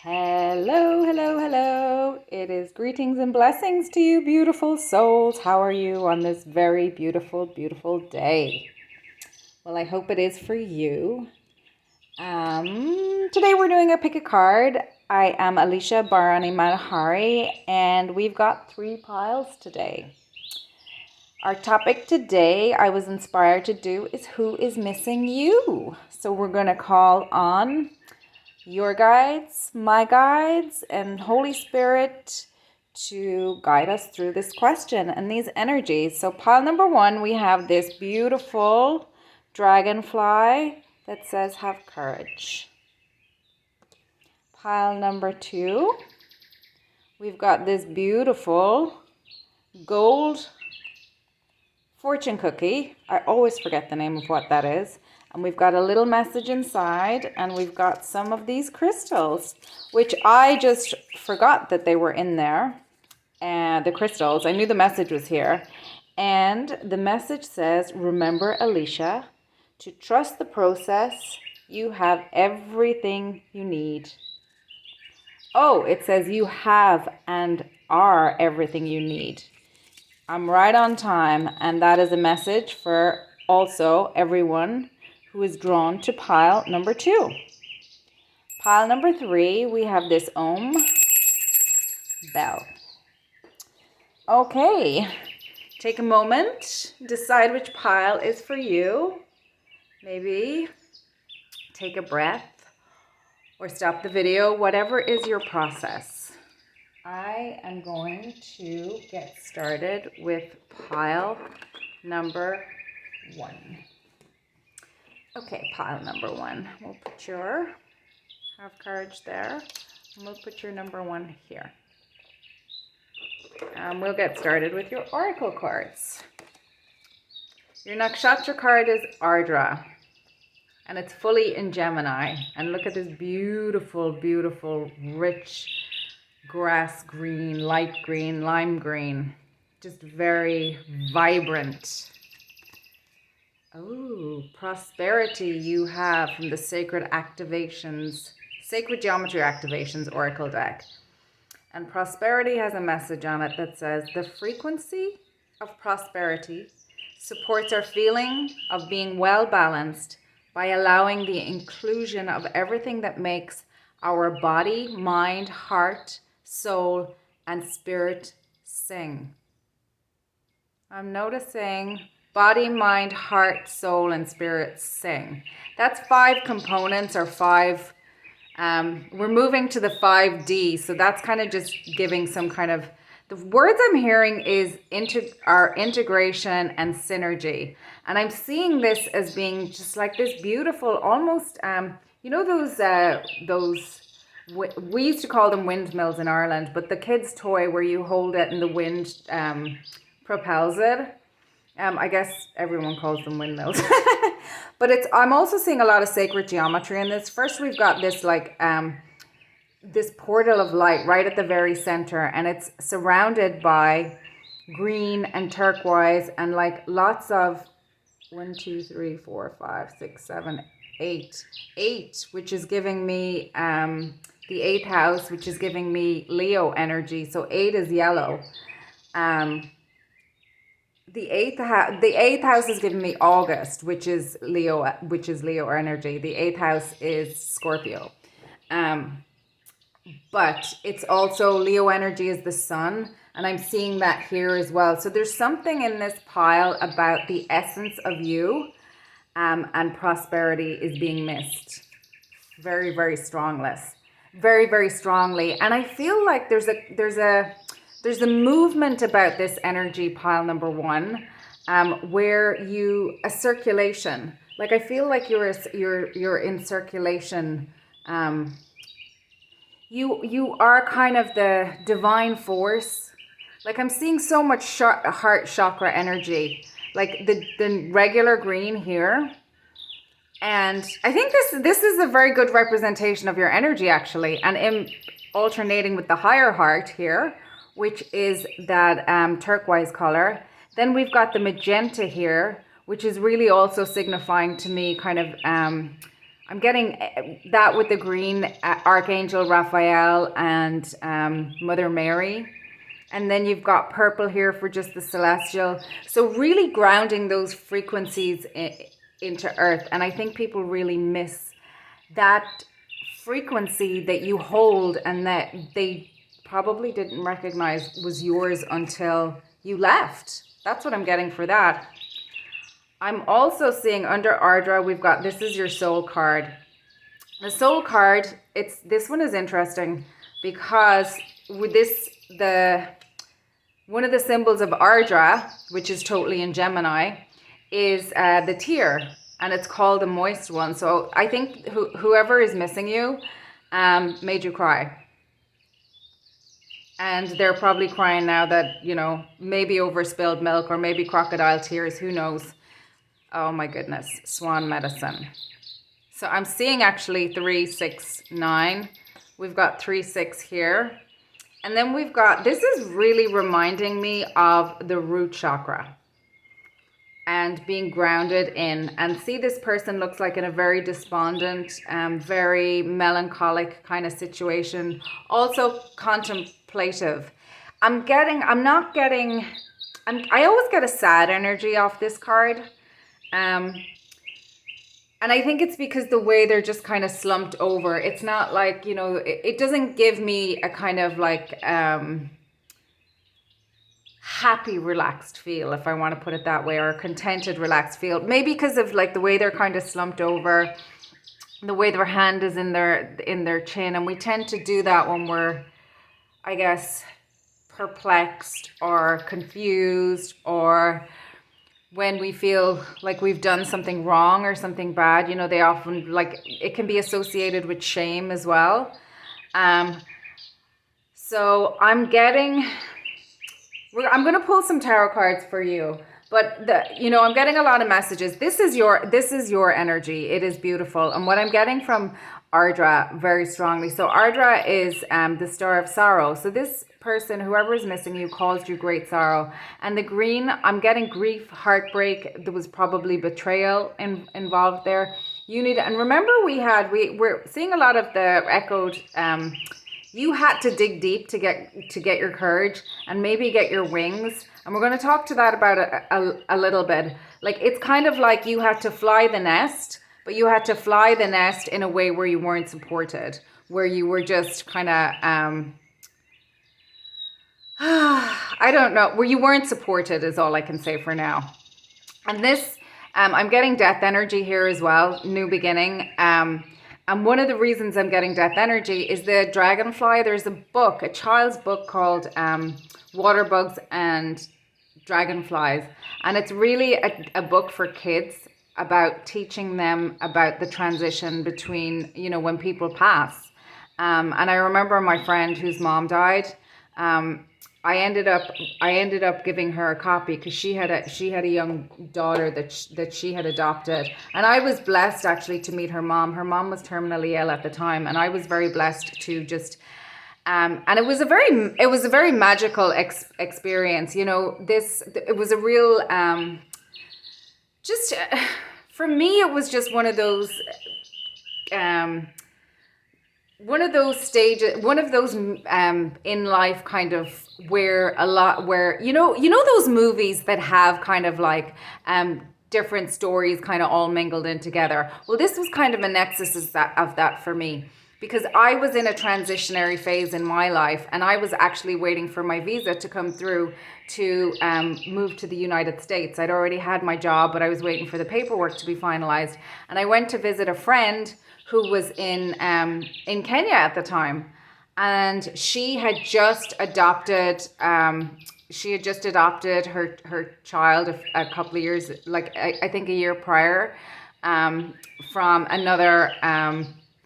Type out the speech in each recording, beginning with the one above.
Hello, hello, hello. It is greetings and blessings to you, beautiful souls. How are you on this very beautiful, beautiful day? Well, I hope it is for you. Today we're doing a pick a card. I am Alicia Barani Manahari, and we've got 3 piles today. Our topic today, I was inspired to do, is who is missing you? So we're going to call on your guides, my guides, and Holy Spirit to guide us through this question and these energies. So pile number 1, we have this beautiful dragonfly that says have courage. Pile number 2, we've got this beautiful gold fortune cookie. I always forget the name of what that is. And we've got a little message inside, and we've got some of these crystals, which I just forgot that they were in there. And the crystals, I knew the message was here. And the message says, remember, Alicia, to trust the process. You have everything you need. Oh, it says you have and are everything you need. I'm right on time, and that is a message for also everyone who is drawn to pile number 2. Pile number 3, we have this Om bell. Okay, take a moment, decide which pile is for you. Maybe take a breath or stop the video, whatever is your process. I am going to get started with pile number 1. Okay, pile number 1. We'll put your have courage there. And we'll put your number 1 here. We'll get started with your oracle cards. Your nakshatra card is Ardra, and it's fully in Gemini. And look at this beautiful, beautiful, rich grass green, light green, lime green. Just very vibrant. Oh, prosperity you have from the Sacred Activations, Sacred Geometry Activations Oracle deck. And prosperity has a message on it that says, the frequency of prosperity supports our feeling of being well balanced by allowing the inclusion of everything that makes our body, mind, heart, soul, and spirit sing. I'm noticing body, mind, heart, soul, and spirit sing. That's 5 components, or 5. We're moving to the 5D, so that's kind of just giving some kind of, the words I'm hearing is our integration and synergy. And I'm seeing this as being just like this beautiful, almost, you know those, we used to call them windmills in Ireland, but the kids' toy where you hold it and the wind propels it. I guess everyone calls them windmills. But I'm also seeing a lot of sacred geometry in this. First, we've got this this portal of light right at the very center, and it's surrounded by green and turquoise and like lots of 1, 2, 3, 4, 5, 6, 7, 8, which is giving me the 8th house, which is giving me Leo energy. So 8 is yellow. The 8th house is giving me August, which is Leo energy. The 8th house is Scorpio. But it's also Leo energy is the sun, and I'm seeing that here as well. So there's something in this pile about the essence of you, and prosperity is being missed very, very strongly. Very, very strongly. And I feel like there's a movement about this energy pile number 1, where a circulation, like I feel like you're in circulation. You are kind of the divine force. Like I'm seeing so much heart chakra energy, like the regular green here. And I think this is a very good representation of your energy, actually, and in alternating with the higher heart here, which is that turquoise color. Then we've got the magenta here, which is really also signifying to me kind of I'm getting that with the green, Archangel Raphael and Mother Mary. And then you've got purple here for just the celestial. So really grounding those frequencies into earth. And I think people really miss that frequency that you hold and that they probably didn't recognize was yours until you left. That's what I'm getting for that. I'm also seeing under Ardra, we've got, this is your soul card. The soul card, this one is interesting because with this, one of the symbols of Ardra, which is totally in Gemini, is the tear, and it's called a moist one. So I think whoever is missing you made you cry. And they're probably crying now that, you know, maybe over spilled milk or maybe crocodile tears, who knows. Oh my goodness, swan medicine. So I'm seeing actually 3, 6, 9. We've got 3, 6 here. And then we've got, this is really reminding me of the root chakra and being grounded in. And see, this person looks like in a very despondent, very melancholic kind of situation. Also contemplative. I always get a sad energy off this card. And I think it's because the way they're just kind of slumped over. It's not like, you know, it doesn't give me a kind of like happy, relaxed feel, if I want to put it that way, or a contented, relaxed feel. Maybe because of like the way they're kind of slumped over, the way their hand is in their chin. And we tend to do that when we're, I guess, perplexed or confused, or when we feel like we've done something wrong or something bad. You know, they often, like, it can be associated with shame as well. So I'm going to pull some tarot cards for you, but I'm getting a lot of messages. This is your energy. It is beautiful. And what I'm getting from Ardra very strongly. So Ardra is the star of sorrow. So this person, whoever is missing you, caused you great sorrow. And the green, I'm getting grief, heartbreak. There was probably betrayal involved there. And remember, we're seeing a lot of the echoed. You had to dig deep to get your courage and maybe get your wings. And we're going to talk to that about a little bit. Like, it's kind of like you had to fly the nest, but you had to fly the nest in a way where you weren't supported, where you were just kind of, I don't know, where you weren't supported is all I can say for now. And this, I'm getting death energy here as well, new beginning. And one of the reasons I'm getting death energy is the Dragonfly. There's a child's book called Water Bugs and Dragonflies. And it's really a book for kids about teaching them about the transition between, you know, when people pass. And I remember my friend whose mom died. I ended up giving her a copy because she had a young daughter that she had adopted, and I was blessed actually to meet her mom. Her mom was terminally ill at the time, and I was very blessed to just and it was a very magical experience. You know, it was a real for me it was just one of those stages, one of those in life kind of where you know those movies that have kind of like different stories kind of all mingled in together. Well, this was kind of a nexus of that for me, because I was in a transitionary phase in my life, and I was actually waiting for my visa to come through to move to the United States. I'd already had my job, but I was waiting for the paperwork to be finalized. And I went to visit a friend who was in Kenya at the time, and she had just adopted her child a couple of years, like I think a year prior, from another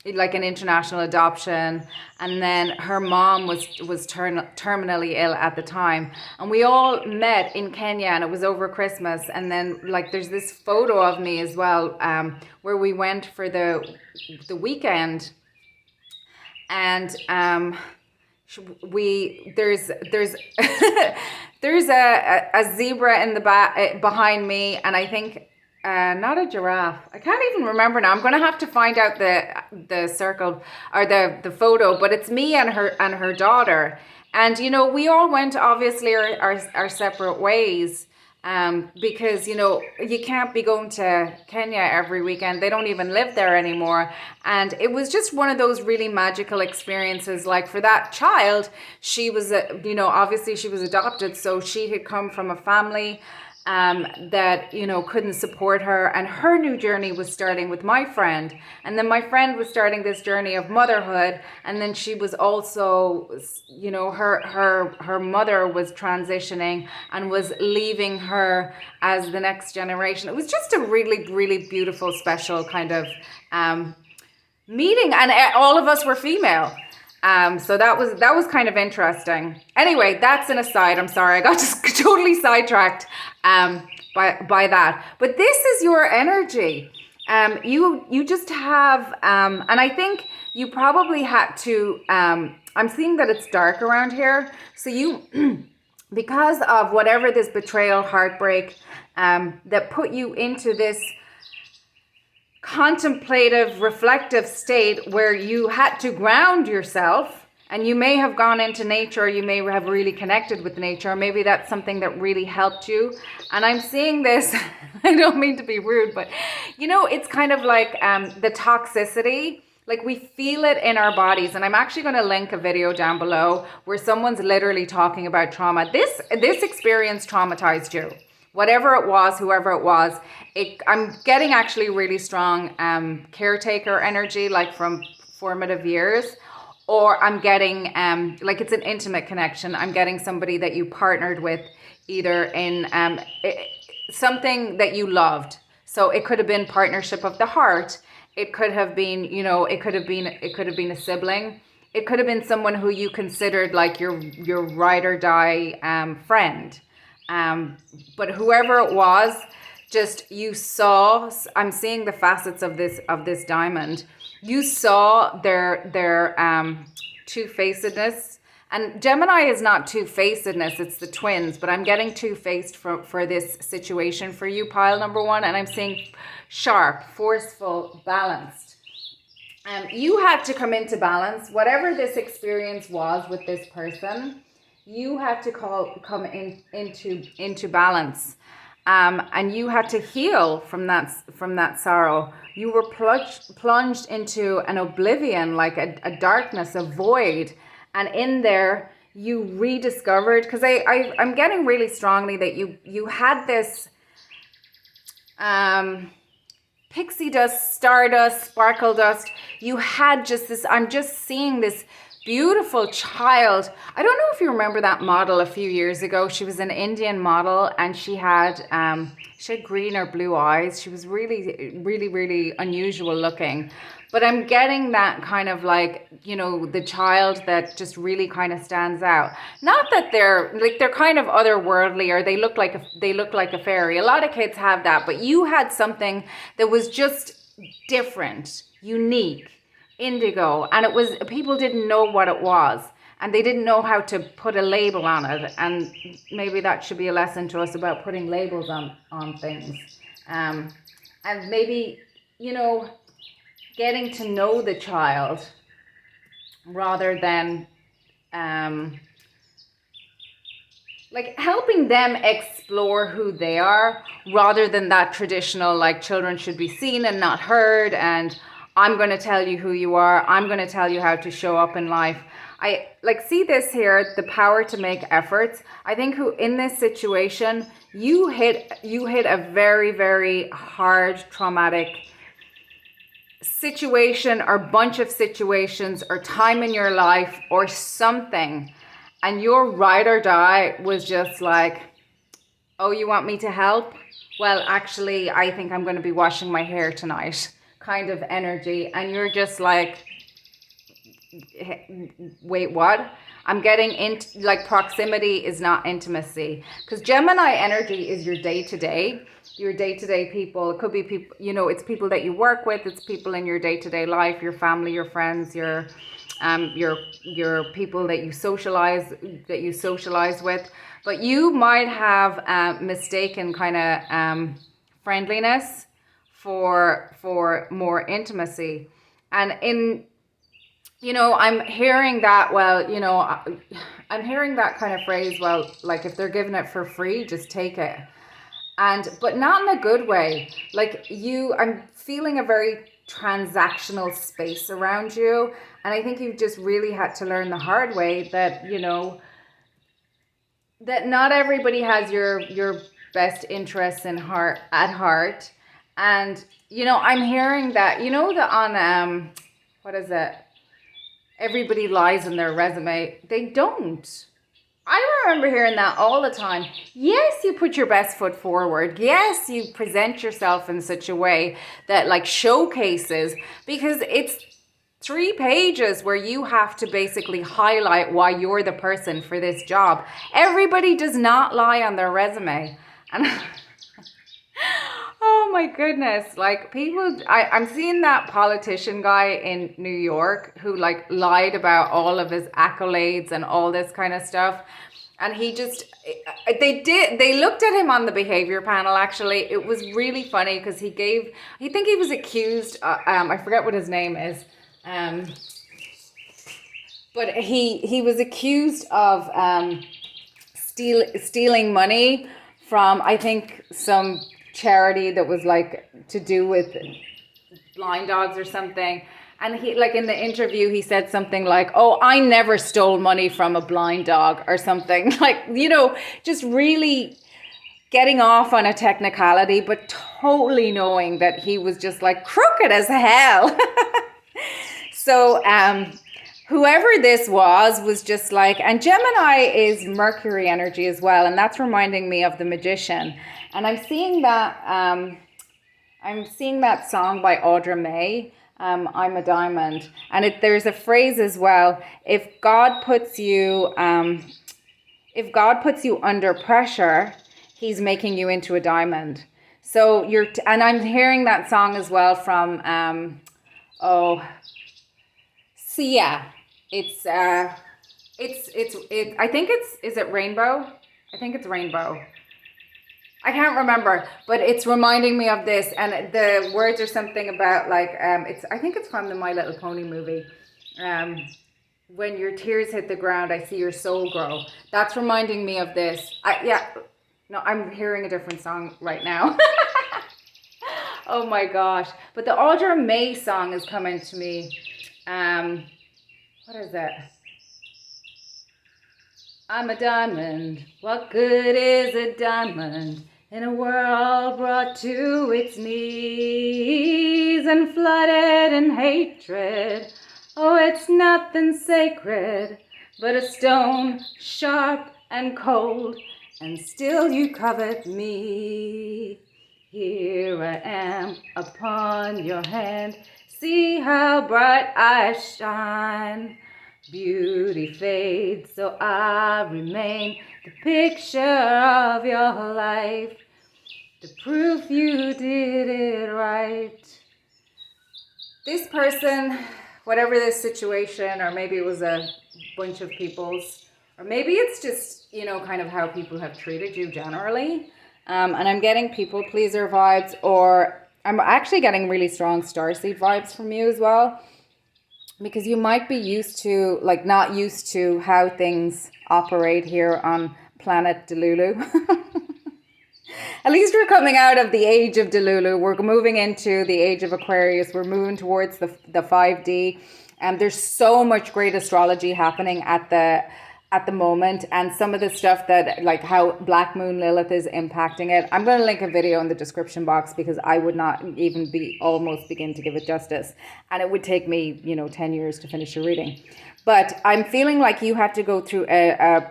like an international adoption. And then her mom was terminally ill at the time, and we all met in Kenya, and it was over Christmas. And then like there's this photo of me as well, where we went for the weekend, and there's there's a zebra in the back behind me, and I think not a giraffe. I can't even remember now. I'm going to have to find out the circle or the photo, but it's me and her daughter. And, you know, we all went obviously our separate ways. Because, you know, you can't be going to Kenya every weekend. They don't even live there anymore. And it was just one of those really magical experiences. Like for that child, she was, you know, obviously she was adopted. So she had come from a family that, you know, couldn't support her, and her new journey was starting with my friend, and then my friend was starting this journey of motherhood, and then she was also, you know, her mother was transitioning and was leaving her as the next generation. It was just a really, really beautiful, special kind of meeting, and all of us were female. So that was kind of interesting. Anyway, that's an aside. I'm sorry, I got just totally sidetracked by that. But this is your energy. You just have, and I think you probably had to. I'm seeing that it's dark around here, so you, because of whatever this betrayal, heartbreak, that put you into this contemplative, reflective state where you had to ground yourself, and you may have gone into nature, you may have really connected with nature, maybe that's something that really helped you. And I'm seeing this, I don't mean to be rude, but you know, it's kind of like the toxicity, like we feel it in our bodies. And I'm actually going to link a video down below where someone's literally talking about trauma. This experience traumatized you. Whatever it was, whoever it was, I'm getting actually really strong caretaker energy, like from formative years, or I'm getting like it's an intimate connection. I'm getting somebody that you partnered with, either in something that you loved. So it could have been partnership of the heart. It could have been, you know, it could have been a sibling. It could have been someone who you considered like your ride or die friend. But whoever it was, just you saw, I'm seeing the facets of this diamond. You saw their two-facedness. And Gemini is not two-facedness, it's the twins, but I'm getting two-faced for this situation for you, pile number one. And I'm seeing sharp, forceful, balanced. You had to come into balance. Whatever this experience was with this person, you had to come into balance, and you had to heal from that sorrow. You were plunged into an oblivion, like a darkness, a void, and in there you rediscovered. Because I'm getting really strongly that you had this pixie dust, stardust, sparkle dust. You had just this. I'm just seeing this beautiful child. I don't know if you remember that model a few years ago. She was an Indian model, and she had green or blue eyes. She was really, really, really unusual looking. But I'm getting that kind of like, you know, the child that just really kind of stands out. Not that they're kind of otherworldly, or they look like a fairy. A lot of kids have that, but you had something that was just different, unique, indigo, and it was, people didn't know what it was, and they didn't know how to put a label on it. And maybe that should be a lesson to us about putting labels on things, and maybe, you know, getting to know the child rather than like helping them explore who they are, rather than that traditional, like, children should be seen and not heard, and I'm going to tell you who you are. I'm going to tell you how to show up in life. I like see this here, the power to make efforts. I think in this situation, you hit a very, very hard, traumatic situation, or bunch of situations, or time in your life, or something. And your ride or die was just like, oh, you want me to help? Well, actually, I think I'm going to be washing my hair tonight, kind of energy. And you're just like, wait, what? I'm getting into, like, proximity is not intimacy. Because Gemini energy is your day-to-day. Your day-to-day people. It could be people, you know, it's people that you work with. It's people in your day-to-day life, your family, your friends, your people that you socialize with. But you might have mistaken kind of friendliness, for more intimacy. And I'm hearing that, I'm hearing that kind of phrase, well, like if they're giving it for free, just take it. But not in a good way. Like I'm feeling a very transactional space around you. And I think you've just really had to learn the hard way that, that not everybody has your best interests at heart. And, I'm hearing that, on, what is it? Everybody lies in their resume. They don't. I remember hearing that all the time. Yes, you put your best foot forward. Yes, you present yourself in such a way that like showcases, because it's 3 pages where you have to basically highlight why you're the person for this job. Everybody does not lie on their resume. And oh my goodness, like I'm seeing that politician guy in New York who like lied about all of his accolades and all this kind of stuff. And they looked at him on the behavior panel, actually. It was really funny because he was accused, I forget what his name is. But he was accused of stealing money from, I think, some charity that was like to do with blind dogs or something. And he, like in the interview, he said something like, "Oh, I never stole money from a blind dog," or something. Like, just really getting off on a technicality, but totally knowing that he was just like crooked as hell. So whoever this was just like, and Gemini is Mercury energy as well, and that's reminding me of the Magician. And I'm seeing that song by Audra May, I'm a Diamond, and there's a phrase as well: if God puts you under pressure, He's making you into a diamond. So and I'm hearing that song as well from Sia. It's I think is it Rainbow? I think it's Rainbow. I can't remember, but it's reminding me of this, and the words are something about like I think it's from the My Little Pony movie. When your tears hit the ground, I see your soul grow. That's reminding me of this. I'm hearing a different song right now. Oh my gosh! But the Audra May song is coming to me. What is it? I'm a diamond. What good is a diamond in a world brought to its knees and flooded in hatred? Oh, it's nothing sacred but a stone sharp and cold, and still you covet me. Here I am upon your hand. See how bright I shine. Beauty fades, so I remain the picture of your life, the proof you did it right. This person, whatever this situation, or maybe it was a bunch of people's, or maybe it's just, kind of how people have treated you generally. And I'm getting people pleaser vibes, or I'm actually getting really strong starseed vibes from you as well. Because you might be not used to how things operate here on planet Delulu. At least we're coming out of the age of Delulu. We're moving into the age of Aquarius. We're moving towards the 5D. And there's so much great astrology happening at the moment, and some of the stuff that, like how Black Moon Lilith is impacting it. I'm going to link a video in the description box because I would not even almost begin to give it justice. And it would take me, 10 years to finish a reading. But I'm feeling like you had to go through a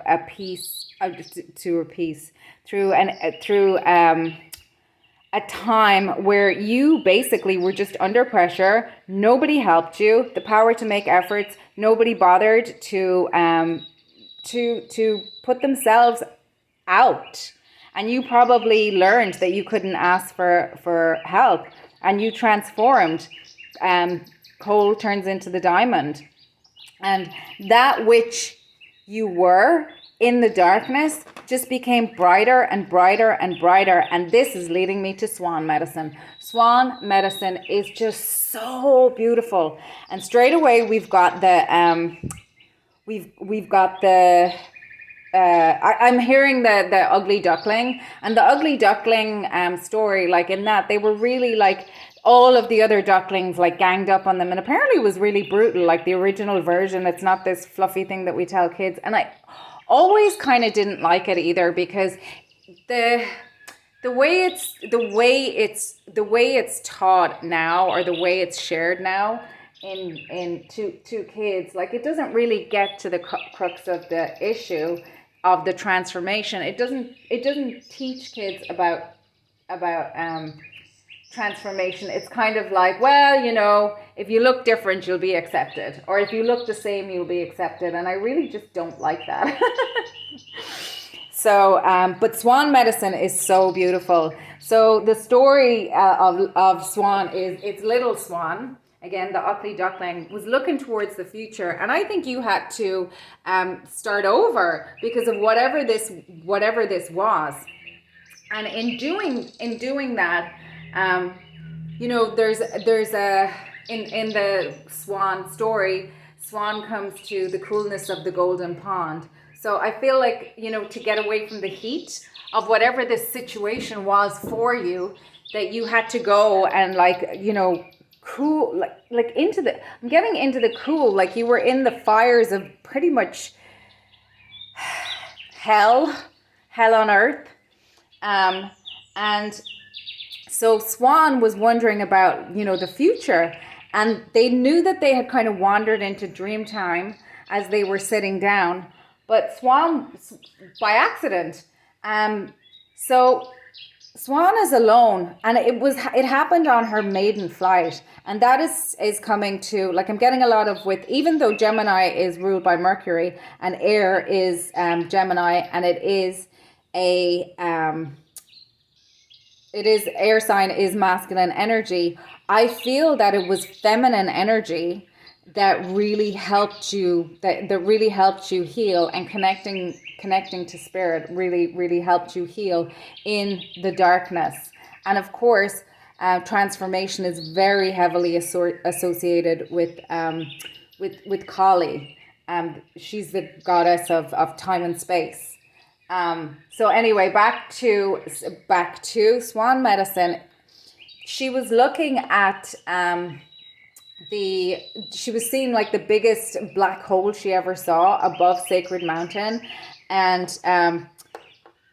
time where you basically were just under pressure. Nobody helped you. The power to make efforts. Nobody bothered to put themselves out, and you probably learned that you couldn't ask for help, and you transformed. Coal turns into the diamond, and that which you were in the darkness just became brighter and brighter and brighter. And this is leading me to swan medicine. Swan medicine is just so beautiful. And straight away we've got the I'm hearing the ugly duckling, and the ugly duckling story, like in that they were really like all of the other ducklings like ganged up on them, and apparently it was really brutal, like the original version. It's not this fluffy thing that we tell kids, and I always kind of didn't like it either, because the way it's taught now, or the way it's shared now to kids, like it doesn't really get to the crux of the issue of the transformation. It doesn't teach kids about transformation. It's kind of like, well, you know, if you look different, you'll be accepted, or if you look the same, you'll be accepted. And I really just don't like that. So, but swan medicine is so beautiful. So the story of Swan is, it's little Swan. Again, the ugly duckling was looking towards the future, and I think you had to start over because of whatever this was. And in doing that, you know, there's a in the Swan story, Swan comes to the coolness of the golden pond. So I feel like, you know, to get away from the heat of whatever this situation was for you, that you had to go and, like, you know, cool, like into the, I'm getting into the cool, like you were in the fires of pretty much hell on earth. And so Swan was wondering about, you know, the future, and they knew that they had kind of wandered into dream time as they were sitting down, but Swan, by accident, so Swan is alone, and it happened on her maiden flight, and that is coming to, like, I'm getting a lot of, with, even though Gemini is ruled by Mercury and air is Gemini, and it is air sign is masculine energy, I feel that it was feminine energy that really helped you, that really helped you heal, and connecting to spirit really helped you heal in the darkness. And of course, transformation is very heavily associated with Kali. She's the goddess of time and space. So anyway, back to Swan medicine. She was looking at she was seeing like the biggest black hole she ever saw above Sacred Mountain, and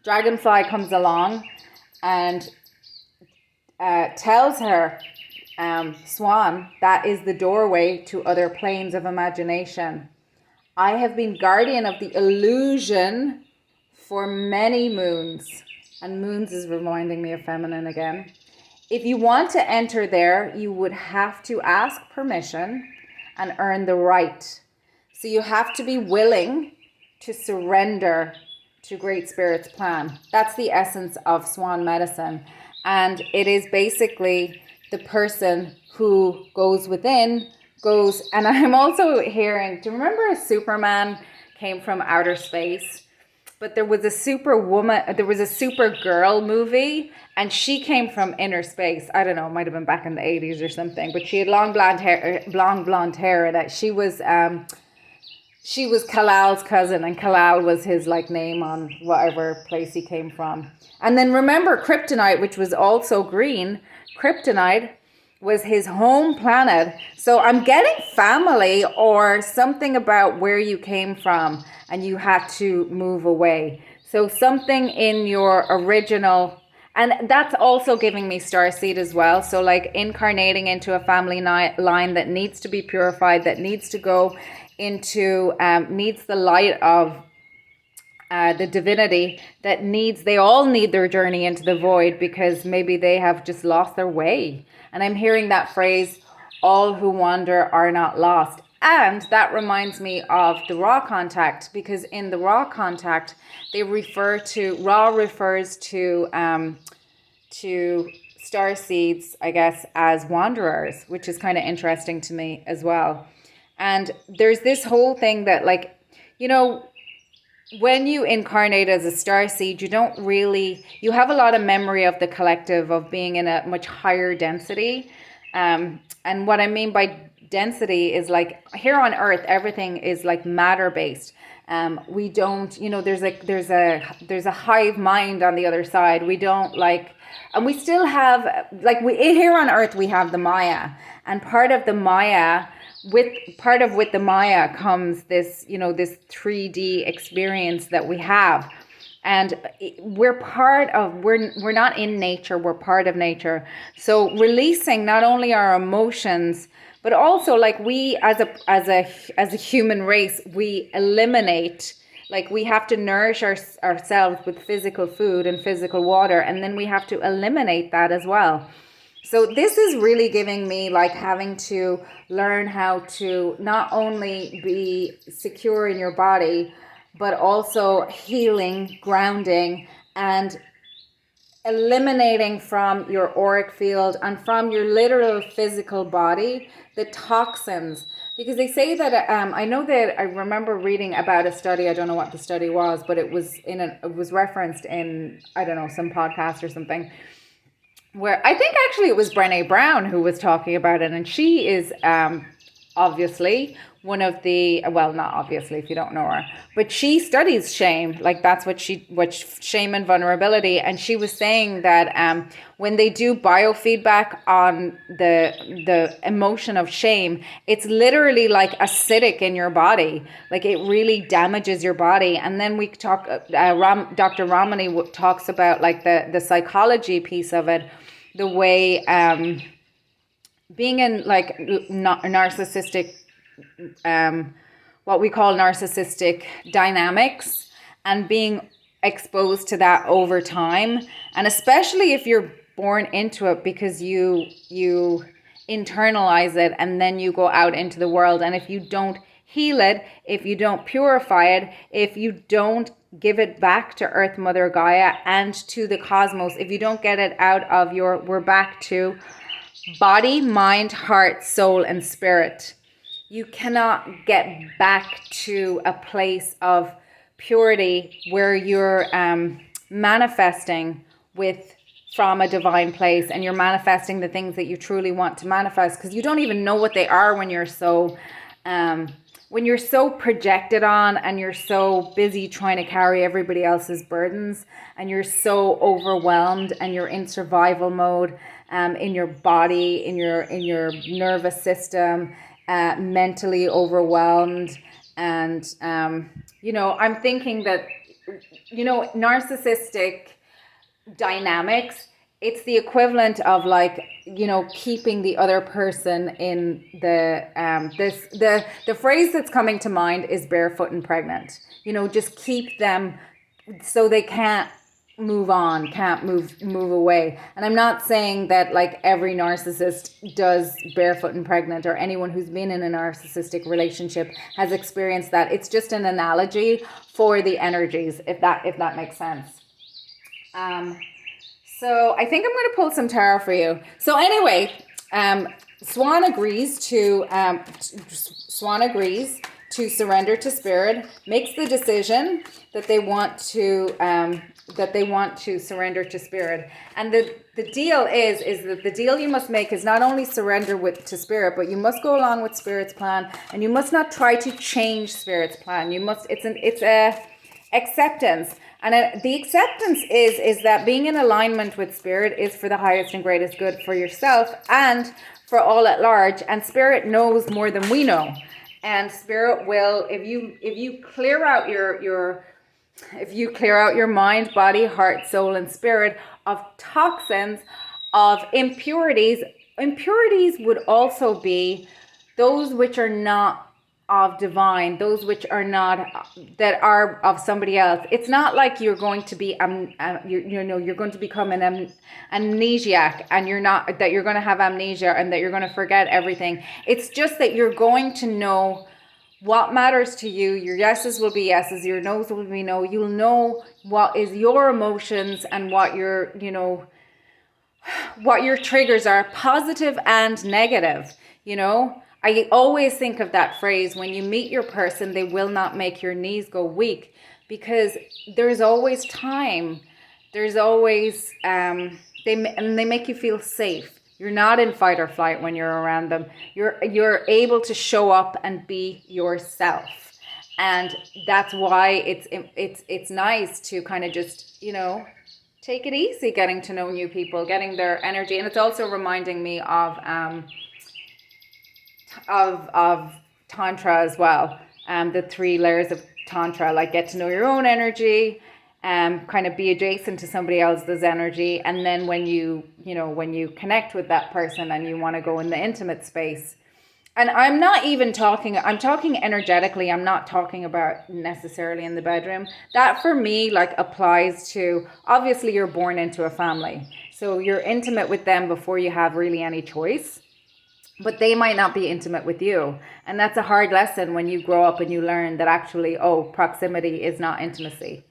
Dragonfly comes along and tells her, Swan, that is the doorway to other planes of imagination. I have been guardian of the illusion for many moons, and moons is reminding me of feminine again. If you want to enter there, you would have to ask permission and earn the right. So you have to be willing to surrender to Great Spirit's plan. That's the essence of Swan medicine. And it is basically the person who goes within, and I'm also hearing, do you remember Superman came from outer space? But there was a Supergirl movie, and she came from inner space. I don't know, it might have been back in the 80s or something, but she had long blonde hair, and she was Kalal's cousin, and Kalal was his like name on whatever place he came from. And then remember Kryptonite, which was also green. Kryptonite was his home planet. So I'm getting family or something about where you came from and you had to move away. So something in your original, and that's also giving me starseed as well. So like incarnating into a family line that needs to be purified, that needs to go into, needs the light of the divinity, that needs, they all need their journey into the void because maybe they have just lost their way. And I'm hearing that phrase, all who wander are not lost. And that reminds me of the raw contact, because in the raw contact, they refer to, raw refers to star seeds, I guess, as wanderers, which is kind of interesting to me as well. And there's this whole thing that, like, you know, when you incarnate as a starseed, you have a lot of memory of the collective, of being in a much higher density. And what I mean by density is like here on Earth, everything is like matter based. We don't, there's a hive mind on the other side. We don't like, and we still have like here on Earth, we have the Maya, and part of the Maya, with the Maya comes this, this 3D experience that we have. And we're not in nature, we're part of nature. So releasing not only our emotions, but also like we as a human race, we eliminate, like we have to nourish ourselves with physical food and physical water, and then we have to eliminate that as well. So this is really giving me like having to learn how to not only be secure in your body, but also healing, grounding, and eliminating from your auric field and from your literal physical body the toxins. Because they say that I know that I remember reading about a study. I don't know what the study was, but it was referenced in, I don't know, some podcast or something, where I think actually it was Brené Brown who was talking about it, and she is obviously one of the, well, not obviously if you don't know her, but she studies shame. Like that's what shame and vulnerability. And she was saying that when they do biofeedback on the emotion of shame, it's literally like acidic in your body. Like it really damages your body. And then we talk, Dr. Ramani talks about like the psychology piece of it, the way being in like narcissistic, what we call narcissistic dynamics, and being exposed to that over time, and especially if you're born into it, because you internalize it and then you go out into the world, and if you don't heal it, if you don't purify it, if you don't give it back to Earth Mother Gaia and to the cosmos, if you don't get it out of we're back to body, mind, heart, soul, and spirit. You cannot get back to a place of purity where you're manifesting from a divine place, and you're manifesting the things that you truly want to manifest, because you don't even know what they are when you're so projected on, and you're so busy trying to carry everybody else's burdens, and you're so overwhelmed, and you're in survival mode in your body, in your nervous system, mentally overwhelmed. And I'm thinking that narcissistic dynamics, it's the equivalent of like keeping the other person in the phrase that's coming to mind is barefoot and pregnant. Just keep them so they can't move on, can't move away. And I'm not saying that like every narcissist does barefoot and pregnant, or anyone who's been in a narcissistic relationship has experienced that. It's just an analogy for the energies, if that makes sense. So I think I'm going to pull some tarot for you. So anyway, Swan agrees to surrender to spirit, makes the decision that they want to surrender to spirit. And the deal is that the deal you must make is not only surrender to spirit, but you must go along with spirit's plan, and you must not try to change spirit's plan. It's a acceptance. And the acceptance is that being in alignment with spirit is for the highest and greatest good for yourself and for all at large. And spirit knows more than we know. And spirit will, if you clear out your mind, body, heart, soul, and spirit of toxins, of impurities would also be those which are not of divine, those which are not, that are of somebody else. It's not like you're going to be you're going to become an amnesiac, and you're going to have amnesia and that you're going to forget everything. It's just that you're going to know what matters to you. Your yeses will be yeses, your no's will be no. You'll know what is your emotions and what your triggers are, positive and negative. I always think of that phrase, when you meet your person, they will not make your knees go weak. because there's always time. There's always, they make you feel safe. You're not in fight or flight when you're around them. You're able to show up and be yourself. And that's why it's nice to kind of just, take it easy getting to know new people, getting their energy. And it's also reminding me of Tantra as well. The 3 layers of Tantra, like get to know your own energy, kind of be adjacent to somebody else's energy. And then when you connect with that person and you want to go in the intimate space, and I'm talking energetically. I'm not talking about necessarily in the bedroom. That for me, like, applies to, obviously you're born into a family. So you're intimate with them before you have really any choice. But they might not be intimate with you. And that's a hard lesson when you grow up and you learn that actually, proximity is not intimacy.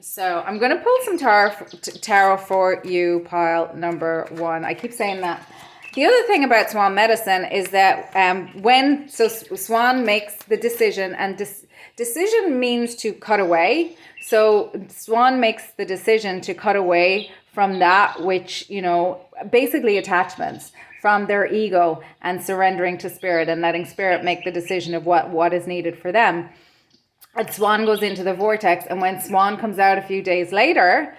So I'm going to pull some tarot for you, pile number 1. I keep saying that. The other thing about swan medicine is that swan makes the decision, and decision means to cut away. So swan makes the decision to cut away from that which, basically attachments, from their ego, and surrendering to spirit and letting spirit make the decision of what is needed for them. And swan goes into the vortex, and when swan comes out a few days later,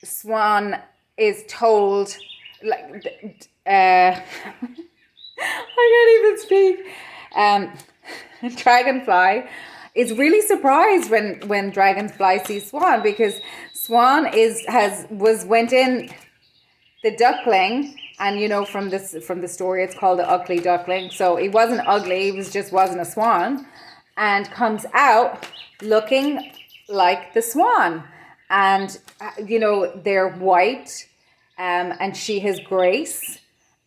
swan is told, like, I can't even speak. Dragonfly is really surprised when Dragonfly sees swan, because swan went in the duckling, and from the story it's called the ugly duckling. So he wasn't ugly, he wasn't a swan. And comes out looking like the swan. And, they're white, and she has grace,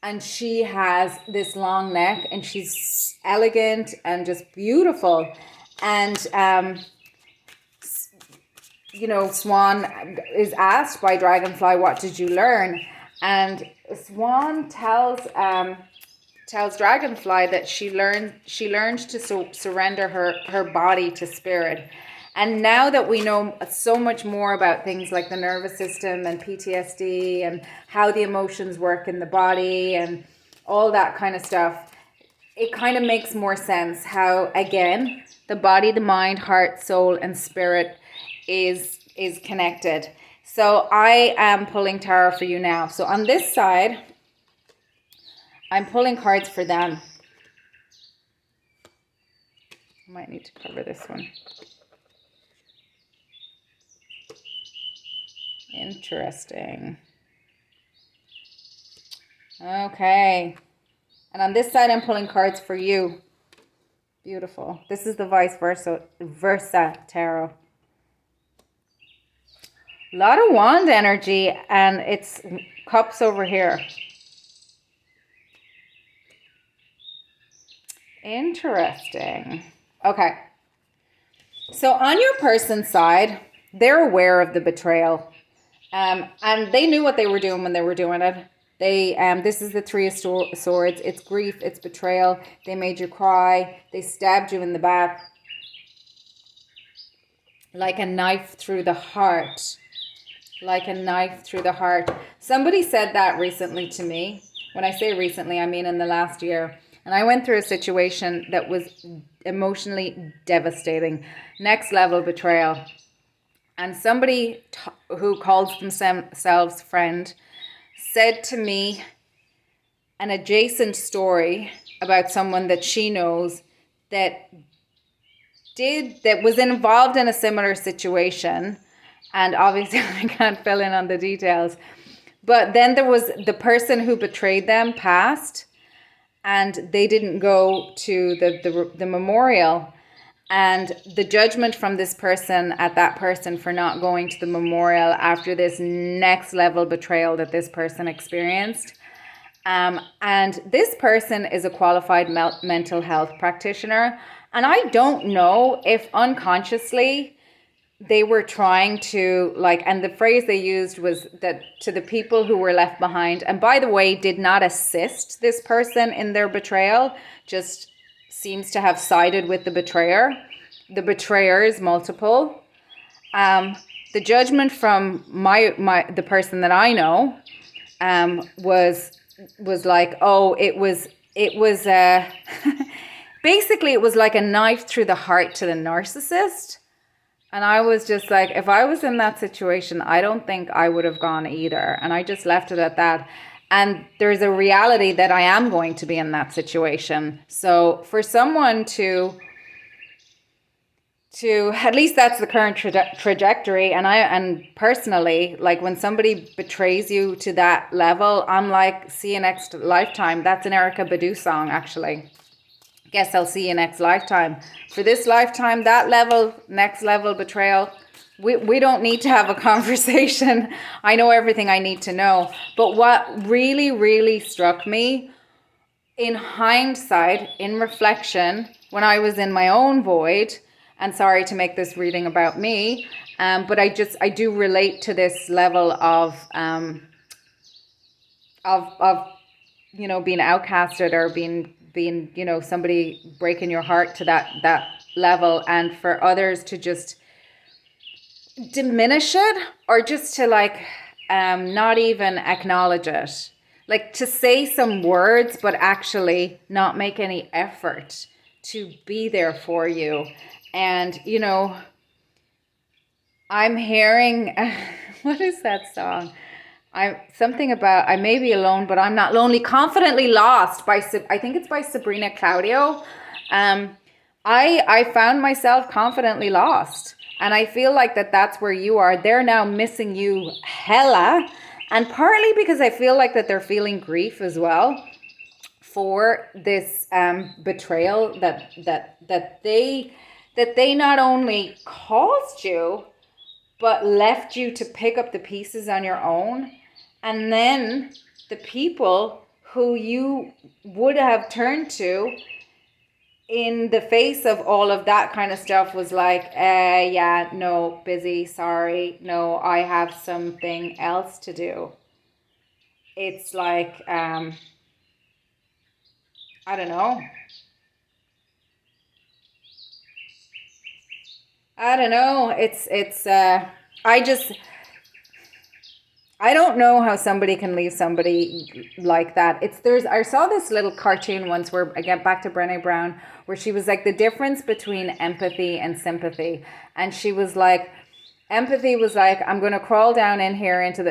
and she has this long neck, and she's elegant and just beautiful. And, swan is asked by Dragonfly, what did you learn? And swan tells Dragonfly that she learned to surrender her body to spirit. And now that we know so much more about things like the nervous system and PTSD and how the emotions work in the body and all that kind of stuff, it kind of makes more sense how, again, the body, the mind, heart, soul, and spirit is connected. So I am pulling tarot for you now. So on this side, I'm pulling cards for them. I might need to cover this one. Interesting. Okay. And on this side, I'm pulling cards for you. Beautiful. This is the vice versa tarot. A lot of wand energy, and it's cups over here. Interesting. Okay. So on your person's side, they're aware of the betrayal. And they knew what they were doing when they were doing it. This is the 3 of Swords. It's grief, it's betrayal. They made you cry. They stabbed you in the back. Like a knife through the heart. Like a knife through the heart. Somebody said that recently to me. When I say recently, I mean in the last year. And I went through a situation that was emotionally devastating. Next level betrayal. And somebody who calls themselves friend said to me an adjacent story about someone that she knows that was involved in a similar situation. And obviously I can't fill in on the details. But then there was the person who betrayed them passed, and they didn't go to the memorial. And the judgment from this person at that person for not going to the memorial after this next level betrayal that this person experienced. And this person is a qualified mental health practitioner. And I don't know if unconsciously they were trying to, and the phrase they used was that to the people who were left behind, and by the way, did not assist this person in their betrayal, just seems to have sided with the betrayer. The betrayer is multiple. The judgment from the person that I know was like, oh, it was basically it was like a knife through the heart to the narcissist. And I was just like, if I was in that situation, I don't think I would have gone either. And I just left it at that. And there's a reality that I am going to be in that situation. So for someone to at least that's the current trajectory. And personally, like when somebody betrays you to that level, I'm like, see you next lifetime. That's an Erykah Badu song, actually. Guess I'll see you next lifetime. For this lifetime, that level, next level betrayal, we don't need to have a conversation. I know everything I need to know. But what really, really struck me in hindsight, in reflection, when I was in my own void, and sorry to make this reading about me, but I do relate to this level of you know, being outcasted or being, you know, somebody breaking your heart to that level, and for others to just diminish it or just to like not even acknowledge it, like to say some words but actually not make any effort to be there for you. And you know, I'm hearing what is that song? Something about I may be alone, but I'm not lonely. Confidently Lost by I think it's by Sabrina Claudio. I found myself confidently lost, and I feel like that's where you are. They're now missing you hella, and partly because I feel like that they're feeling grief as well for this betrayal that they not only caused you but left you to pick up the pieces on your own. And then the people who you would have turned to in the face of all of that kind of stuff was like, yeah, no, busy, sorry, no, I have something else to do. It's like, I don't know. I don't know how somebody can leave somebody like that. I saw this little cartoon once where, again, back to Brené Brown, where she was like the difference between empathy and sympathy. And she was like, empathy was like, I'm going to crawl down in here into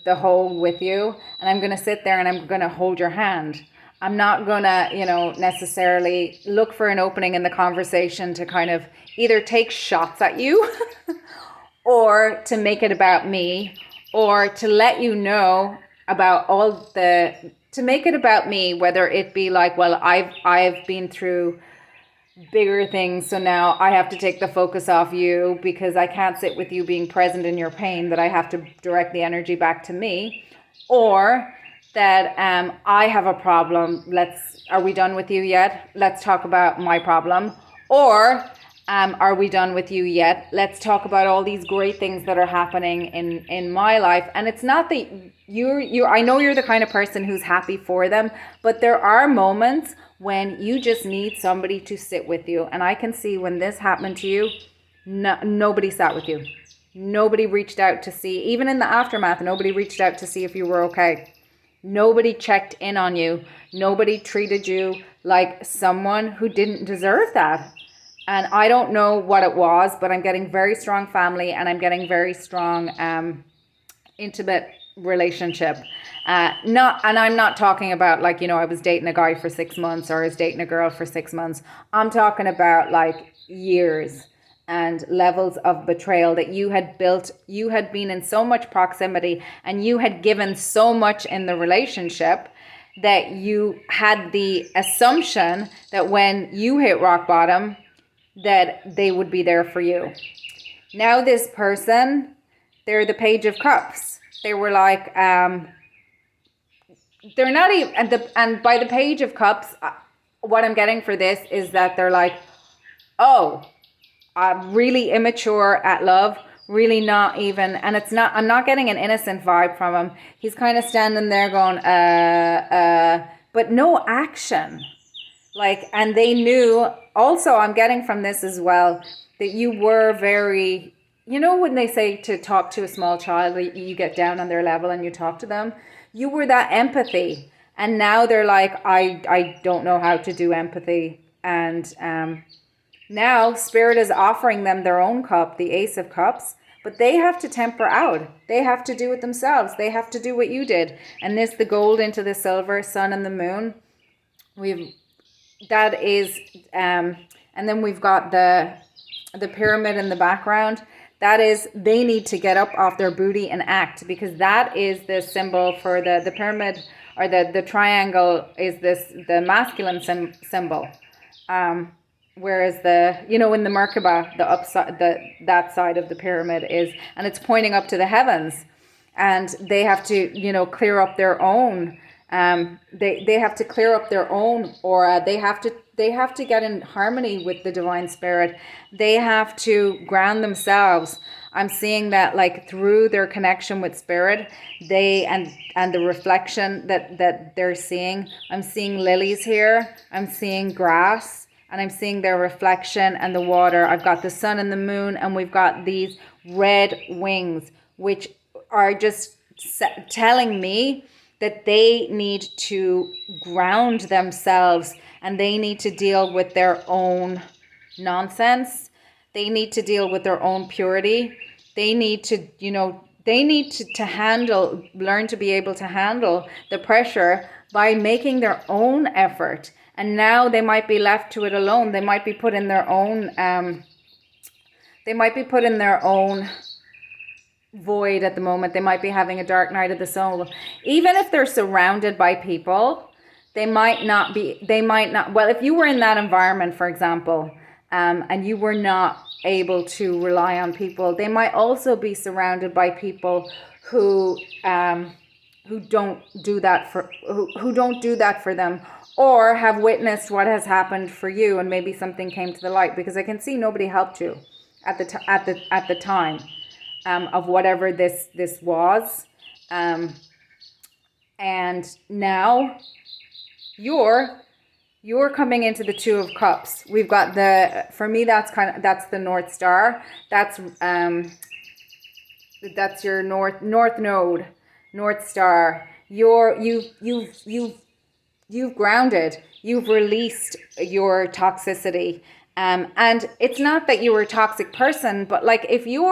the hole with you, and I'm going to sit there and I'm going to hold your hand. I'm not going to, you know, necessarily look for an opening in the conversation to kind of either take shots at you or to make it about me, or to let you know about to make it about me, whether it be like, well, I've been through bigger things, so now I have to take the focus off you because I can't sit with you being present in your pain, that I have to direct the energy back to me. Or that I have a problem, are we done with you yet? Let's talk about my problem. Or are we done with you yet? Let's talk about all these great things that are happening in my life. And it's not that I know you're the kind of person who's happy for them, but there are moments when you just need somebody to sit with you. And I can see when this happened to you, nobody sat with you. Nobody reached out to see, even in the aftermath, nobody reached out to see if you were okay. Nobody checked in on you. Nobody treated you like someone who didn't deserve that. And I don't know what it was, but I'm getting very strong family, and I'm getting very strong intimate relationship. And I'm not talking about like, you know, I was dating a guy for 6 months or I was dating a girl for 6 months. I'm talking about like years and levels of betrayal that you had built. You had been in so much proximity and you had given so much in the relationship that you had the assumption that when you hit rock bottom, that they would be there for you. Now this person, they're the Page of Cups. They were like, they're not even, and by the Page of Cups, what I'm getting for this is that they're like, oh, really immature at love, really not even, and it's not, I'm not getting an innocent vibe from him. He's kind of standing there going, but no action. Like, and they knew also, I'm getting from this as well, that you were very, you know, when they say to talk to a small child, you get down on their level and you talk to them, you were that empathy. And now they're like, I don't know how to do empathy. And now Spirit is offering them their own cup, the Ace of Cups, but they have to temper out. They have to do it themselves. They have to do what you did. And this, the gold into the silver, sun and the moon, that is, and then we've got the pyramid in the background. That is, they need to get up off their booty and act, because that is the symbol for the pyramid, or the triangle is the masculine symbol. Whereas in the Merkaba, the upside, that side of the pyramid is, and it's pointing up to the heavens, and they have to, clear up their own. They have to clear up their own aura. They have to get in harmony with the divine spirit. They have to ground themselves. I'm seeing that, like, through their connection with spirit, and the reflection that they're seeing. I'm seeing lilies here. I'm seeing grass, and I'm seeing their reflection and the water. I've got the sun and the moon, and we've got these red wings, which are just telling me that they need to ground themselves, and they need to deal with their own nonsense. They need to deal with their own purity. They need to, learn to be able to handle the pressure by making their own effort. And now they might be left to it alone. They might be put in their own, void at the moment. They might be having a dark night of the soul. Even if they're surrounded by people, well, if you were in that environment, for example, and you were not able to rely on people, they might also be surrounded by people who don't do that for them, or have witnessed what has happened for you, and maybe something came to the light, because I can see nobody helped you at the time. Of whatever this was, and now you're coming into the Two of Cups. We've got for me, that's the North Star. That's your North Node, North Star. You've grounded. You've released your toxicity. And it's not that you were a toxic person, but like if you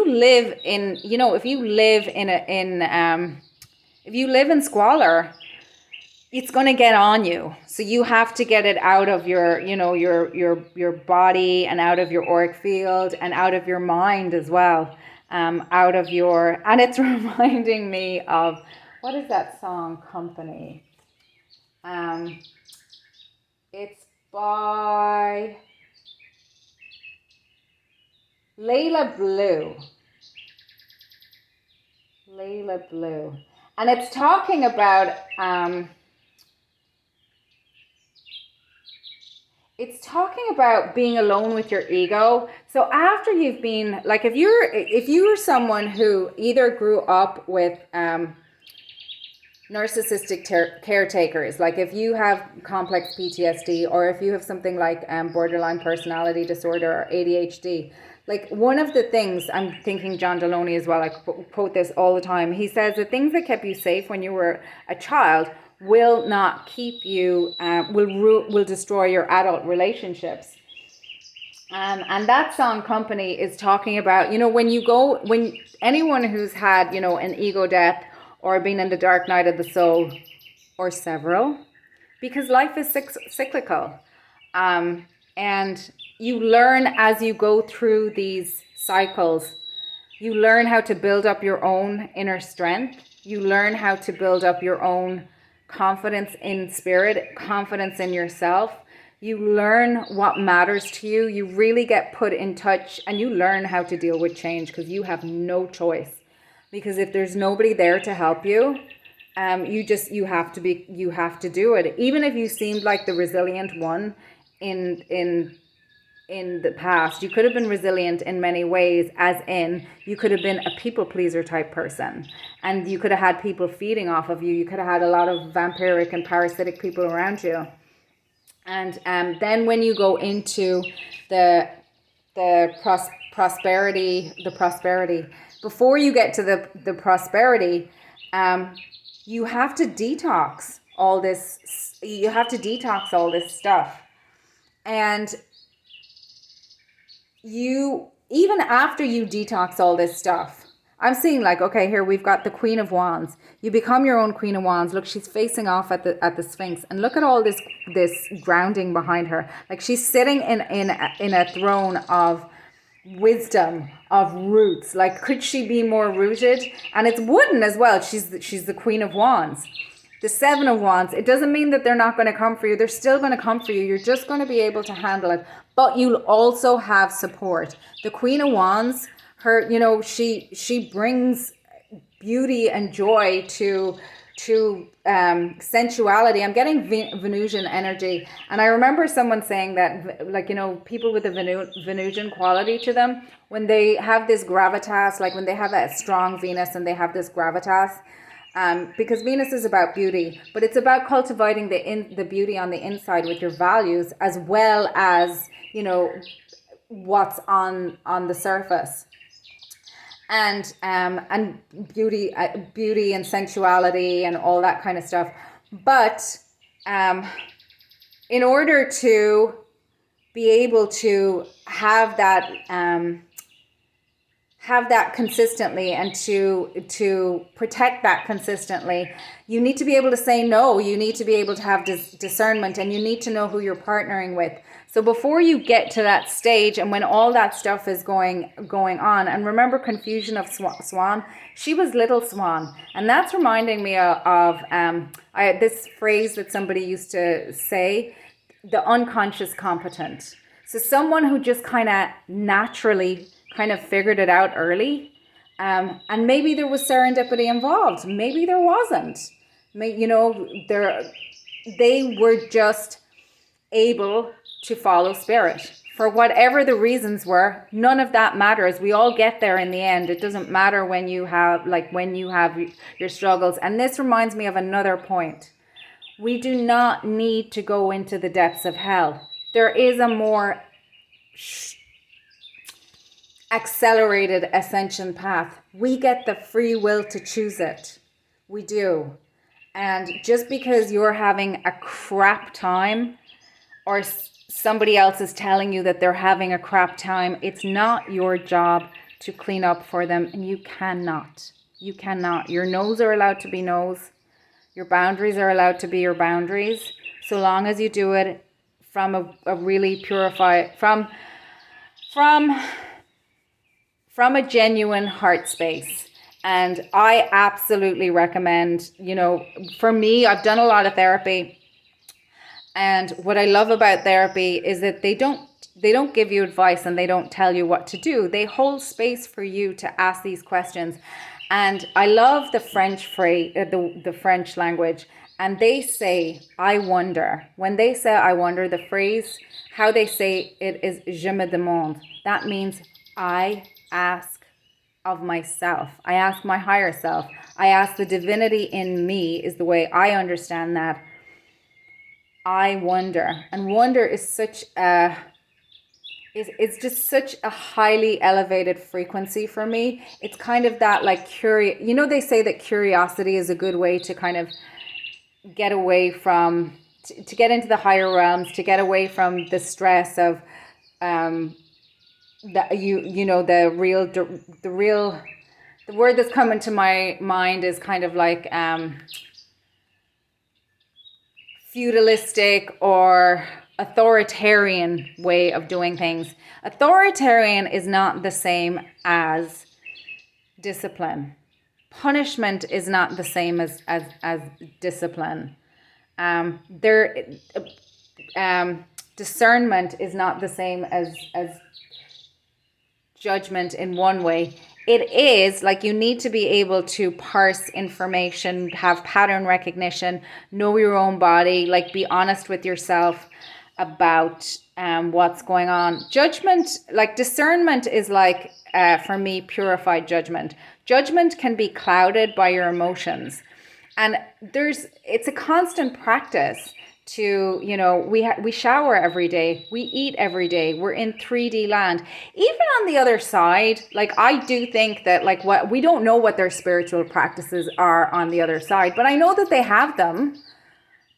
live in squalor, it's going to get on you. So you have to get it out of your body, and out of your auric field, and out of your mind as well. And it's reminding me of, what is that song, Company? It's by Layla Blue. And it's talking about being alone with your ego. So after you've been, like, if you're someone who either grew up with narcissistic caretakers, like if you have complex PTSD, or if you have something like borderline personality disorder or ADHD, like, one of the things, I'm thinking John Deloney as well, I quote this all the time, he says the things that kept you safe when you were a child will not keep you, will destroy your adult relationships. And that song, Company, is talking about, when anyone who's had, an ego death, or been in the dark night of the soul, or several, because life is cyclical. And you learn as you go through these cycles, you learn how to build up your own inner strength. You learn how to build up your own confidence in spirit, confidence in yourself. You learn what matters to you. You really get put in touch, and you learn how to deal with change, because you have no choice. Because if there's nobody there to help you, you have to do it. Even if you seemed like the resilient one in the past, you could have been resilient in many ways, as in you could have been a people pleaser type person, and you could have had people feeding off of you. You could have had a lot of vampiric and parasitic people around you. And then when you go into the prosperity, before you get to the prosperity, you have to detox all this. You have to detox all this stuff. And even after you detox all this stuff, I'm seeing like, okay, here we've got the Queen of Wands. You become your own Queen of Wands. Look, she's facing off at the Sphinx, and look at all this grounding behind her. Like she's sitting in a throne of wisdom, of roots. Like, could she be more rooted? And it's wooden as well. She's the Queen of Wands. The Seven of Wands, it doesn't mean that they're not going to come for you. They're still going to come for you. You're just going to be able to handle it. But you'll also have support. The Queen of Wands, her, she brings beauty and joy to sensuality. I'm getting Venusian energy. And I remember someone saying that, like, people with a Venusian quality to them, when they have this gravitas, like when they have a strong Venus and they have this gravitas, because Venus is about beauty, but it's about cultivating the beauty on the inside with your values, as well as, what's on the surface. And beauty and sensuality and all that kind of stuff. But in order to be able to have that consistently, and to protect that consistently, you need to be able to say no. You need to be able to have discernment, and you need to know who you're partnering with. So before you get to that stage, and when all that stuff is going on, and remember confusion of swan, she was little swan. And that's reminding me of this phrase that somebody used to say, the unconscious competent. So someone who just kind of naturally kind of figured it out early. And maybe there was serendipity involved. Maybe there wasn't. They were just able to follow spirit. For whatever the reasons were, none of that matters. We all get there in the end. It doesn't matter when you have your struggles. And this reminds me of another point. We do not need to go into the depths of hell. There is a more accelerated ascension path. We get the free will to choose it. We do. And just because you're having a crap time, or somebody else is telling you that they're having a crap time, it's not your job to clean up for them. And you cannot. Your no's are allowed to be no's. Your boundaries are allowed to be your boundaries, so long as you do it from a really purified, from a genuine heart space. And I absolutely recommend, for me, I've done a lot of therapy. And what I love about therapy is that they don't give you advice, and they don't tell you what to do. They hold space for you to ask these questions. And I love the French phrase, the French language. And they say, I wonder. When they say I wonder, the phrase, how they say it is je me demande. That means I ask of myself. I ask my higher self. I ask the divinity in me, is the way I understand that. I wonder. And wonder is it's just such a highly elevated frequency for me. It's kind of that like they say that curiosity is a good way to kind of get away from, to get into the higher realms, to get away from the stress of the word that's coming to my mind is kind of like feudalistic or authoritarian way of doing things. Authoritarian is not the same as discipline. Punishment is not the same as discipline. Discernment is not the same as judgment in one way. It is like you need to be able to parse information, have pattern recognition, know your own body, like be honest with yourself about what's going on. Judgment, like discernment is like, for me, purified judgment. Judgment can be clouded by your emotions. And it's a constant practice to, you know, we shower every day, we eat every day, we're in 3D land. Even on the other side, like I do think that like what we don't know what their spiritual practices are on the other side, but I know that they have them,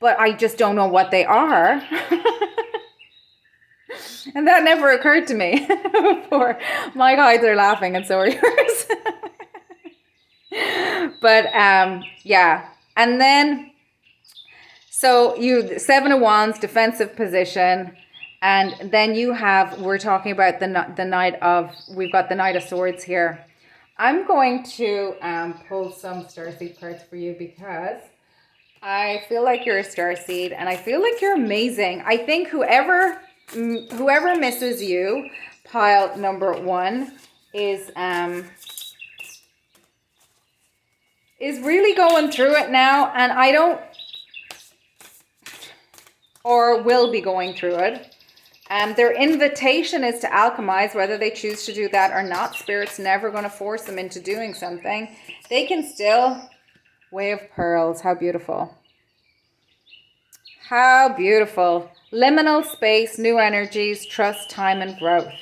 but I just don't know what they are. And that never occurred to me before. My eyes are laughing and so are yours. But yeah, and then so you 7 of Wands, defensive position, and then you have, we're talking about the Knight of, we've got the Knight of Swords here. I'm going to pull some starseed cards for you because I feel like you're a starseed and I feel like you're amazing. I think whoever misses you, pile number 1, is really going through it now, and I don't, or will be going through it. Their invitation is to alchemize, whether they choose to do that or not. Spirit's never going to force them into doing something. They can still, Way of Pearls, how beautiful. How beautiful. Liminal space, new energies, trust, time, and growth.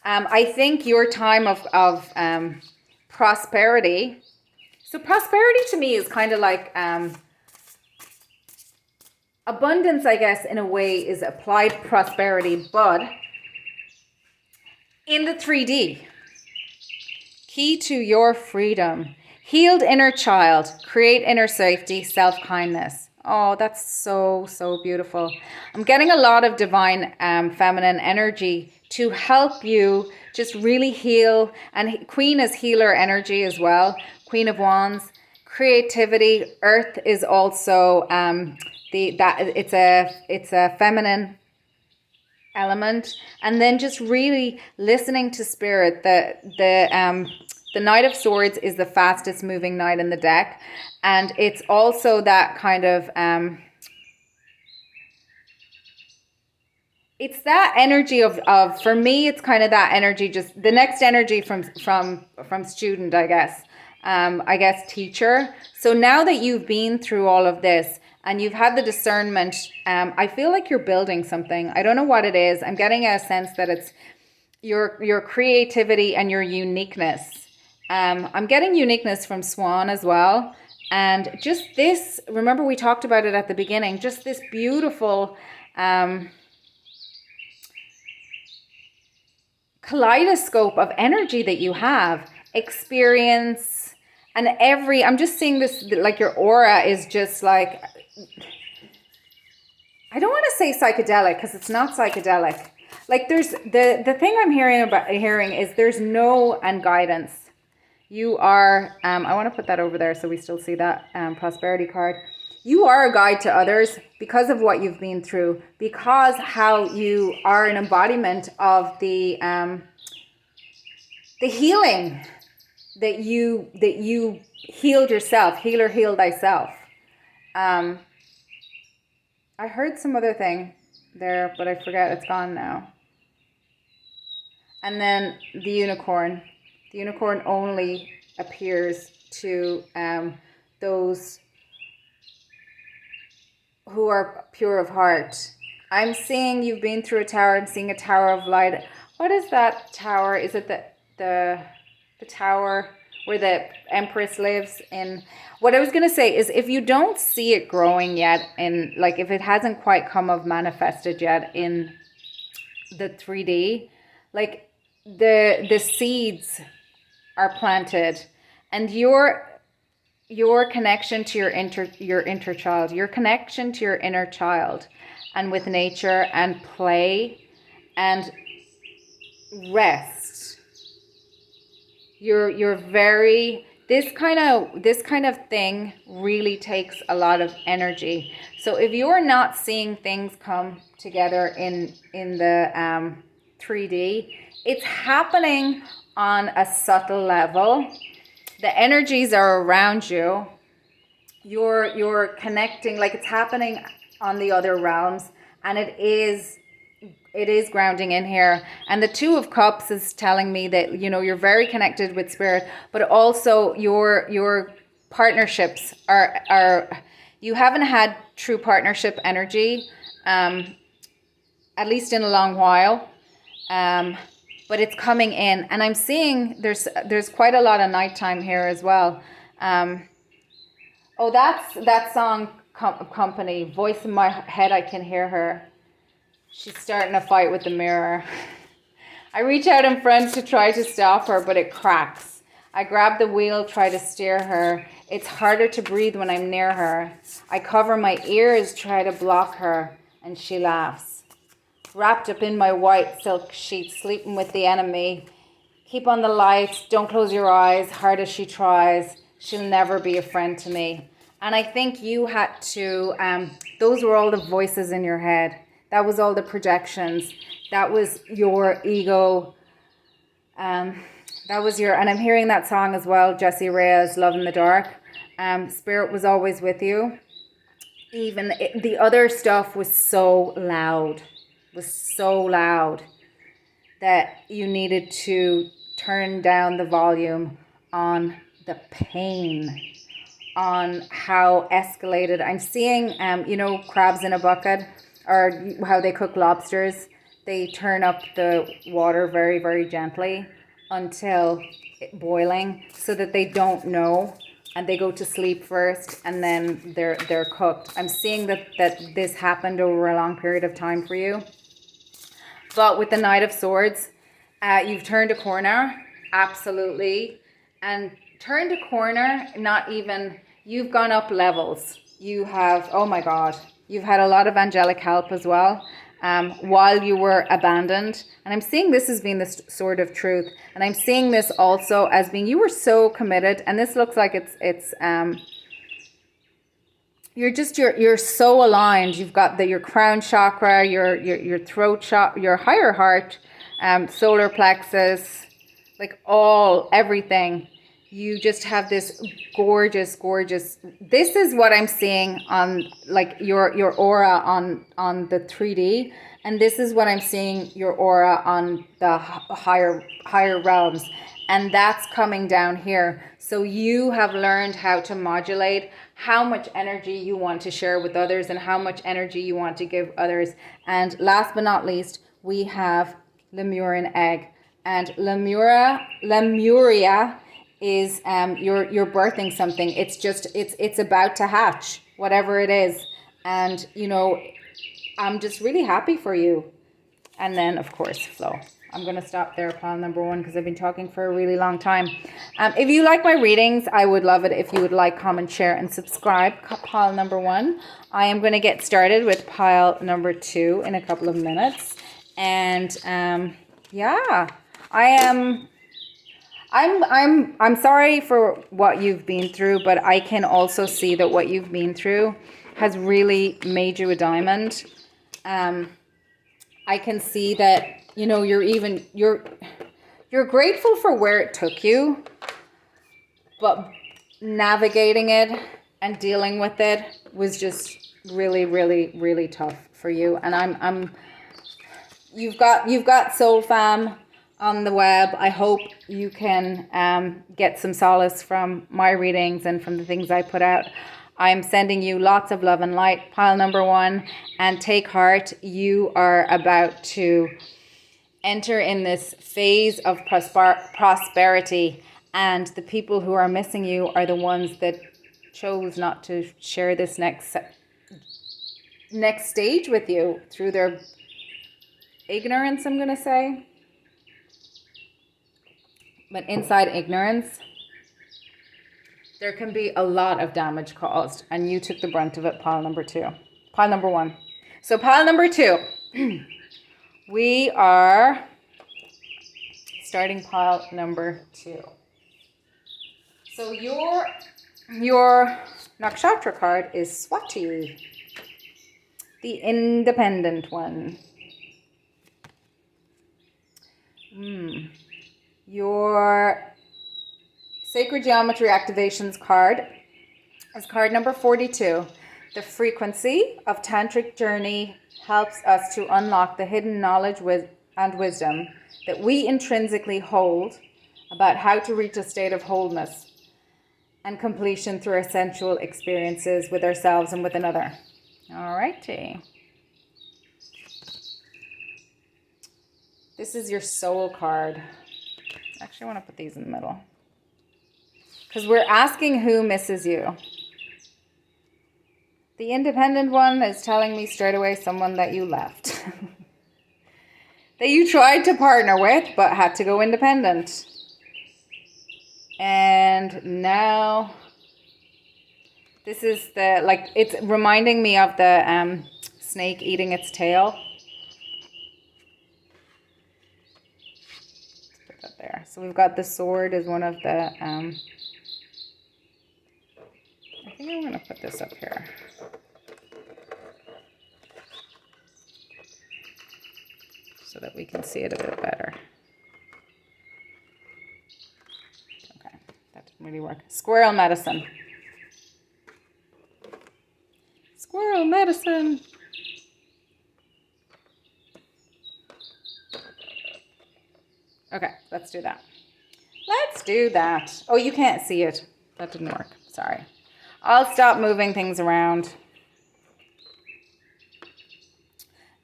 I think your time of prosperity. So prosperity to me is kind of like abundance, I guess, in a way, is applied prosperity, but in the 3D. Key to your freedom. Healed inner child. Create inner safety. Self-kindness. Oh, that's so, so beautiful. I'm getting a lot of divine feminine energy to help you just really heal. And Queen is healer energy as well. Queen of Wands. Creativity. Earth is also it's a feminine element. And then just really listening to spirit. The Knight of Swords is the fastest moving knight in the deck. And it's also that kind of, it's that energy of, for me, it's kind of that energy, just the next energy from student, I guess, teacher. So now that you've been through all of this and you've had the discernment, I feel like you're building something. I don't know what it is. I'm getting a sense that it's your creativity and your uniqueness. I'm getting uniqueness from Swan as well. And just this, remember we talked about it at the beginning, just this beautiful kaleidoscope of energy that you have, experience, and I'm just seeing this, like your aura is just like, I don't want to say psychedelic because it's not psychedelic. Like there's, the thing I'm hearing is there's no and guidance. You are, I want to put that over there so we still see that prosperity card. You are a guide to others because of what you've been through, because how you are an embodiment of the healing that you healed yourself. Healer, heal thyself. I heard some other thing there, but I forget. It's gone now. And then the unicorn. The unicorn only appears to those who are pure of heart. I'm seeing you've been through a tower. I'm seeing a tower of light. What is that tower? Is it the tower where the Empress lives in? What I was going to say is if you don't see it growing yet, in like if it hasn't quite manifested yet in the 3D, like the seeds are planted, and your connection to your inner child, your connection to your inner child, and with nature and play and rest. You're very, this kind of thing really takes a lot of energy. So if you're not seeing things come together in the 3D, it's happening on a subtle level. The energies are around you. You're connecting, like it's happening on the other realms, and it is grounding in here. And the Two of Cups is telling me that, you know, you're very connected with spirit, but also your partnerships are You haven't had true partnership energy, at least in a long while. But it's coming in, and I'm seeing there's quite a lot of nighttime here as well. Oh, that's that song company. Voice in my head, I can hear her. She's starting a fight with the mirror. I reach out in front to try to stop her, but it cracks. I grab the wheel, try to steer her. It's harder to breathe when I'm near her. I cover my ears, try to block her, and she laughs. Wrapped up in my white silk sheet, sleeping with the enemy. Keep on the lights, don't close your eyes, hard as she tries. She'll never be a friend to me. And I think you had to, those were all the voices in your head. That was all the projections. That was your ego. That was your, and I'm hearing that song as well, Jessie Reyes, Love in the Dark. Spirit was always with you. Even the other stuff was so loud, that you needed to turn down the volume on the pain, on how escalated. I'm seeing, crabs in a bucket, or how they cook lobsters. They turn up the water very, very gently until boiling, so that they don't know, and they go to sleep first, and then they're cooked. I'm seeing that this happened over a long period of time for you. But with the Knight of Swords, you've turned a corner, absolutely, and turned a corner. Not even, you've gone up levels. You have, oh my God, you've had a lot of angelic help as well. While you were abandoned. And I'm seeing this as being the sword of truth. And I'm seeing this also as being, you were so committed. And this looks like you're so aligned. You've got your crown chakra, your throat chakra, your higher heart, solar plexus, like everything. You just have this gorgeous, this is what I'm seeing on like your aura on the 3D. And this is what I'm seeing your aura on the higher realms. And that's coming down here. So you have learned how to modulate how much energy you want to share with others and how much energy you want to give others. And last but not least, we have Lemurian egg. And Lemuria is you're birthing something. It's just it's about to hatch, whatever it is. And I'm just really happy for you. And then of course flow. I'm going to stop there, pile number 1, because I've been talking for a really long time. If you like my readings, I would love it if you would like, comment, share, and subscribe. Pile number 1. I am going to get started with pile number 2 in a couple of minutes. And yeah, I'm sorry for what you've been through, but I can also see that what you've been through has really made you a diamond. I can see that, you're grateful for where it took you, but navigating it and dealing with it was just really, really, really tough for you. And you've got Soul Fam on the web. I hope you can get some solace from my readings and from the things I put out. I'm sending you lots of love and light, pile number 1, and take heart. You are about to enter in this phase of prosperity, and the people who are missing you are the ones that chose not to share this next stage with you through their ignorance, I'm going to say. But inside ignorance, there can be a lot of damage caused, and you took the brunt of it, pile number 1. So pile number 2, we are starting pile number 2. So your nakshatra card is Swati, the independent one. Your Sacred Geometry Activations card is card number 42. The frequency of Tantric journey helps us to unlock the hidden knowledge and wisdom that we intrinsically hold about how to reach a state of wholeness. and completion through our sensual experiences with ourselves and with another. All righty. This is your soul card. Actually, I want to put these in the middle, because we're asking who misses you. The independent one is telling me straight away someone that you left. That you tried to partner with, but had to go independent. And now, this is the, like, it's reminding me of the snake eating its tail. Let's put that there. So we've got the sword as one of the, I think I'm going to put this up here. So that we can see it a bit better. Okay, that didn't really work. Squirrel medicine. Squirrel medicine. Okay, let's do that. Let's do that. Oh, you can't see it. That didn't work. Sorry. I'll stop moving things around.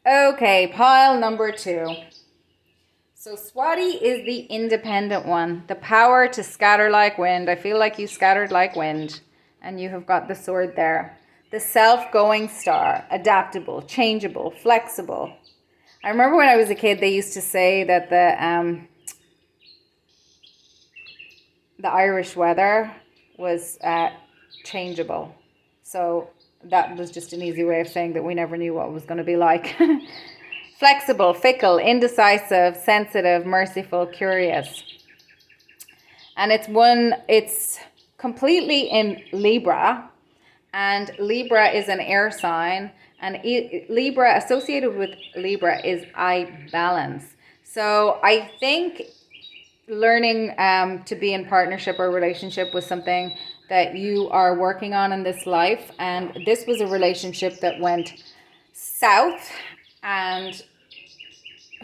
Okay, pile number 2. So Swati is the independent one. The power to scatter like wind. I feel like you scattered like wind. And you have got the sword there. The self-going star. Adaptable, changeable, flexible. I remember when I was a kid, they used to say that the Irish weather was changeable. So that was just an easy way of saying that we never knew what it was going to be like. Flexible, fickle, indecisive, sensitive, merciful, curious. And it's completely in Libra. And Libra is an air sign. And Libra, associated with Libra, is I balance. So I think learning to be in partnership or relationship was something that you are working on in this life, and this was a relationship that went south, and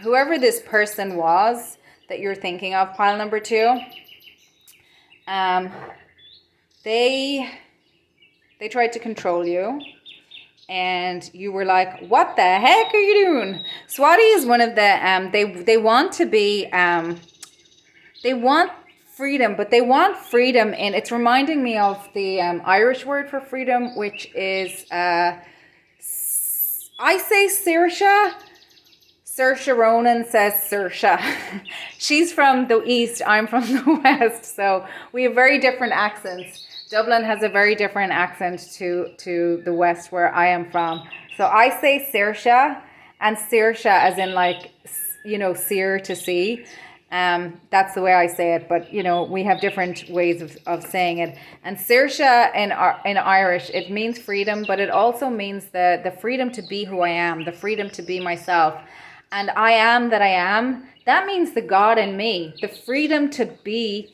whoever this person was that you're thinking of, pile number 2, they tried to control you, and you were like, what the heck are you doing? Swati is one of the they want to be they want freedom, but they want freedom in, it's reminding me of the Irish word for freedom, which is, I say Saoirse. Saoirse Ronan says Saoirse. She's from the east, I'm from the west, so we have very different accents. Dublin has a very different accent to the west where I am from. So I say Saoirse, and Saoirse as in like, you know, seer to see. That's the way I say it, but you know, we have different ways of saying it. And Saoirse in Irish, it means freedom, but it also means the freedom to be who I am, the freedom to be myself. And I am that I am, that means the God in me, the freedom to be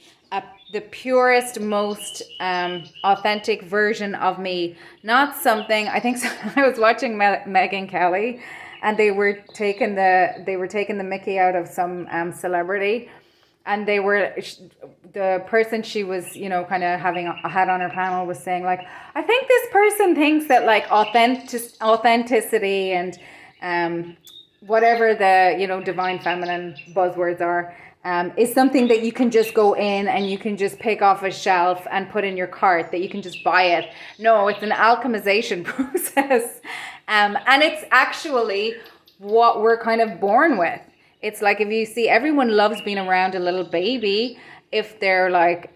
the purest, most authentic version of me. Not something, I think I was watching Megyn Kelly, and they were taking the Mickey out of some celebrity, and the person she was, you know, kind of having a hat on her panel was saying like, I think this person thinks that like authenticity and whatever the, you know, divine feminine buzzwords are, is something that you can just go in and you can just pick off a shelf and put in your cart, that you can just buy it. No, it's an alchemization process. And it's actually what we're kind of born with. It's like, if you see, everyone loves being around a little baby if they're like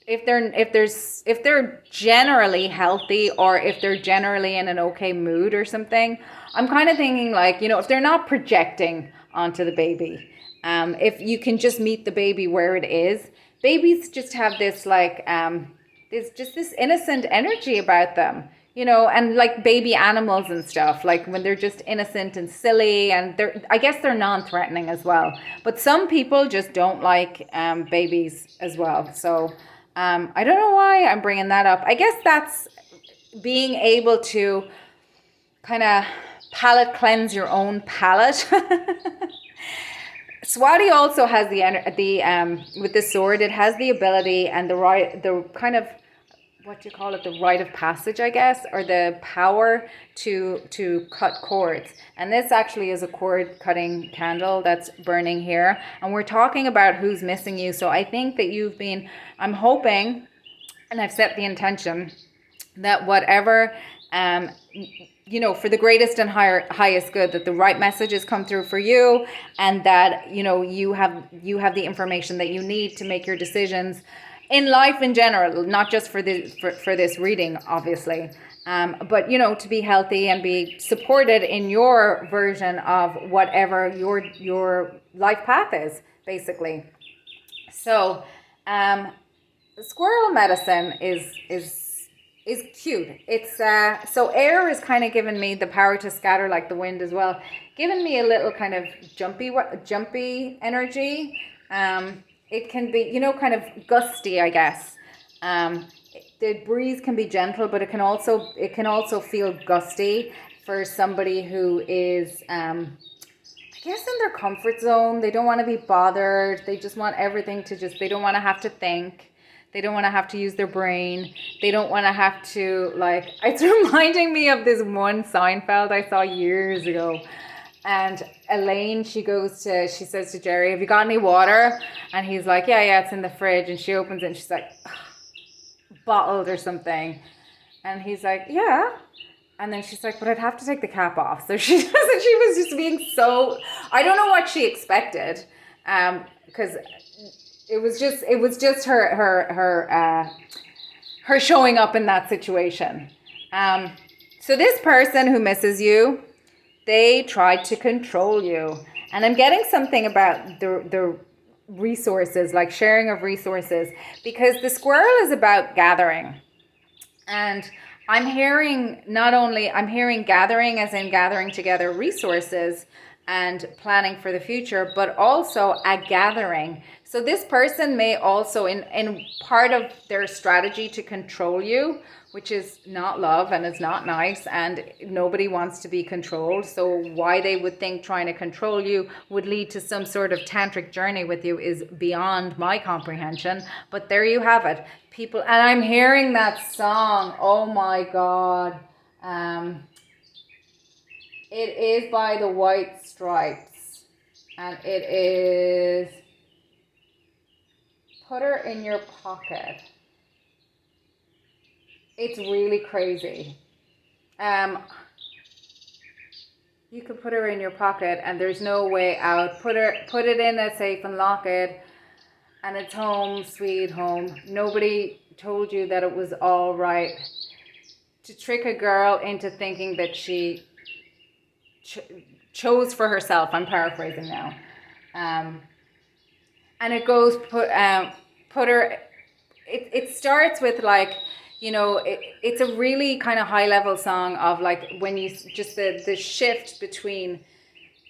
if they're generally healthy, or if they're generally in an okay mood or something. I'm kind of thinking like, you know, if they're not projecting onto the baby, if you can just meet the baby where it is. Babies just have this like there's just this innocent energy about them, you know, and like baby animals and stuff, like when they're just innocent and silly, and I guess they're non-threatening as well. But some people just don't like babies as well. So I don't know why I'm bringing that up. I guess that's being able to kind of palate cleanse your own palate. Swati also has with the sword, it has the ability and the kind of, what do you call it, the rite of passage, I guess, or the power to cut cords. And this actually is a cord cutting candle that's burning here. And we're talking about who's missing you. So I think that I'm hoping, and I've set the intention that whatever, for the greatest and highest good, that the right messages come through for you, and that, you have the information that you need to make your decisions in life in general, not just for this reading, obviously, but to be healthy and be supported in your version of whatever your life path is, basically. So, squirrel medicine is cute. It's so air is kind of giving me the power to scatter like the wind as well, giving me a little kind of jumpy energy. It can be, kind of gusty, I guess. The breeze can be gentle, but it can also feel gusty for somebody who is, I guess, in their comfort zone. They don't want to be bothered. They just want everything they don't want to have to think. They don't want to have to use their brain. They don't want to have to, it's reminding me of this one Seinfeld I saw years ago. And Elaine, she says to Jerry, have you got any water? And he's like, yeah, it's in the fridge. And she opens it and she's like, bottled or something. And he's like, yeah. And then she's like, but I'd have to take the cap off. So she was just being so, I don't know what she expected. Because it was just her showing up in that situation. So this person who misses you, they tried to control you. And I'm getting something about the resources, like sharing of resources, because the squirrel is about gathering. And I'm hearing gathering as in gathering together resources and planning for the future, but also a gathering. So this person may also, in part of their strategy to control you, which is not love and it's not nice, and nobody wants to be controlled. So why they would think trying to control you would lead to some sort of tantric journey with you is beyond my comprehension. But there you have it. People, and I'm hearing that song. Oh my God. It is by the White Stripes. And it is Put Her in Your Pocket. It's really crazy. You could put her in your pocket and there's no way out. Put it in a safe and lock it, and it's home, sweet home. Nobody told you that it was all right to trick a girl into thinking that she chose for herself. I'm paraphrasing now. And it goes, put her, it starts with it's a really kind of high level song of when you just the shift between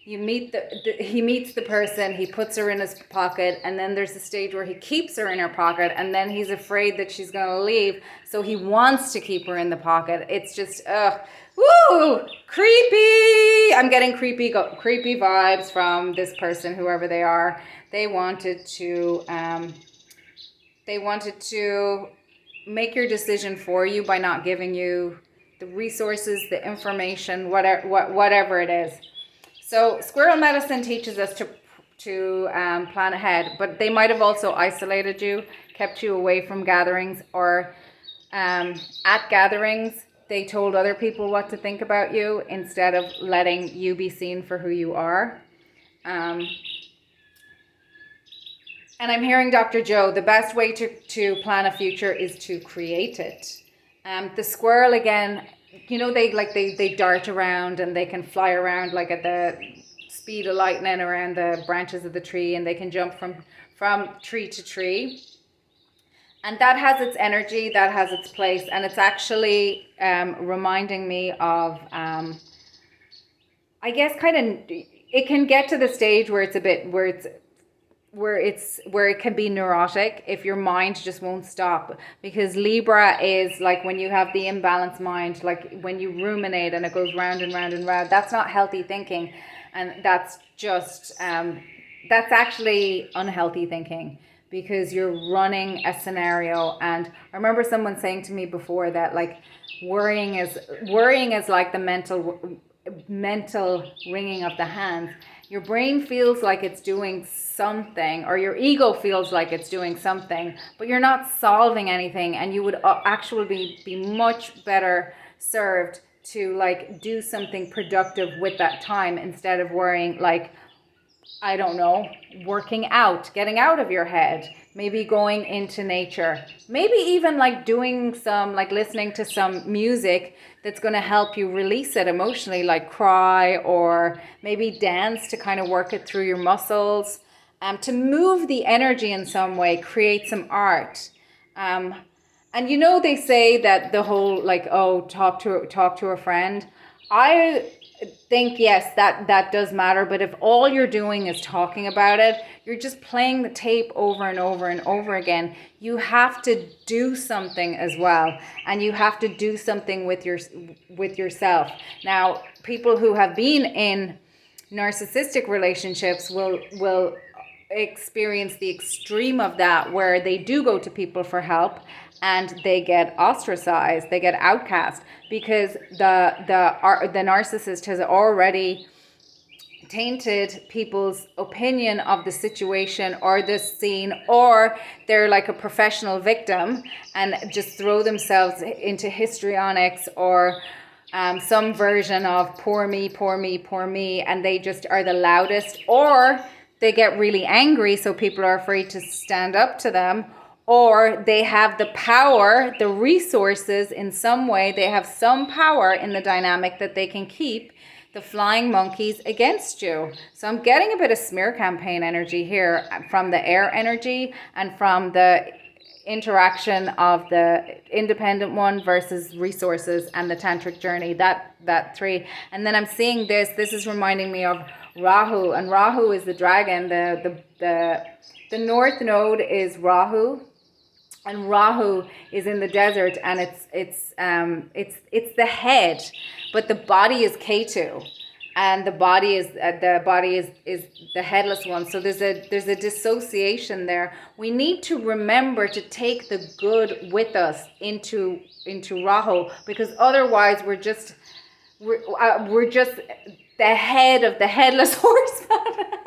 he meets the person, he puts her in his pocket, and then there's a stage where he keeps her in her pocket, and then he's afraid that she's going to leave, so he wants to keep her in the pocket. It's just woo, creepy. I'm getting creepy vibes from this person, whoever they are. They wanted to make your decision for you by not giving you the resources, the information, whatever it is. So squirrel medicine teaches us to plan ahead, but they might have also isolated you, kept you away from gatherings, or at gatherings, they told other people what to think about you instead of letting you be seen for who you are. And I'm hearing Dr. Joe, the best way to plan a future is to create it. The squirrel, again, they dart around and they can fly around like at the speed of lightning around the branches of the tree, and they can jump from tree to tree. And that has its energy, that has its place, and it's actually reminding me of, I guess, it can get to the stage where it's a bit, where it can be neurotic if your mind just won't stop, because Libra is like when you have the imbalanced mind, like when you ruminate and it goes round and round and round. That's not healthy thinking, and that's just that's actually unhealthy thinking, because you're running a scenario. And I remember someone saying to me before that, like, worrying is like the mental wringing of the hands. Your brain feels like it's doing something, or your ego feels like it's doing something, but you're not solving anything. And you would actually be much better served to like do something productive with that time, instead of worrying, like, I don't know, working out, getting out of your head, maybe going into nature, maybe even like doing some, like listening to some music that's going to help you release it emotionally, like cry, or maybe dance to kind of work it through your muscles, to move the energy in some way, create some art. And you know, they say that the whole like, oh, talk to a friend. I think, yes, that does matter. But if all you're doing is talking about it, you're just playing the tape over and over and over again. You have to do something as well, and you have to do something with yourself. Now, people who have been in narcissistic relationships will experience the extreme of that, where they do go to people for help and they get ostracized, they get outcast, because the narcissist has already tainted people's opinion of the situation or the scene, or they're like a professional victim and just throw themselves into histrionics, or some version of poor me, poor me, poor me, and they just are the loudest, or they get really angry so people are afraid to stand up to them, or they have the power, the resources in some way, they have some power in the dynamic that they can keep the flying monkeys against you. So I'm getting a bit of smear campaign energy here from the air energy, and from the interaction of the independent one versus resources and the tantric journey, that three. And then I'm seeing this is reminding me of Rahu, and Rahu is the dragon. The north node is Rahu, and Rahu is in the desert, and it's the head, but the body is Ketu, and the body is the headless one. So there's a dissociation there. We need to remember to take the good with us into Rahu, because otherwise we're just the head of the headless horseman.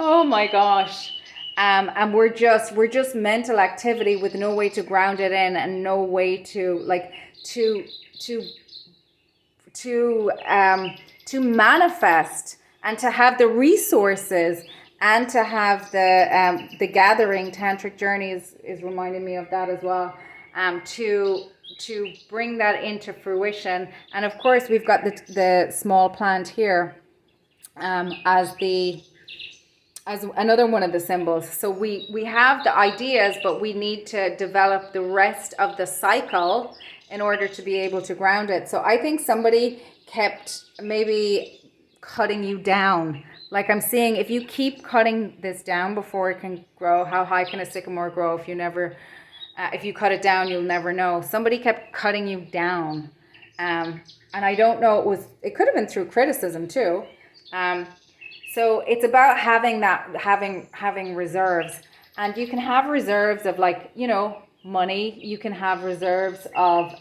Oh my gosh. And we're just mental activity with no way to ground it in, and no way to like to manifest, and to have the resources, and to have the gathering. Tantric journey is reminding me of that as well. To bring that into fruition. And of course we've got the small plant here as another one of the symbols. So we have the ideas, but we need to develop the rest of the cycle in order to be able to ground it. So I think somebody kept maybe cutting you down. Like I'm seeing, if you keep cutting this down before it can grow, how high can a sycamore grow if you cut it down, you'll never know. Somebody kept cutting you down. And I don't know, it could have been through criticism too. So it's about having reserves, and you can have reserves of, like, you know, money. You can have reserves of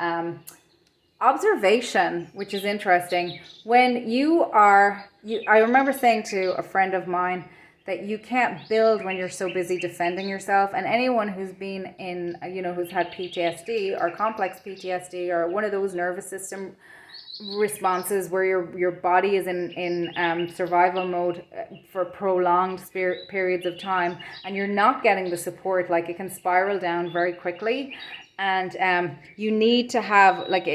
observation, which is interesting. When I remember saying to a friend of mine that you can't build when you're so busy defending yourself. And anyone who's been in, who's had PTSD or complex PTSD or one of those nervous system responses where your body is in survival mode for prolonged periods of time, and you're not getting the support, like it can spiral down very quickly. And you need to have, like,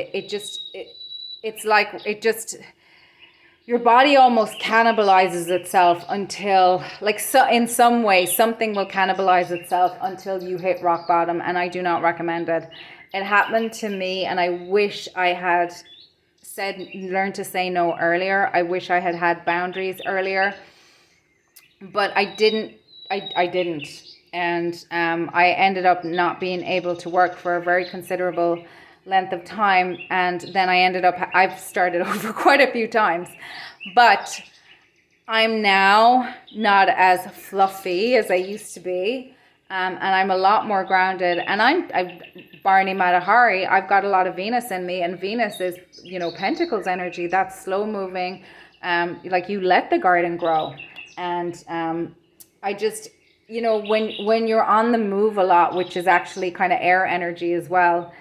your body almost cannibalizes itself until, like, so in some way something will cannibalize itself until you hit rock bottom. And I do not recommend it. It happened to me, and I wish I had learned to say no earlier. I wish I had boundaries earlier, but I didn't. And I ended up not being able to work for a very considerable length of time, and then I've started over quite a few times. But I'm now not as fluffy as I used to be. And I'm a lot more grounded. And Barney Matahari, I've got a lot of Venus in me. And Venus is, Pentacles energy. That's slow moving. Like you let the garden grow. And I just, when you're on the move a lot, which is actually kind of air energy as well,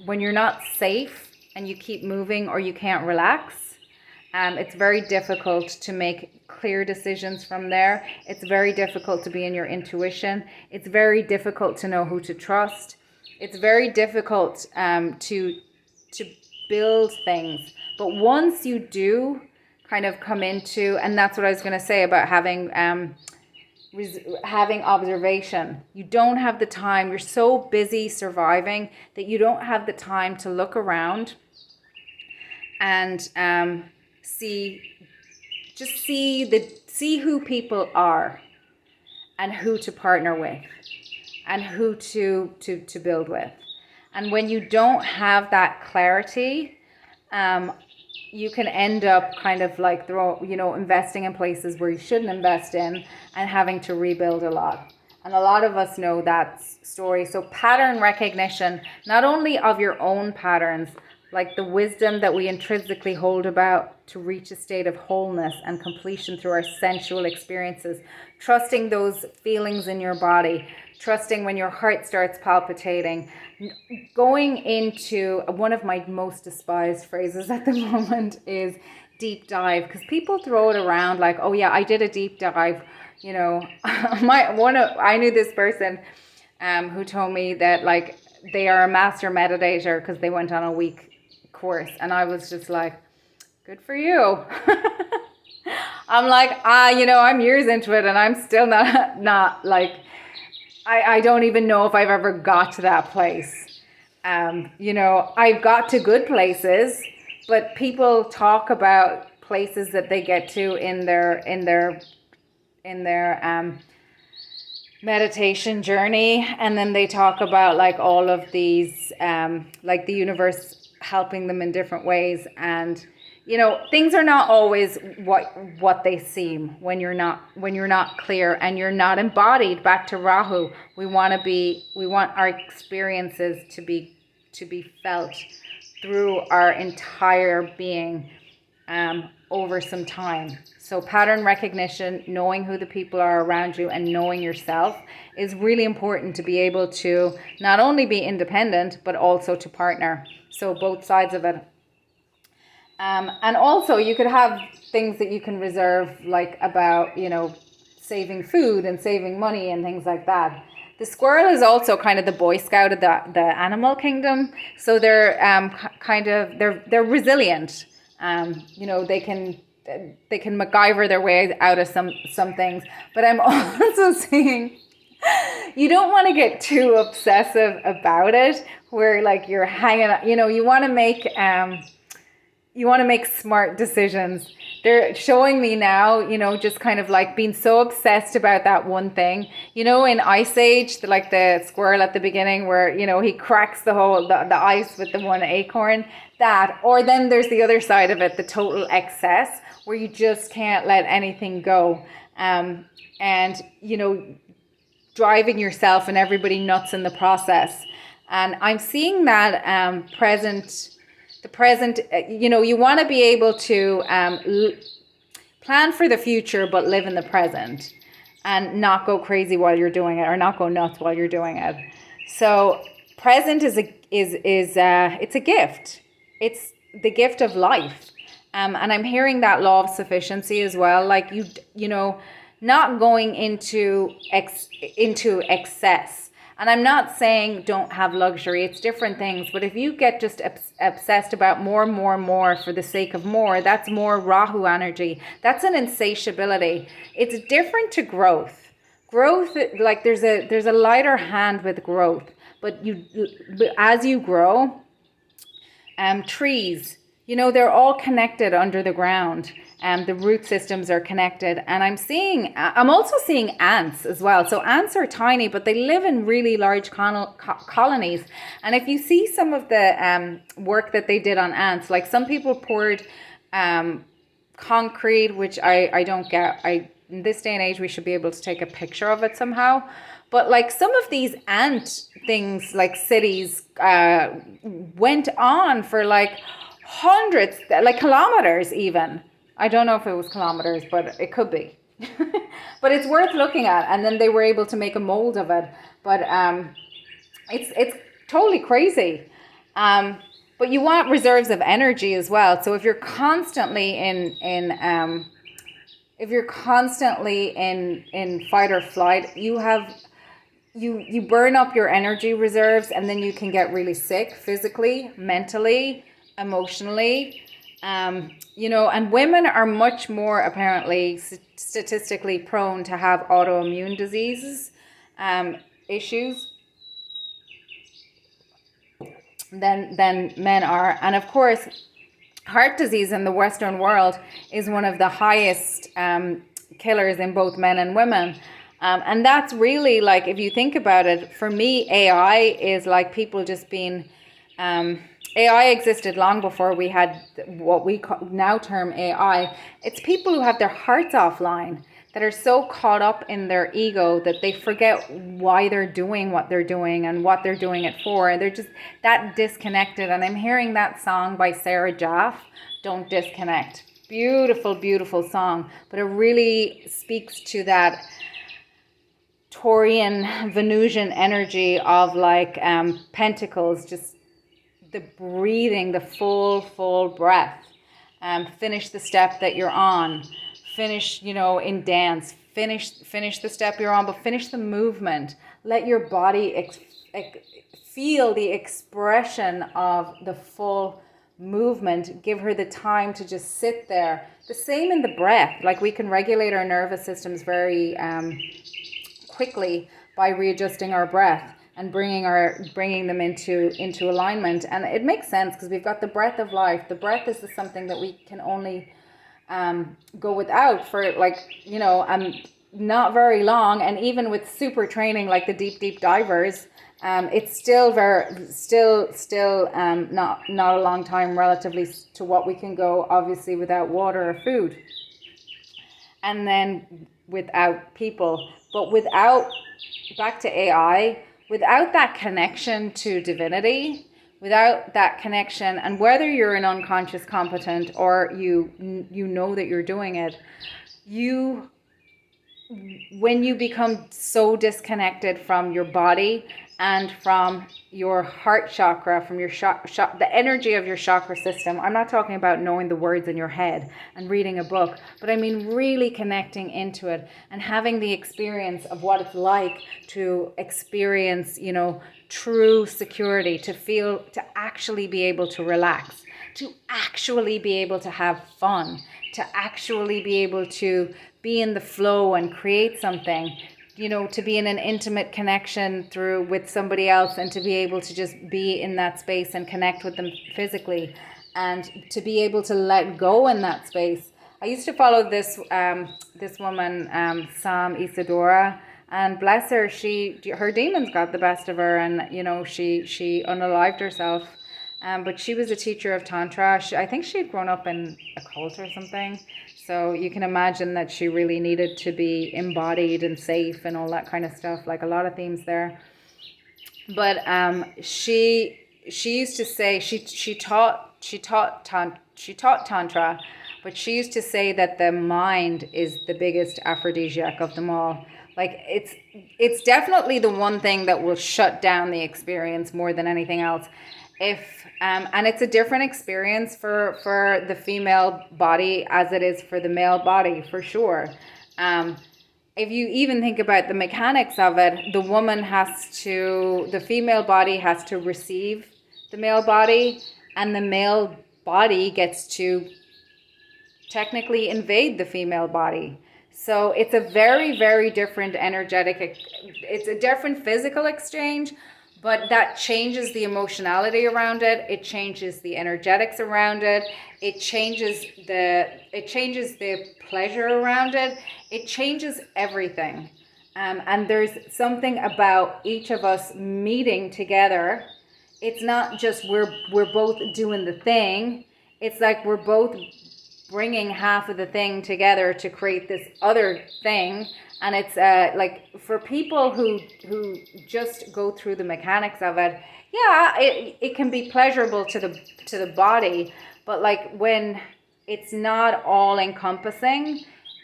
when you're not safe and you keep moving or you can't relax, it's very difficult to make clear decisions from there. It's very difficult to be in your intuition. It's very difficult to know who to trust. It's very difficult to build things. But once you do kind of come into, and that's what I was going to say about having observation. You don't have the time. You're so busy surviving that you don't have the time to look around and see who people are and who to partner with and who to build with. And when you don't have that clarity, you can end up kind of like investing in places where you shouldn't invest in and having to rebuild a lot. And a lot of us know that story. So pattern recognition, not only of your own patterns, like the wisdom that we intrinsically hold about to reach a state of wholeness and completion through our sensual experiences, trusting those feelings in your body, trusting when your heart starts palpitating, going into one of my most despised phrases at the moment is deep dive, because people throw it around like, oh yeah, I did a deep dive. I knew this person who told me that like they are a master meditator because they went on a week course, and I was just like, good for you. I'm like, I'm years into it and I'm still not like, I don't even know if I've ever got to that place. I've got to good places, but people talk about places that they get to in their meditation journey, and then they talk about like all of these like the universe helping them in different ways, and things are not always what they seem when you're not clear and you're not embodied. Back to Rahu, we want our experiences to be felt through our entire being over some time. So pattern recognition, knowing who the people are around you and knowing yourself is really important to be able to not only be independent, but also to partner. So both sides of it. And also you could have things that you can reserve, like about, saving food and saving money and things like that. The squirrel is also kind of the Boy Scout of the animal kingdom. So they're they're resilient. They can MacGyver their way out of some things. But I'm also seeing you don't want to get too obsessive about it, where like you're hanging out, you want to make smart decisions. They're showing me now, just kind of like being so obsessed about that one thing. In Ice Age, like the squirrel at the beginning where, he cracks the ice with the one acorn. That, or then there's the other side of it, the total excess, where you just can't let anything go. And, driving yourself and everybody nuts in the process. And I'm seeing that the present, you want to be able to plan for the future, but live in the present and not go crazy while you're doing it, or not go nuts while you're doing it. So present is it's a gift. It's the gift of life. And I'm hearing that law of sufficiency as well. Like not going into excess. And I'm not saying don't have luxury. It's different things. But if you get just obsessed about more for the sake of more, that's more Rahu energy. That's an insatiability. It's different to growth. Growth, like there's a lighter hand with growth. But as you grow, trees, they're all connected under the ground. The root systems are connected. And I'm also seeing ants as well. So ants are tiny, but they live in really large colonies. And if you see some of the work that they did on ants, like some people poured concrete, which I don't get. In this day and age, we should be able to take a picture of it somehow. But like some of these ant things, like cities, went on for like hundreds, like kilometers even. I don't know if it was kilometers, but it could be. But it's worth looking at. And then they were able to make a mold of it. But it's totally crazy. But you want reserves of energy as well. So if you're constantly in fight or flight, you burn up your energy reserves, and then you can get really sick physically, mentally, emotionally. And women are much more apparently statistically prone to have autoimmune diseases, issues than men are. And of course, heart disease in the Western world is one of the highest killers in both men and women. And that's really, like, if you think about it, for me, AI is like people just being... AI existed long before we had what we now term AI. It's people who have their hearts offline, that are so caught up in their ego that they forget why they're doing what they're doing and what they're doing it for. And they're just that disconnected. And I'm hearing that song by Sarah Jaff, Don't Disconnect. Beautiful, beautiful song. But it really speaks to that Taurian Venusian energy of like pentacles, just the breathing, the full breath. Finish the step that you're on. Finish, in dance. Finish the step you're on, but finish the movement. Let your body feel the expression of the full movement. Give her the time to just sit there. The same in the breath. Like, we can regulate our nervous systems very quickly by readjusting our breath and bringing them into alignment. And it makes sense because we've got the breath of life. The breath is something that we can only go without for not very long. And even with super training like the deep divers, it's still not a long time relatively to what we can go, obviously, without water or food, and then without people. But back to AI, without that connection to divinity, without that connection, and whether you're an unconscious competent or you know that you're doing it, when you become so disconnected from your body and from your heart chakra, from your the energy of your chakra system. I'm not talking about knowing the words in your head and reading a book, but I mean really connecting into it and having the experience of what it's like to experience, true security, to actually be able to relax, to actually be able to have fun, to actually be able to be in the flow and create something, to be in an intimate connection with somebody else, and to be able to just be in that space and connect with them physically, and to be able to let go in that space. I used to follow this woman, Sam Isadora, and bless her, her demons got the best of her, and she unalived herself. But she was a teacher of Tantra. I think she'd grown up in a cult or something. So you can imagine that she really needed to be embodied and safe and all that kind of stuff, like a lot of themes there. But she used to say she taught Tantra, but she used to say that the mind is the biggest aphrodisiac of them all. Like, it's definitely the one thing that will shut down the experience more than anything else. And it's a different experience for the female body as it is for the male body, for sure. If you even think about the mechanics of it, the female body has to receive the male body, and the male body gets to technically invade the female body. So it's a very, very different it's a different physical exchange, but that changes the emotionality around it. It changes the energetics around it. It changes the pleasure around it. It changes everything. And there's something about each of us meeting together. It's not just we're both doing the thing. It's like we're both bringing half of the thing together to create this other thing. And it's like for people who just go through the mechanics of it, yeah, it can be pleasurable to the body, but like when it's not all encompassing,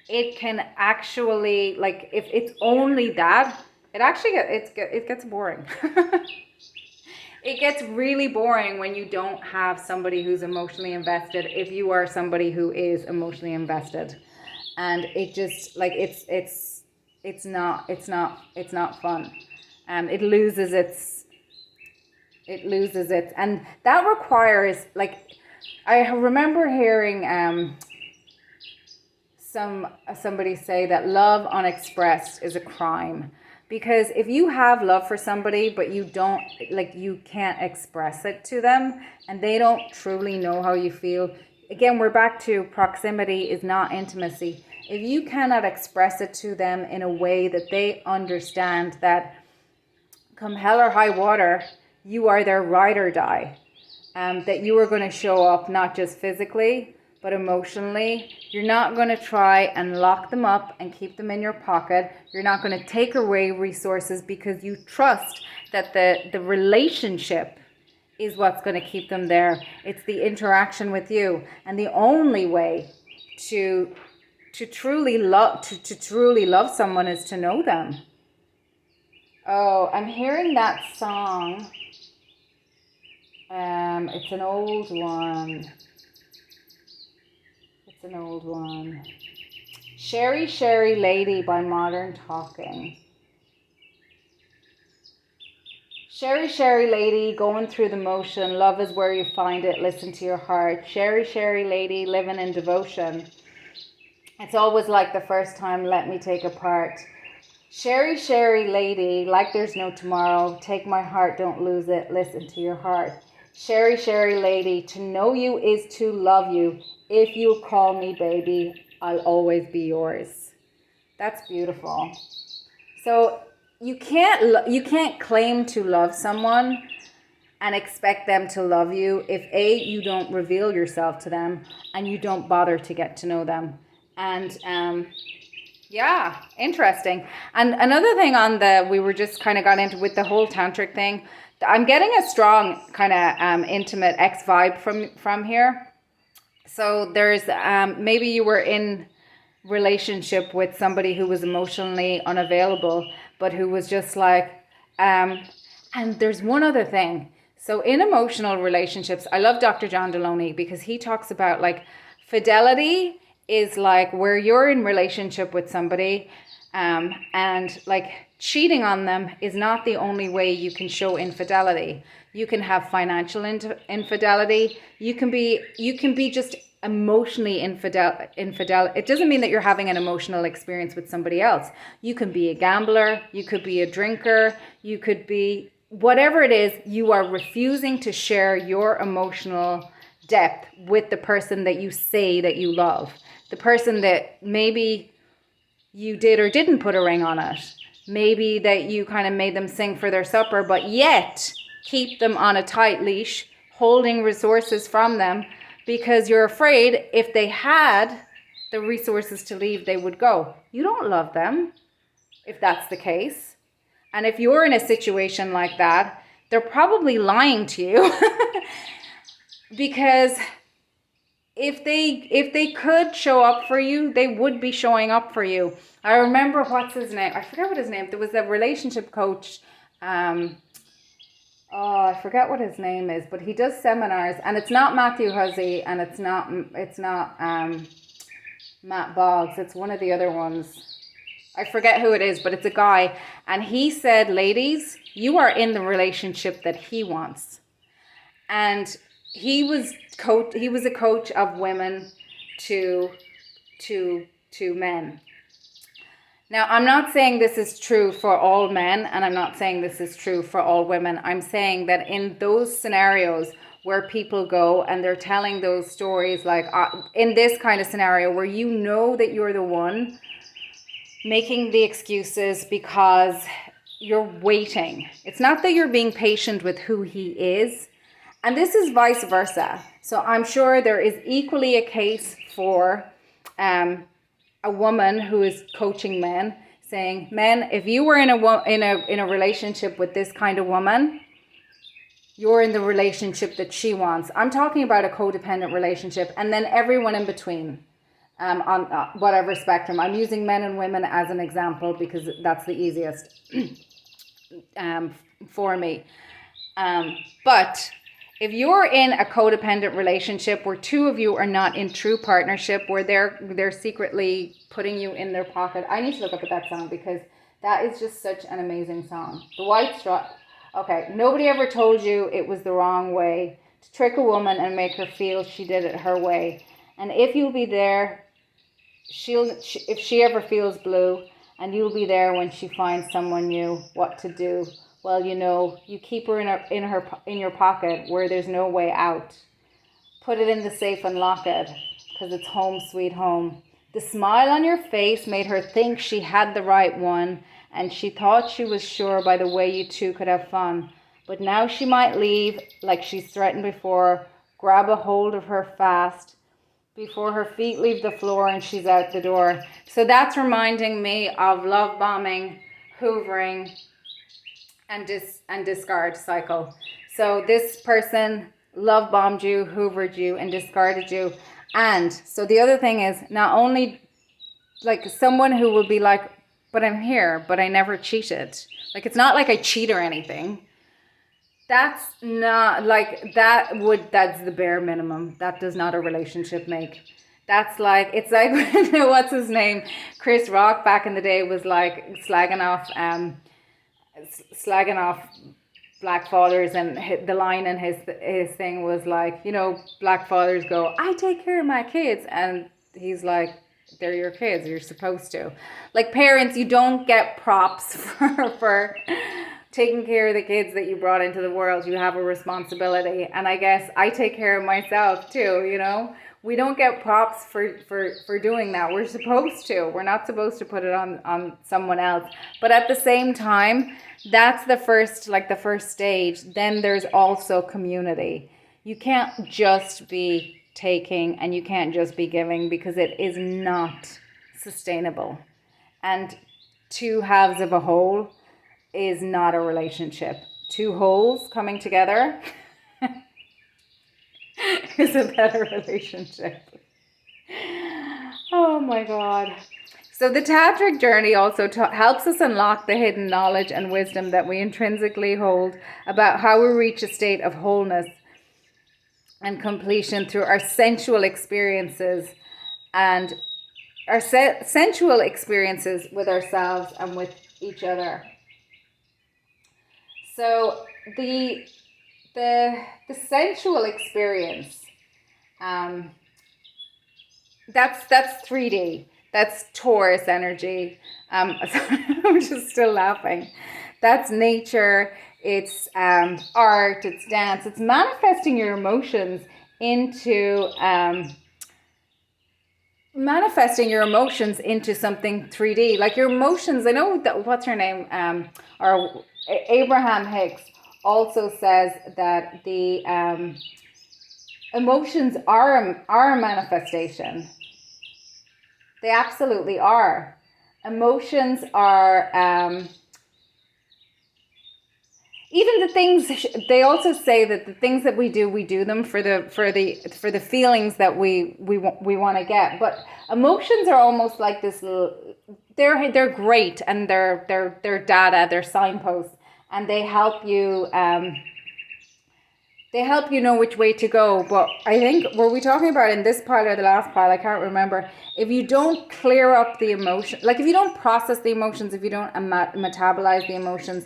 it can actually, like, if it's only that, it gets boring. It gets really boring when you don't have somebody who's emotionally invested, if you are somebody who is emotionally invested. And it just, like, it's not fun. It loses its, and that requires, like, I remember hearing somebody say that love unexpressed is a crime. Because if you have love for somebody, but you don't, like, you can't express it to them, and they don't truly know how you feel. Again, we're back to proximity is not intimacy. If you cannot express it to them in a way that they understand that come hell or high water, you are their ride or die, that you are going to show up not just physically, but emotionally. You're not going to try and lock them up and keep them in your pocket. You're not going to take away resources, because you trust that the relationship is what's going to keep them there. It's the interaction with you. And the only way to truly love someone is to know them. Oh, I'm hearing that song. It's an old one. Sherry, Sherry Lady by Modern Talking. Sherry, Sherry Lady, going through the motion. Love is where you find it. Listen to your heart. Sherry, Sherry Lady, living in devotion. It's always like the first time. Let me take a part. Sherry, Sherry Lady, like there's no tomorrow. Take my heart, don't lose it. Listen to your heart. Sherry, Sherry Lady, to know you is to love you. If you call me baby, I'll always be yours. That's beautiful. So you can't claim to love someone and expect them to love you if A, you don't reveal yourself to them and you don't bother to get to know them. And yeah, interesting. And another thing we were just kind of got into with the whole tantric thing. I'm getting a strong kind of intimate ex vibe from here. So there's maybe you were in relationship with somebody who was emotionally unavailable, but who was just like, and there's one other thing. So in emotional relationships, I love Dr. John Deloney, because he talks about, like, fidelity is like where you're in relationship with somebody, and like cheating on them is not the only way you can show infidelity. You can have financial infidelity. You can be just emotionally infidel. It doesn't mean that you're having an emotional experience with somebody else. You can be a gambler. You could be a drinker. You could be whatever it is. You are refusing to share your emotional depth with the person that you say that you love. The person that maybe you did or didn't put a ring on it. Maybe that you kind of made them sing for their supper, but yet keep them on a tight leash, holding resources from them, because you're afraid if they had the resources to leave, they would go. You don't love them if that's the case. And if you're in a situation like that, they're probably lying to you because if they could show up for you, they would be showing up for you. I remember, what's his name? I forget what his name. There was a relationship coach. I forget what his name is, but he does seminars, and it's not Matthew Hussey, and it's not Matt Boggs. It's one of the other ones. I forget who it is, but it's a guy, and he said, ladies, you are in the relationship that he wants. And he was a coach of women to men. Now, I'm not saying this is true for all men, and I'm not saying this is true for all women. I'm saying that in those scenarios where people go and they're telling those stories, like in this kind of scenario where you know that you're the one making the excuses because you're waiting. It's not that you're being patient with who he is, And this is vice versa. So I'm sure there is equally a case for a woman who is coaching men, saying, men, if you were in a relationship with this kind of woman, you're in the relationship that she wants. I'm talking about a codependent relationship, and then everyone in between, on whatever spectrum. I'm using men and women as an example because that's the easiest for me. But if you're in a codependent relationship where two of you are not in true partnership, where they're secretly putting you in their pocket, I need to look up at that song because that is just such an amazing song. The White Straw. Okay, nobody ever told you it was the wrong way to trick a woman and make her feel she did it her way. And if you'll be there, if she ever feels blue, and you'll be there when she finds someone new, what to do. Well, you know, you keep her in your pocket where there's no way out. Put it in the safe and lock it, because it's home sweet home. The smile on your face made her think she had the right one, and she thought she was sure by the way you two could have fun. But now she might leave, like she's threatened before. Grab a hold of her fast before her feet leave the floor and she's out the door. So that's reminding me of love bombing, hoovering, and discard cycle. So this person love bombed you, hoovered you, and discarded you. And so the other thing is, not only like someone who will be like, but I'm here, but I never cheated. Like, it's not like I cheat or anything. That's not like, that's the bare minimum. That does not a relationship make. That's like, it's like, what's his name? Chris Rock back in the day was like slagging off black fathers, and the line in his thing was like, you know, black fathers go, I take care of my kids. And he's like, they're your kids, you're supposed to. Like parents, you don't get props for taking care of the kids that you brought into the world. You have a responsibility. And I guess I take care of myself too, you know. We don't get props for doing that. We're supposed to. We're not supposed to put it on someone else. But at the same time, that's the first stage. Then there's also community. You can't just be taking and you can't just be giving, because it is not sustainable. And two halves of a whole is not a relationship. Two wholes coming together is a better relationship. Oh my God. So the tantric journey also helps us unlock the hidden knowledge and wisdom that we intrinsically hold about how we reach a state of wholeness and completion through our sensual experiences, and our sensual experiences with ourselves and with each other. So the sensual experience, that's 3D. That's Taurus energy. I'm just still laughing. That's nature. It's art. It's dance. It's manifesting your emotions into something 3D. Like your emotions. I know that. What's her name? Or Abraham Hicks also says that the emotions are a manifestation. They absolutely are. Emotions are even the things. They also say that the things that we do them for the feelings that we want to get. But emotions are almost like this little. They're great, and they're data, they're signposts, and they help you. They help you know which way to go. But I think, were we talking about in this pile or the last pile? I can't remember. If you don't clear up the emotion, like if you don't process the emotions, if you don't metabolize the emotions,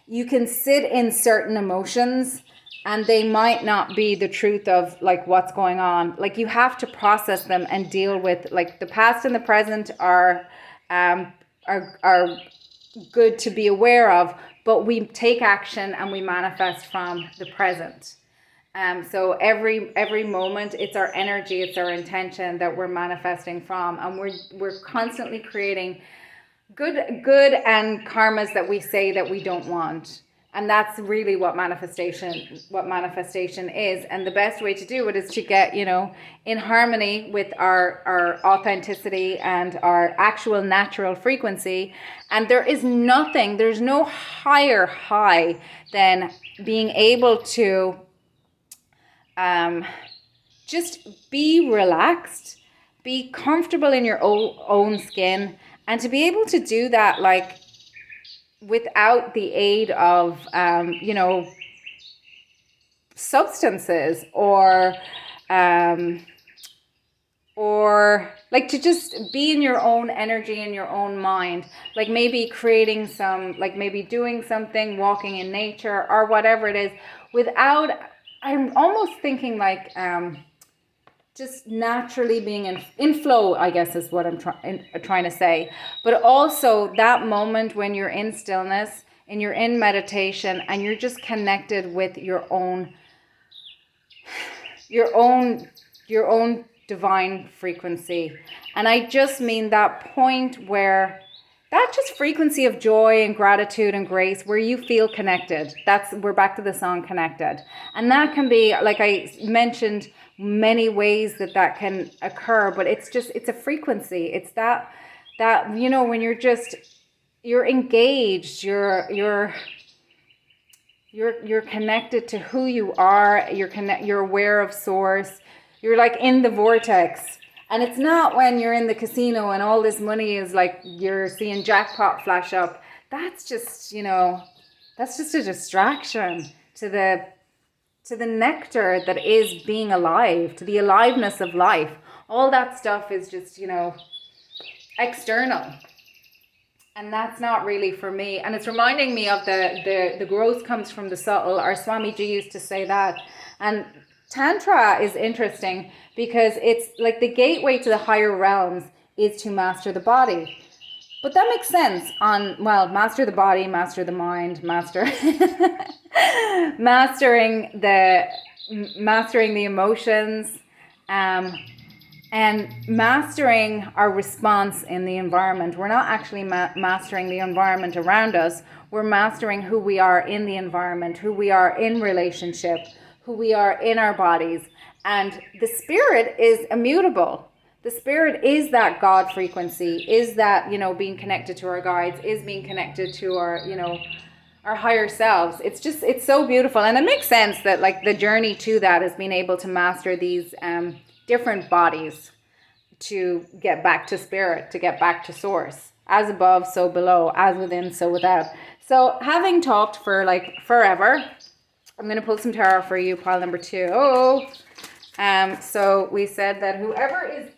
you can sit in certain emotions and they might not be the truth of like what's going on. Like you have to process them and deal with, like, the past and the present are good to be aware of, but we take action and we manifest from the present. So every moment, it's our energy, it's our intention that we're manifesting from, and we're constantly creating good and karmas that we say that we don't want. And that's really what manifestation is. And the best way to do it is to get, in harmony with our authenticity and our actual natural frequency. And there's no higher high than being able to just be relaxed, be comfortable in your own skin, and to be able to do that, like, without the aid of, substances or like to just be in your own energy, in your own mind, like maybe creating maybe doing something, walking in nature or whatever it is, without, I'm almost thinking like, just naturally being in flow, I guess is what I'm trying to say. But also that moment when you're in stillness and you're in meditation and you're just connected with your own divine frequency. And I just mean that point where that just frequency of joy and gratitude and grace, where you feel connected. We're back to the song Connected. And that can be, like I mentioned, many ways that can occur, but it's a frequency. It's that when you're engaged, you're connected to who you are, you're aware of source, you're like in the vortex. And it's not when you're in the casino and all this money is like, you're seeing jackpot flash up. That's just, that's just a distraction to the nectar that is being alive, to the aliveness of life. All that stuff is just, external. And that's not really for me. And it's reminding me of the growth comes from the subtle. Our Swamiji used to say that. And Tantra is interesting because it's like the gateway to the higher realms is to master the body. But that makes sense master the body, master the mind, mastering the emotions, and mastering our response in the environment. We're not actually mastering the environment around us. We're mastering who we are in the environment, who we are in relationship, who we are in our bodies. And the spirit is immutable. The spirit is that God frequency, is that, being connected to our guides, is being connected to our, our higher selves. It's so beautiful. And it makes sense that like the journey to that is being able to master these different bodies to get back to spirit, to get back to source. As above, so below, as within, so without. So having talked for like forever, I'm going to pull some tarot for you, pile number 2. So we said that whoever is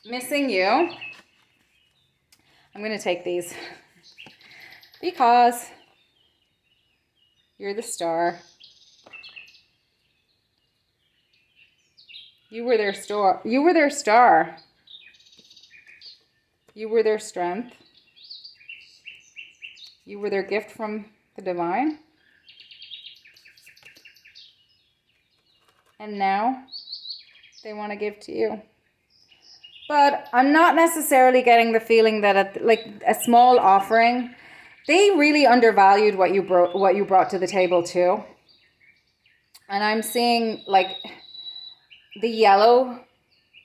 missing you, I'm going to take these because you're the star. You were their star. You were their star. You were their strength. You were their gift from the divine. And now they want to give to you. But I'm not necessarily getting the feeling that a small offering, they really undervalued what you brought to the table too. And I'm seeing like the yellow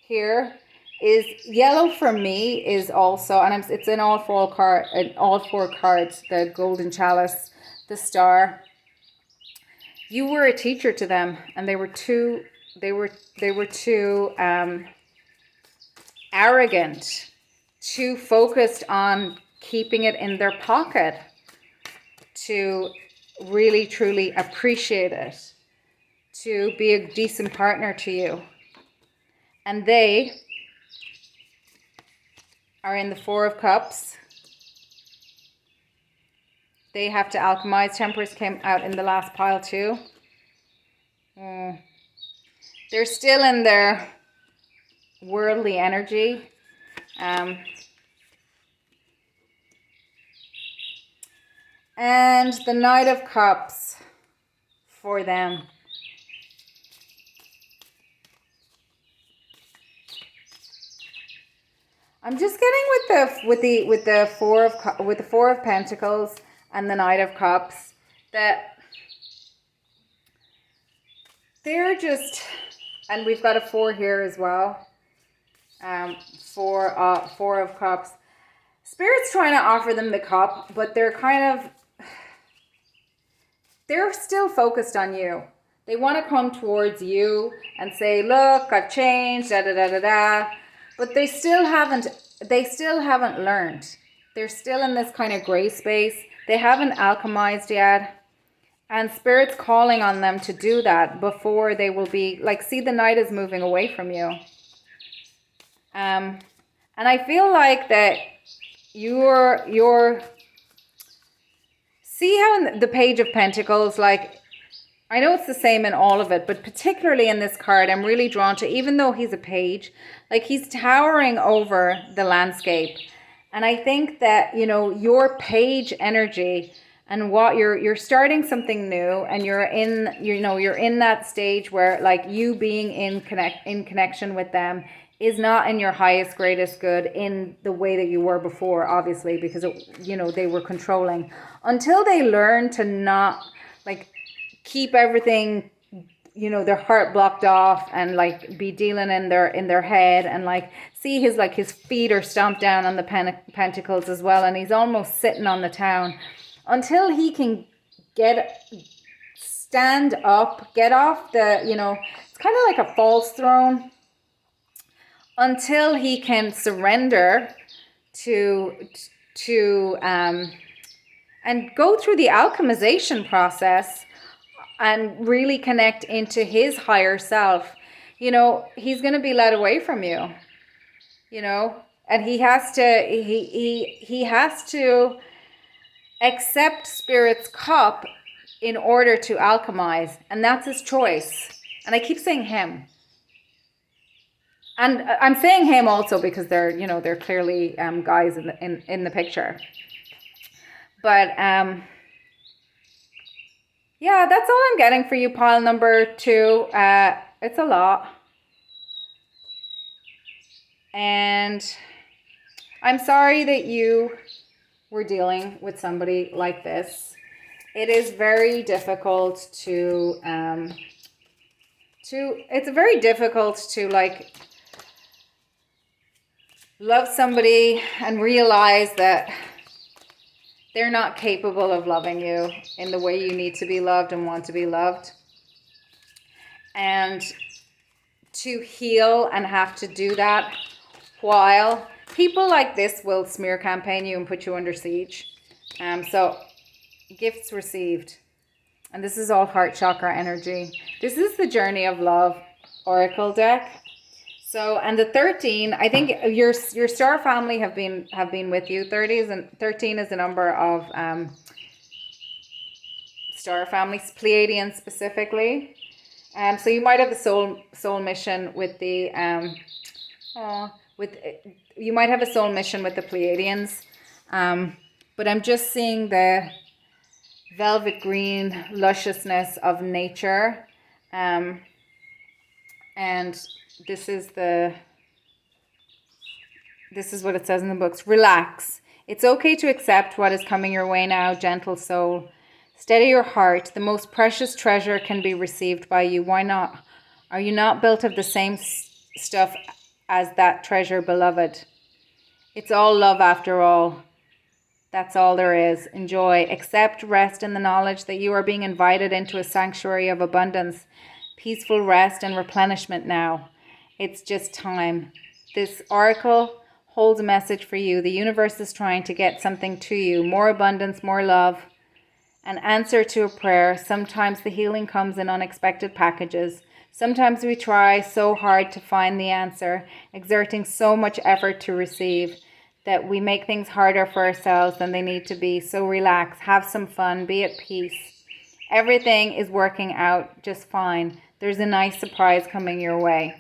here is yellow for me is also, and it's in all four cards, the golden chalice, the star. You were a teacher to them, and they were too arrogant, too focused on keeping it in their pocket to really truly appreciate it, to be a decent partner to you. And they are in the 4 of Cups. They have to alchemize. Temperance came out in the last pile too. They're still in their worldly energy. And the Knight of Cups for them. I'm just getting with the 4 of Pentacles and the Knight of Cups that they're just, and we've got a 4 here as well. 4 of Cups. Spirit's trying to offer them the cup, but they're still focused on you. They want to come towards you and say, look, I've changed, da da da da da. But they still haven't learned. They're still in this kind of gray space. They haven't alchemized yet. And Spirit's calling on them to do that before they will be, like, see, the Knight is moving away from you. And I feel like that you're see how in the Page of Pentacles, like, I know it's the same in all of it, but particularly in this card, I'm really drawn to, even though he's a page, like, he's towering over the landscape. And I think that, you know, your page energy and what you're starting something new, and you're in that stage where, like, you being in connection with them is not in your highest, greatest good in the way that you were before, obviously, because, they were controlling. Until they learn to not, like, keep everything, their heart blocked off, and, like, be dealing in their head, and, like, see his feet are stomped down on the pentacles as well, and he's almost sitting on the town. Until he can stand up, get off the, it's kind of like a false throne. Until he can surrender to and go through the alchemization process and really connect into his higher self, he's going to be led away from you, and he has to accept Spirit's cup in order to alchemize, and that's his choice. And I keep saying him. And I'm saying him also because they're clearly guys in the picture. But yeah, that's all I'm getting for you, pile number 2. It's a lot. And I'm sorry that you were dealing with somebody like this. It is very difficult it's very difficult to, like, love somebody and realize that they're not capable of loving you in the way you need to be loved and want to be loved. And to heal and have to do that while people like this will smear campaign you and put you under siege. So gifts received. And this is all heart chakra energy. This is the Journey of Love Oracle deck. So, and the 13, I think your star family have been with you. 13 is the number of star families, Pleiadians specifically. So you might have a soul mission with the you might have a soul mission with the Pleiadians. But I'm just seeing the velvet green lusciousness of nature, and this is what it says in the books. Relax. It's okay to accept what is coming your way now, gentle soul. Steady your heart. The most precious treasure can be received by you. Why not? Are you not built of the same stuff as that treasure, beloved? It's all love after all. That's all there is. Enjoy. Accept, rest in the knowledge that you are being invited into a sanctuary of abundance. Peaceful rest and replenishment now. It's just time. This oracle holds a message for you. The universe is trying to get something to you. More abundance, more love. An answer to a prayer. Sometimes the healing comes in unexpected packages. Sometimes we try so hard to find the answer, exerting so much effort to receive, that we make things harder for ourselves than they need to be. So relax, have some fun, be at peace. Everything is working out just fine. There's a nice surprise coming your way.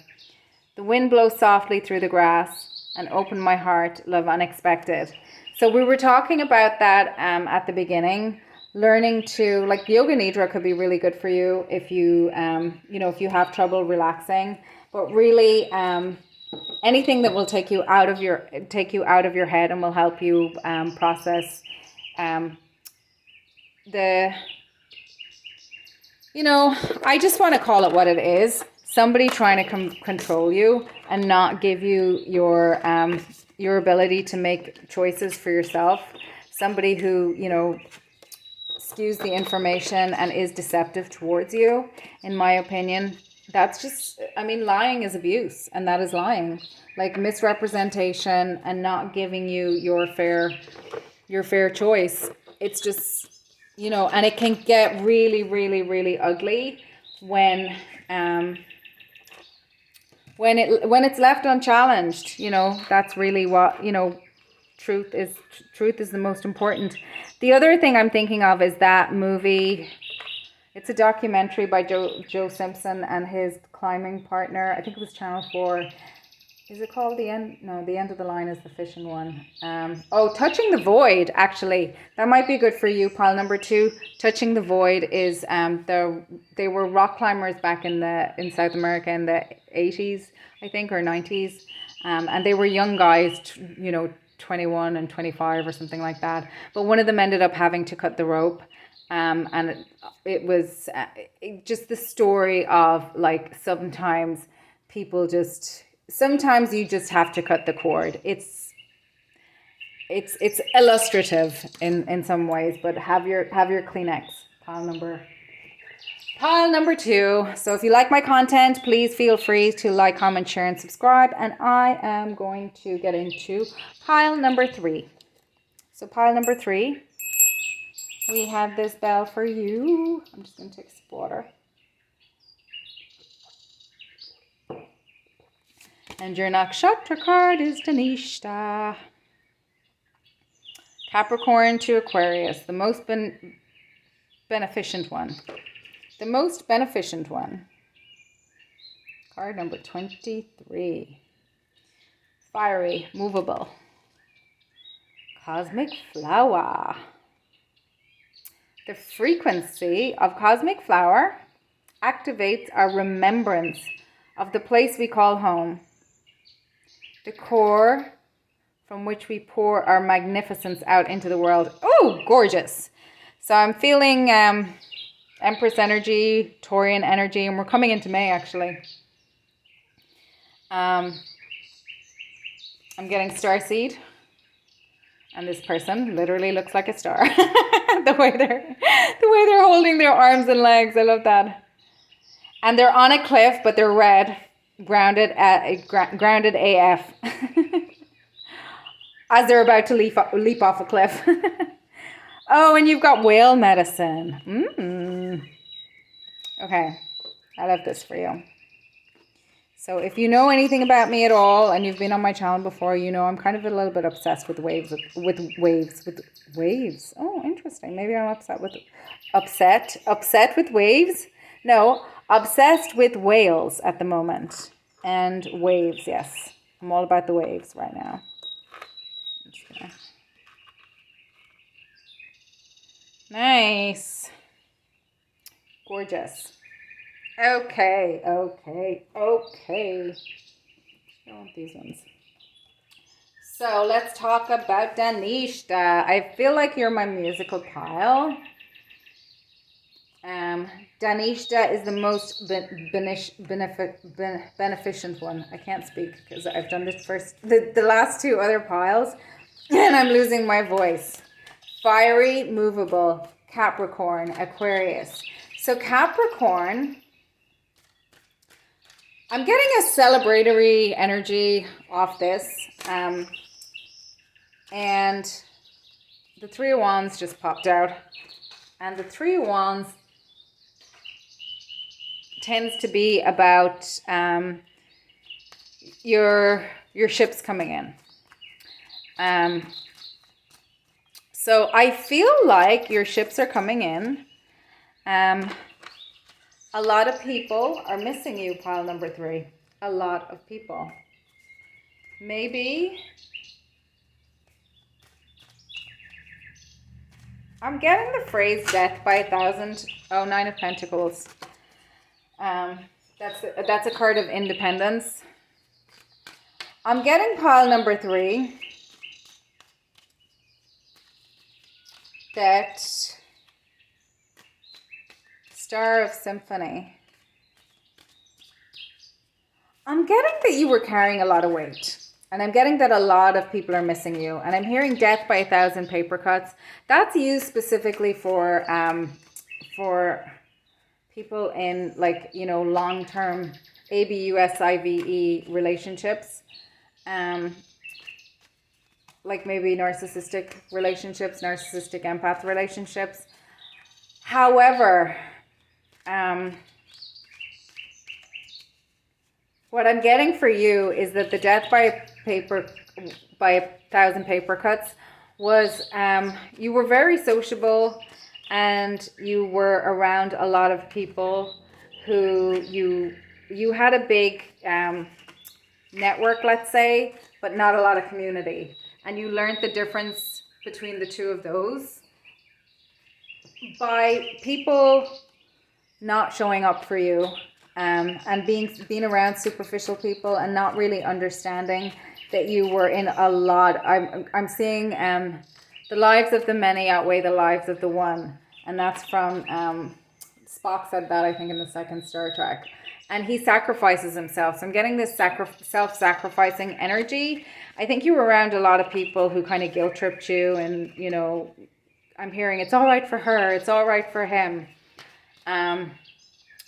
The wind blows softly through the grass, and open my heart, love unexpected. So we were talking about that at the beginning. Learning to, like, yoga nidra could be really good for you if you if you have trouble relaxing. But really, anything that will take you out of your head and will help you process the You know, I just want to call it what it is. Somebody trying to control you and not give you your ability to make choices for yourself. Somebody who, you know, skews the information and is deceptive towards you, in my opinion. That's just, I mean, lying is abuse, and that is lying. Like misrepresentation and not giving you your fair choice. It's just, you know, and it can get really, really, really ugly when it's left unchallenged. You know, that's really what, you know, truth is the most important. The other thing I'm thinking of is that movie. It's a documentary by Joe Simpson and his climbing partner. I think it was Channel 4. Is it called The End? No, The End of the Line is the fishing one. Touching the Void, actually. That might be good for you, pile number 2. Touching the Void is they were rock climbers back in South America in the 80s, I think, or 90s. And they were young guys, you know, 21 and 25 or something like that. But one of them ended up having to cut the rope. And it was just the story of, like, sometimes you just have to cut the cord. It's illustrative in some ways, but have your Kleenex, pile number 2. So if you like my content, please feel free to like, comment, share, and subscribe. And I am going to get into pile number 3. So pile number 3, we have this bell for you. I'm just going to take some water. And your nakshatra card is Dhanishta. Capricorn to Aquarius, the most beneficent one. The most beneficent one. Card number 23. Fiery, movable. Cosmic flower. The frequency of cosmic flower activates our remembrance of the place we call home. The core from which we pour our magnificence out into the world. Oh, gorgeous. So I'm feeling Empress energy, Taurian energy, and we're coming into May, actually. I'm getting starseed, and this person literally looks like a star. the way they're holding their arms and legs, I love that. And they're on a cliff, but they're red, grounded AF, as they're about to leap off a cliff. Oh, and you've got whale medicine. Okay, I love this for you. So if you know anything about me at all, and you've been on my channel before, you know I'm kind of a little bit obsessed with waves. Oh, interesting. Maybe I'm upset with waves. No, obsessed with whales at the moment. And waves, yes. I'm all about the waves right now. I'm just gonna... Nice. Gorgeous. Okay. I want these ones. So let's talk about Dhanishta. I feel like you're my musical pile. Dhanishta is the most beneficent one. I can't speak because I've done the last 2 other piles and I'm losing my voice. Fiery, movable, Capricorn, Aquarius. So Capricorn, I'm getting a celebratory energy off this. And the 3 of Wands just popped out. And the 3 of Wands tends to be about your ships coming in. So I feel like your ships are coming in. A lot of people are missing you, pile number 3. A lot of people. Maybe I'm getting the phrase death by 1,000. Oh, 9 of Pentacles. That's a card of independence. I'm getting pile number 3 that Star of Symphony. I'm getting that you were carrying a lot of weight. And I'm getting that a lot of people are missing you. And I'm hearing death by 1,000 paper cuts. That's used specifically for people in like, you know, long-term ABUSIVE relationships. Like maybe narcissistic relationships, narcissistic empath relationships. However, what I'm getting for you is that the death by 1,000 paper cuts was you were very sociable and you were around a lot of people who you had a big network, let's say, but not a lot of community. And you learned the difference between the two of those by people not showing up for you. And being around superficial people and not really understanding that you were in a lot. I'm seeing the lives of the many outweigh the lives of the one, and that's from Spock said that, I think, in the second Star Trek. And he sacrifices himself. So I'm getting this self-sacrificing energy. I think you were around a lot of people who kind of guilt tripped you, and you know, I'm hearing it's all right for her, it's all right for him.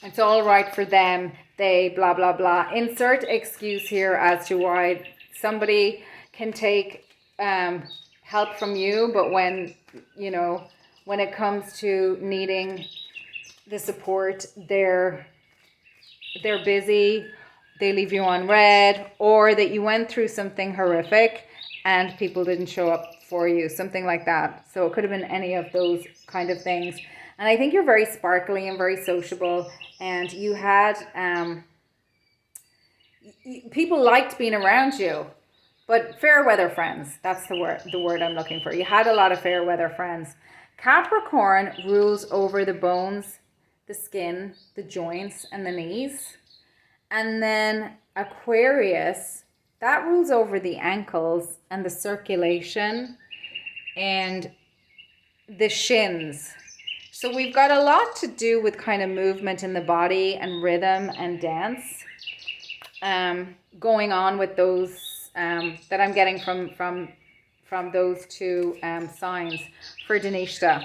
It's all right for them, they, blah, blah, blah. Insert excuse here as to why somebody can take help from you, but when, you know, when it comes to needing the support, they're busy, they leave you on red, or that you went through something horrific and people didn't show up for you, something like that. So it could have been any of those kind of things. And I think you're very sparkly and very sociable, and you had, people liked being around you, but fair weather friends, that's the word I'm looking for. You had a lot of fair weather friends. Capricorn rules over the bones, the skin, the joints, and the knees. And then Aquarius, that rules over the ankles and the circulation and the shins. So we've got a lot to do with kind of movement in the body and rhythm and dance going on with those that I'm getting from those two signs for Danishta.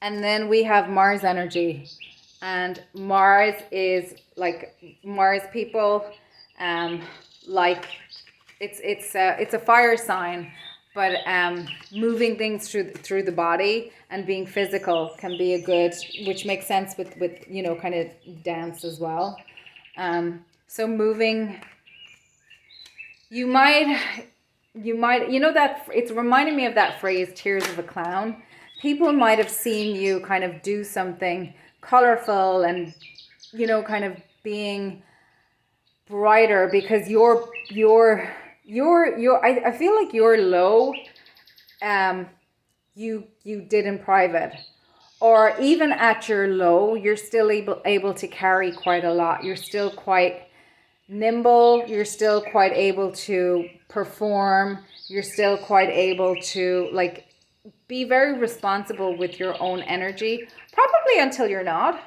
And then we have Mars energy, and Mars is like Mars people, like it's a fire sign. But moving things through the body and being physical can be a good, which makes sense with you know, kind of dance as well. So moving, you might, you know, that it's reminding me of that phrase, tears of a clown. People might have seen you kind of do something colorful and, you know, kind of being brighter because I feel like your low, you did in private, or even at your low, you're still able to carry quite a lot. You're still quite nimble. You're still quite able to perform. You're still quite able to like be very responsible with your own energy, probably until you're not.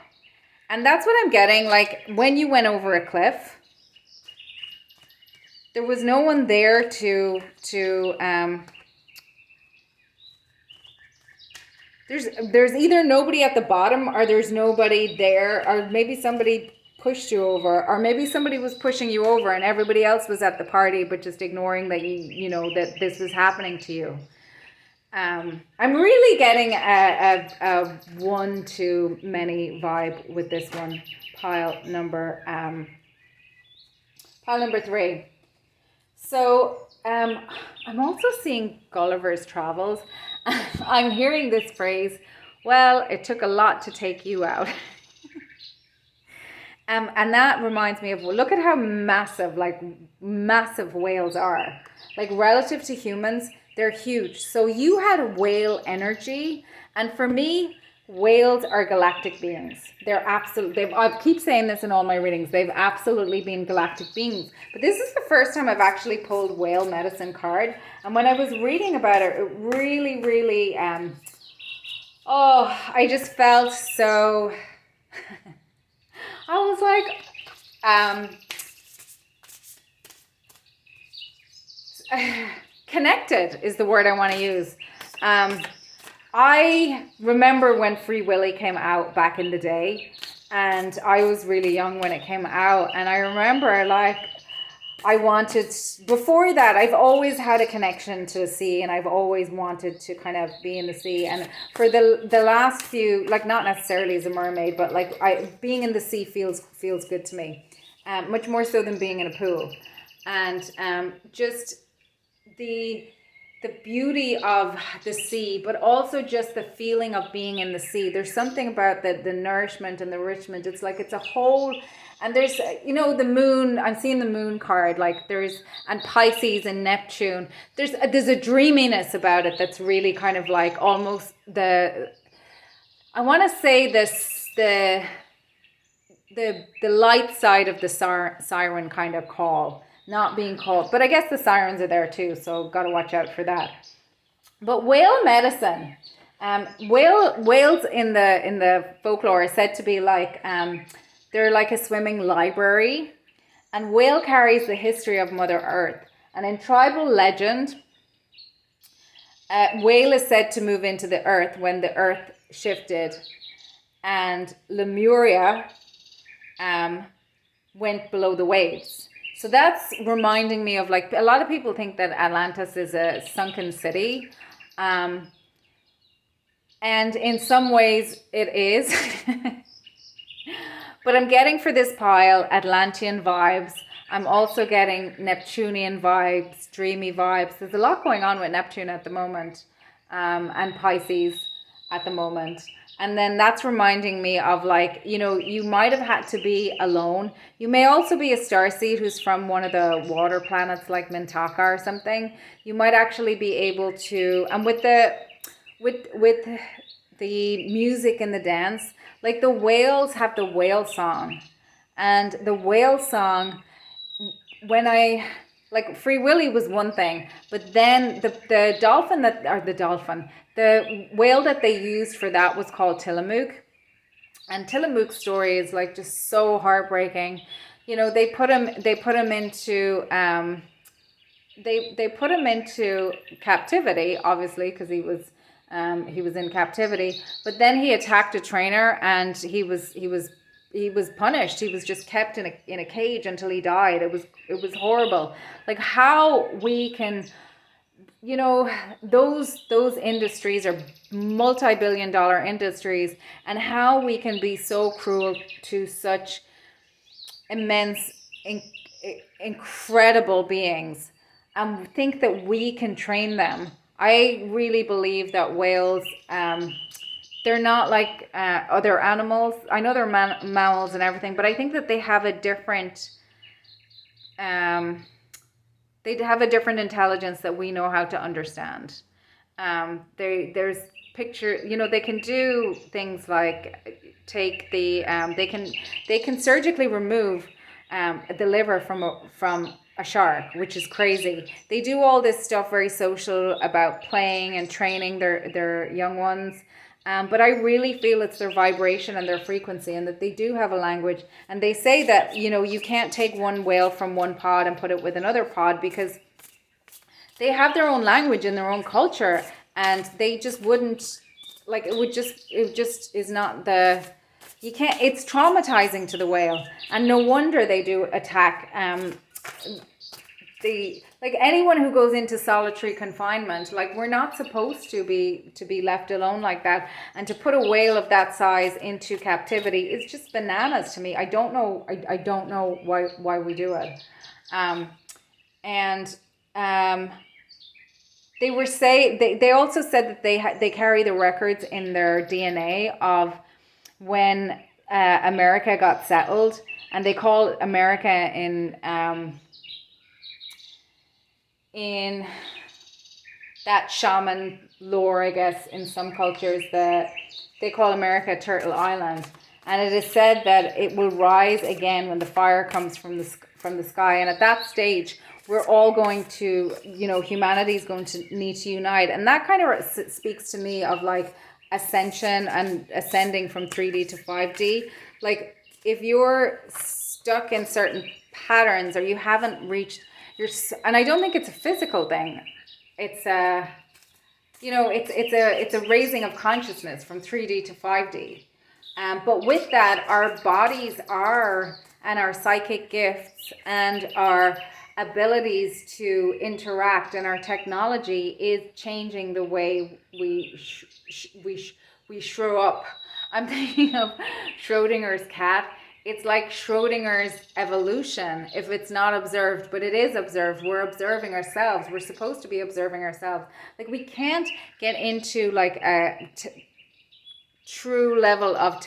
And that's what I'm getting. Like when you went over a cliff, there was no one there to there's either nobody at the bottom, or there's nobody there, or maybe somebody pushed you over, or maybe somebody was pushing you over and everybody else was at the party but just ignoring that you know that this was happening to you. I'm really getting a one to many vibe with this one. Pile number 3. So I'm also seeing Gulliver's Travels. I'm hearing this phrase, well, it took a lot to take you out. And that reminds me of, look at how massive whales are. Like relative to humans, they're huge. So you had whale energy. And for me, whales are galactic beings. They're absolutely, I keep saying this in all my readings, they've absolutely been galactic beings. But this is the first time I've actually pulled whale medicine card. And when I was reading about it, it really, really Oh, I just felt so, I was like, connected is the word I want to use. I remember when Free Willy came out back in the day, and I was really young when it came out, and I remember like I wanted, before that, I've always had a connection to the sea, and I've always wanted to kind of be in the sea. And for the last few, like not necessarily as a mermaid, but like being in the sea feels good to me, much more so than being in a pool. And just the beauty of the sea, but also just the feeling of being in the sea. There's something about the nourishment and the richment. It's like it's a whole, and there's, you know, the moon, I'm seeing the moon card, like there's, and Pisces and Neptune. There's a dreaminess about it that's really kind of like almost I want to say this, the light side of the siren kind of call. Not being called, but I guess the sirens are there too, so got to watch out for that. But whale medicine, whales in the folklore are said to be like they're like a swimming library, and whale carries the history of Mother Earth. And in tribal legend, whale is said to move into the earth when the earth shifted, and Lemuria went below the waves. So that's reminding me of, like, a lot of people think that Atlantis is a sunken city. And in some ways it is. But I'm getting for this pile Atlantean vibes. I'm also getting Neptunian vibes, dreamy vibes. There's a lot going on with Neptune at the moment, and Pisces at the moment. And then that's reminding me of, like, you know, you might have had to be alone. You may also be a starseed who's from one of the water planets like Mintaka or something. You might actually be able to, and with the music and the dance, like the whales have the whale song. And the whale song, when like Free Willy was one thing, but then the whale that they used for that was called Tillamook. And Tillamook's story is like just so heartbreaking. You know, they put him into they put him into captivity, obviously, because he was in captivity. But then he attacked a trainer, and he was punished. He was just kept in a cage until he died. It was horrible. Like how we can, you know, those industries are multi-billion-dollar industries, and how we can be so cruel to such immense, incredible beings, and think that we can train them. I really believe that whales, they're not like other animals. I know they're mammals and everything, but I think that they have a different, intelligence that we know how to understand. There's picture, you know, they can do things like take the, they can surgically remove the liver from a shark, which is crazy. They do all this stuff very social about playing and training their young ones. But I really feel it's their vibration and their frequency, and that they do have a language. And they say that, you know, you can't take one whale from one pod and put it with another pod, because they have their own language and their own culture, and they just wouldn't, like, it just is not you can't, it's traumatizing to the whale. And no wonder they do attack, like anyone who goes into solitary confinement, like we're not supposed to be left alone like that. And to put a whale of that size into captivity is just bananas to me. I don't know why we do it. They also said that they carry the records in their DNA of when America got settled, and they call America in that shaman lore, I guess, in some cultures, that they call America Turtle Island. And it is said that it will rise again when the fire comes from the sky. And at that stage, we're all going to, you know, humanity is going to need to unite. And that kind of speaks to me of like ascension and ascending from 3D to 5D. Like if you're stuck in certain patterns or you haven't reached and I don't think it's a physical thing. It's a, it's a raising of consciousness from 3D to 5D. But with that, our bodies and our psychic gifts and our abilities to interact and our technology is changing the way we show up. I'm thinking of Schrodinger's cat. It's like Schrodinger's evolution, if it's not observed, but it is observed. We're observing ourselves. We're supposed to be observing ourselves. Like we can't get into like a true level of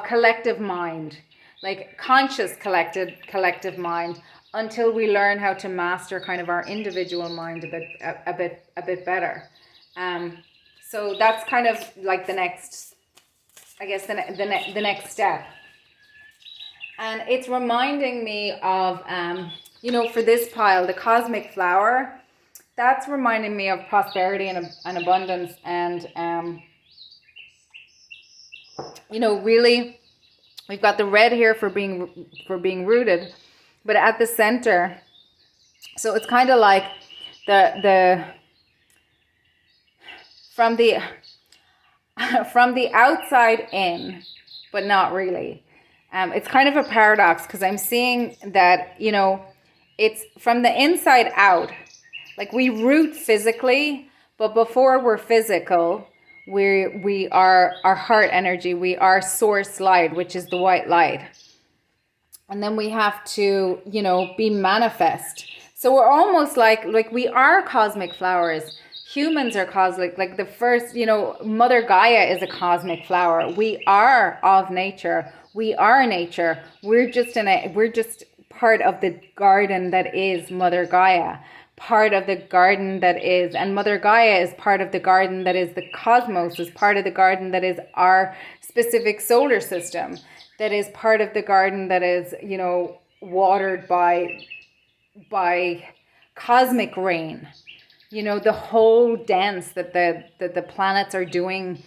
collective mind, like conscious collective mind, until we learn how to master kind of our individual mind a bit better. So that's kind of like the next, I guess, the next step. And it's reminding me of, for this pile, the cosmic flower, that's reminding me of prosperity and abundance. And, really, we've got the red here for being rooted, but at the center, so it's kind of like from the outside in, but not really. It's kind of a paradox because I'm seeing that, it's from the inside out. Like we root physically, but before we're physical, we are our heart energy. We are source light, which is the white light. And then we have to, be manifest. So we're almost like we are cosmic flowers. Humans are cosmic, like the first, Mother Gaia is a cosmic flower. We are of nature. We are nature. We're just part of the garden that is Mother Gaia. Part of the garden that is, and Mother Gaia is part of the garden that is the cosmos, is part of the garden that is our specific solar system, that is part of the garden that is, watered by cosmic rain. The whole dance that the planets are doing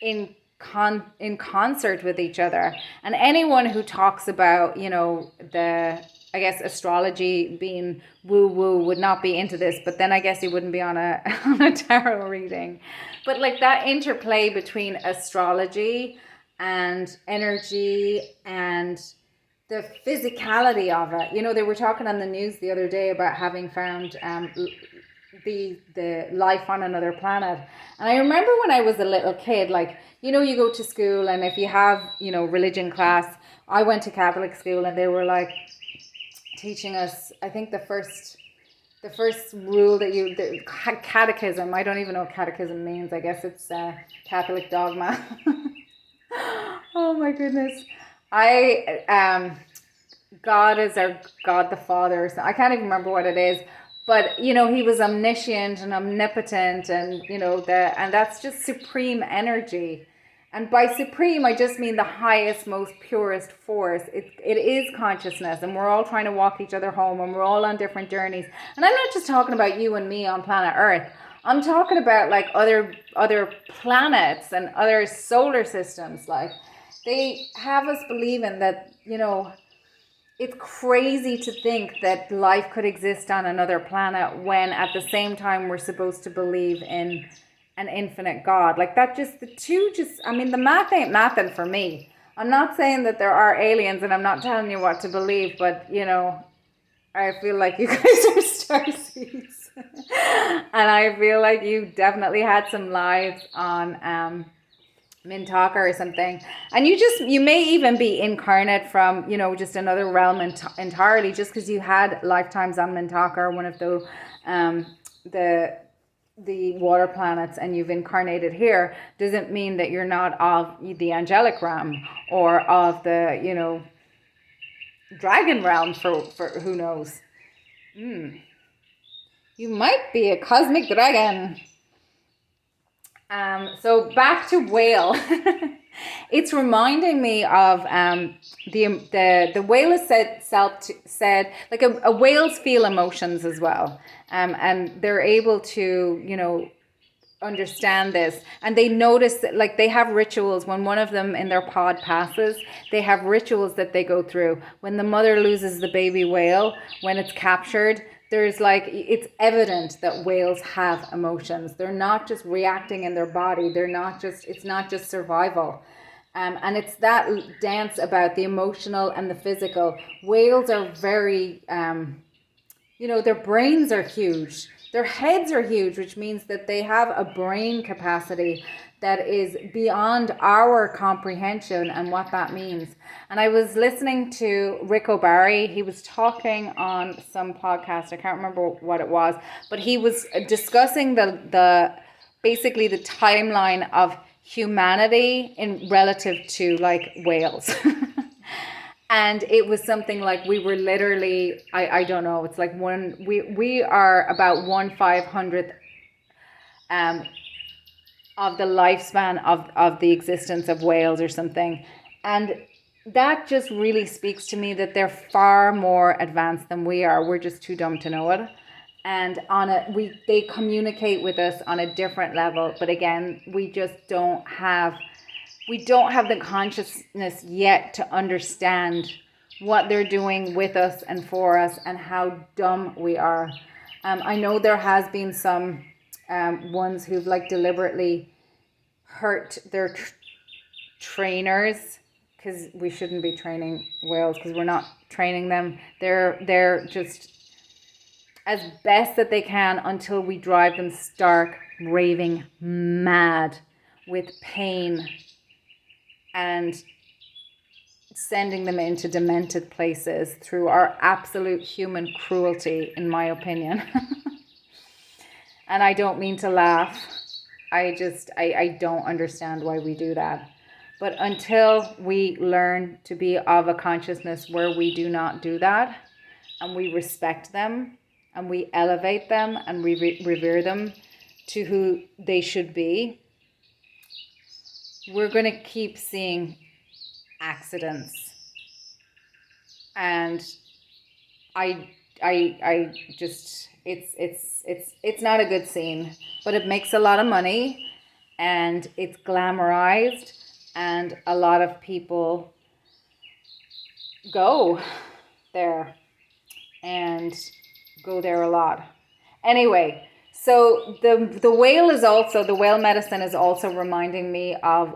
in concert with each other. And anyone who talks about, I guess astrology being woo-woo would not be into this, but then I guess you wouldn't be on a tarot reading. But like that interplay between astrology and energy and the physicality of it. They were talking on the news the other day about having found the life on another planet. And I remember when I was a little kid, like, you go to school and if you have, religion class, I went to Catholic school and they were like teaching us, I think the first rule the catechism, I don't even know what catechism means. I guess it's Catholic dogma. Oh my goodness. God is our God the Father. So I can't even remember what it is. But, he was omniscient and omnipotent and, and that's just supreme energy. And by supreme, I just mean the highest, most purest force. It is consciousness, and we're all trying to walk each other home, and we're all on different journeys. And I'm not just talking about you and me on planet Earth. I'm talking about like other planets and other solar systems. Like they have us believing that, it's crazy to think that life could exist on another planet when at the same time we're supposed to believe in an infinite God. Like that the math ain't mathing for me. I'm not saying that there are aliens and I'm not telling you what to believe, but I feel like you guys are starseeds. And I feel like you definitely had some lives on Mintaka or something, and you may even be incarnate from just another realm entirely, just because you had lifetimes on Mintaka or one of the water planets, and you've incarnated here, doesn't mean that you're not of the angelic realm or of the dragon realm for who knows. You might be a cosmic dragon. So back to whale. It's reminding me of the whale is said like a whales feel emotions as well, and they're able to understand this, and they notice that, like, they have rituals when one of them in their pod passes. They have rituals that they go through when the mother loses the baby whale, when it's captured. There's like, it's evident that whales have emotions. They're not just reacting in their body. It's not just survival. And it's that dance about the emotional and the physical. Whales are very, their brains are huge. Their heads are huge, which means that they have a brain capacity that is beyond our comprehension and what that means. And I was listening to Rick O'Barry. He was talking on some podcast. I can't remember what it was, but he was discussing the basically the timeline of humanity in relative to like whales. And it was something like we were literally, I don't know, it's like we are about 1/500th of the lifespan of the existence of whales or something. And that just really speaks to me that they're far more advanced than we are. We're just too dumb to know it. And they communicate with us on a different level. But again, we don't have the consciousness yet to understand what they're doing with us and for us and how dumb we are. I know there has been some ones who've like deliberately hurt their trainers, because we shouldn't be training whales because we're not training them. They're just as best that they can until we drive them stark, raving mad with pain and sending them into demented places through our absolute human cruelty, in my opinion. And I don't mean to laugh. I don't understand why we do that. But until we learn to be of a consciousness where we do not do that, and we respect them, and we elevate them, and we revere them to who they should be, we're going to keep seeing accidents. And I just, it's not a good scene, but it makes a lot of money and it's glamorized, and a lot of people go there and go there a lot. Anyway, so the whale medicine is also reminding me of,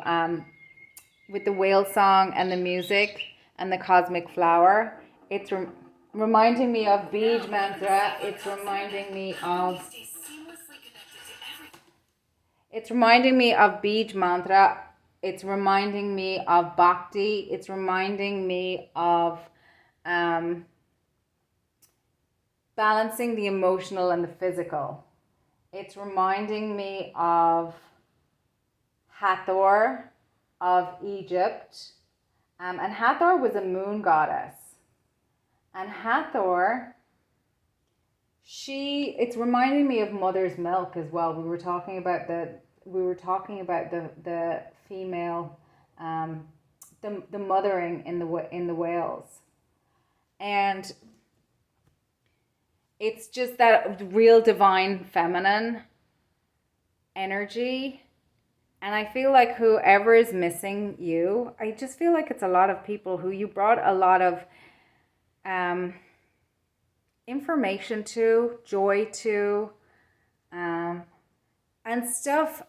with the whale song and the music and the cosmic flower, it's reminding me of Bij mantra. It's reminding me of Bij mantra. It's reminding me of bhakti. It's reminding me of balancing the emotional and the physical. It's reminding me of Hathor of Egypt. And Hathor was a moon goddess. And Hathor, it's reminding me of mother's milk as well. We were talking about the female, the mothering in the whales. And it's just that real divine feminine energy. And I feel like whoever is missing you, I just feel like it's a lot of people who you brought a lot of information to, joy to, and stuff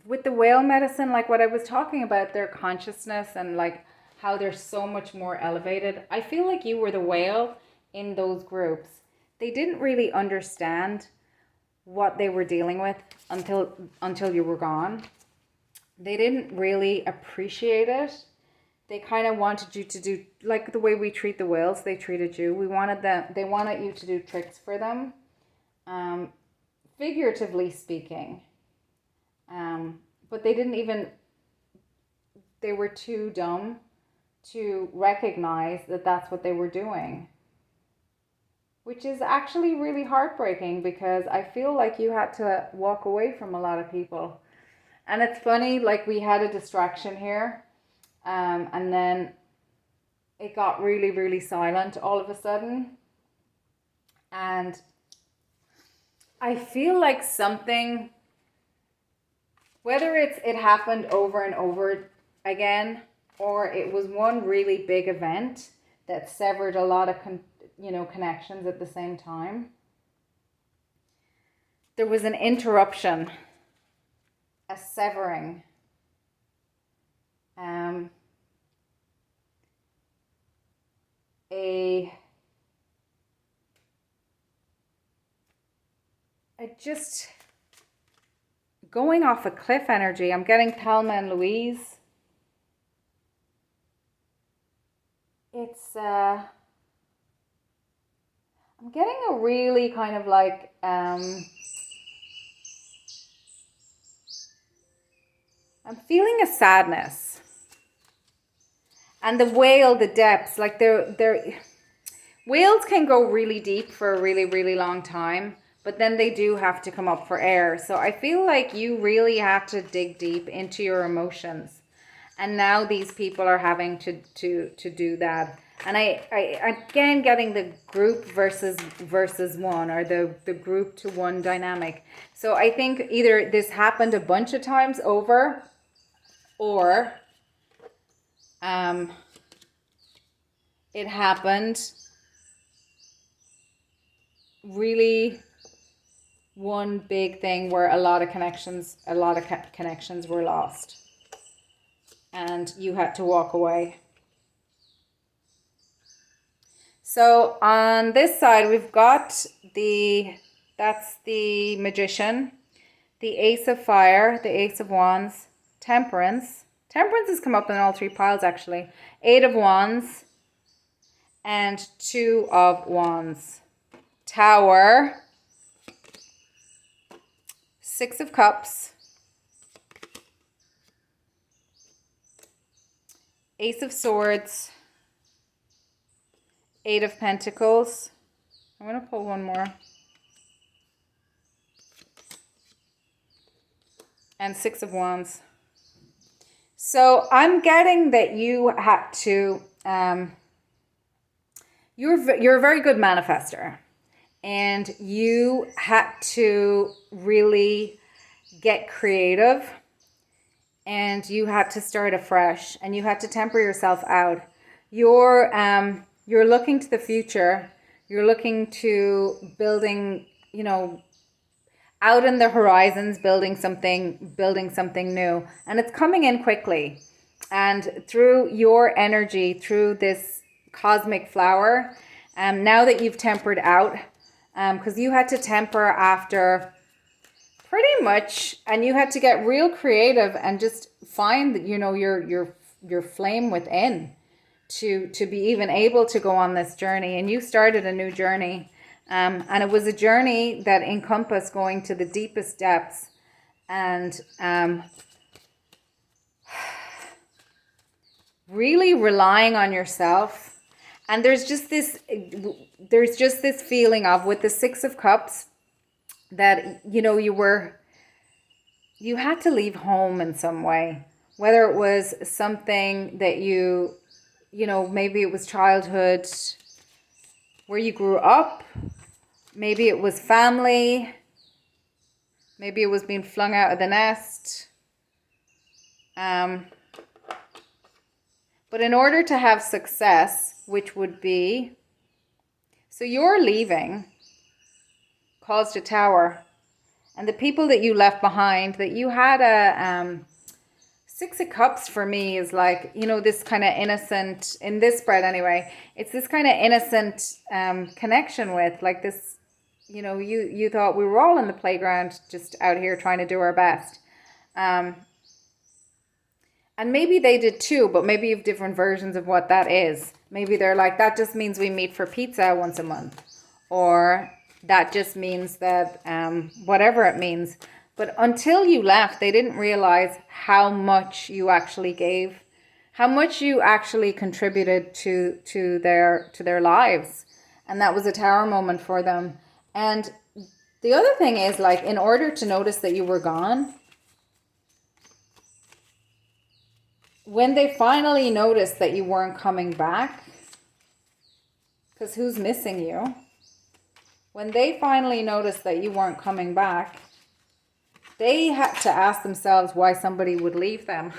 with the whale medicine, like what I was talking about, their consciousness and like how they're so much more elevated. I feel like you were the whale in those groups. They didn't really understand what they were dealing with until you were gone. They didn't really appreciate it. They kind of wanted you to do like the way we treat the whales. They treated you. They wanted you to do tricks for them, figuratively speaking. But they were too dumb to recognize that that's what they were doing. Which is actually really heartbreaking, because I feel like you had to walk away from a lot of people. And it's funny, like we had a distraction here, and then it got really, really silent all of a sudden. And I feel like something Whether it happened over and over again, or it was one really big event that severed a lot of connections at the same time. There was an interruption, a severing, just going off a cliff energy. I'm getting Thelma and Louise. It's I'm getting a really kind of like I'm feeling a sadness. And the whale, the depths, like whales can go really deep for a really, really long time, but then they do have to come up for air. So I feel like you really have to dig deep into your emotions. And now these people are having to do that. And I again getting the group versus one, or the group to one dynamic. So I think either this happened a bunch of times over, or it happened really one big thing where a lot of connections were lost, and you had to walk away. So on this side, we've got that's the Magician, the Ace of Fire, the Ace of Wands, Temperance. Temperance has come up in all three piles, actually. 8 of Wands and 2 of Wands. Tower, 6 of Cups, Ace of Swords, 8 of Pentacles. I'm going to pull one more. And 6 of Wands. So I'm getting that you had to, you're a very good manifester. And you had to really get creative. And you had to start afresh. And you had to temper yourself out. You're looking to the future. You're looking to building, out in the horizons, building something new. And it's coming in quickly. And through your energy, through this cosmic flower, now that you've tempered out, because you had to temper after pretty much, and you had to get real creative and just find, your flame within to be even able to go on this journey. And you started a new journey. And it was a journey that encompassed going to the deepest depths and really relying on yourself. And there's just this feeling of, with the 6 of Cups, that, you had to leave home in some way, whether it was something that maybe it was childhood where you grew up. Maybe it was family. Maybe it was being flung out of the nest. But in order to have success, which would be, so your leaving caused a tower. And the people that you left behind, that you had a 6 of Cups for me is like, this kind of innocent, in this spread anyway, it's this kind of innocent connection with, like this, you thought we were all in the playground, just out here trying to do our best. And maybe they did too, but maybe you have different versions of what that is. Maybe they're like, that just means we meet for pizza once a month. Or that just means that whatever it means. But until you left, they didn't realize how much you actually gave, how much you actually contributed to their lives. And that was a tower moment for them. And the other thing is, like, in order to notice that you were gone, when they finally noticed that you weren't coming back, because who's missing you? When they finally noticed that you weren't coming back, they had to ask themselves why somebody would leave them.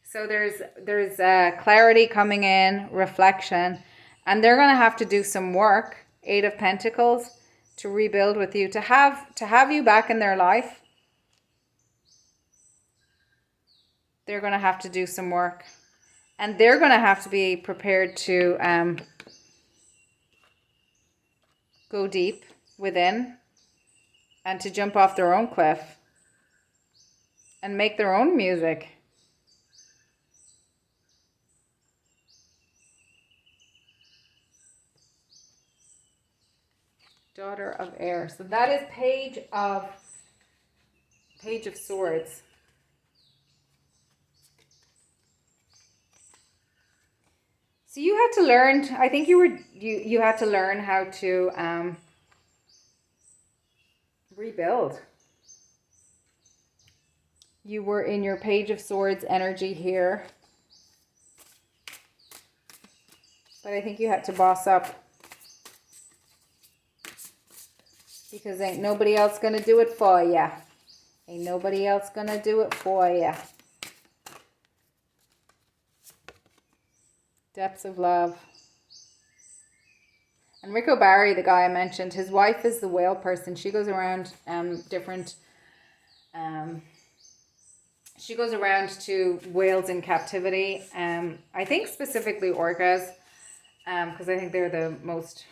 So there's clarity coming in, reflection, and they're going to have to do some work, 8 of Pentacles, to rebuild with you, to have you back in their life. They're going to have to do some work, and they're going to have to be prepared to go deep within and to jump off their own cliff and make their own music. Daughter of Air. So that is Page of Swords. So you had to learn, I think you had to learn how to rebuild. You were in your Page of Swords energy here. But I think you had to boss up. Because ain't nobody else going to do it for ya. Ain't nobody else going to do it for ya. Depths of love. And Rico Barry, the guy I mentioned, his wife is the whale person. She goes around she goes around to whales in captivity. I think specifically orcas, because I think they're the most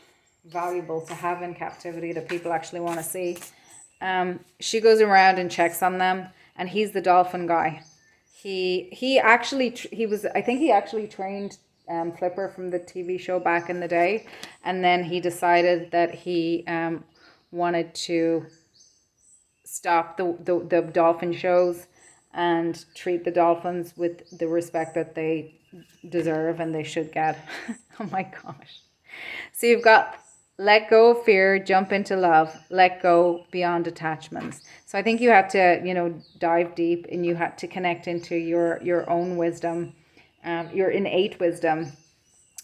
valuable to have in captivity that people actually want to see. She goes around and checks on them, and he's the dolphin guy. I think he actually trained Flipper from the TV show back in the day, and then he decided that he wanted to stop the dolphin shows and treat the dolphins with the respect that they deserve and they should get. Oh my gosh. So you've got let go of fear, jump into love, let go beyond attachments. So I think you had to, dive deep, and you had to connect into your own wisdom, your innate wisdom.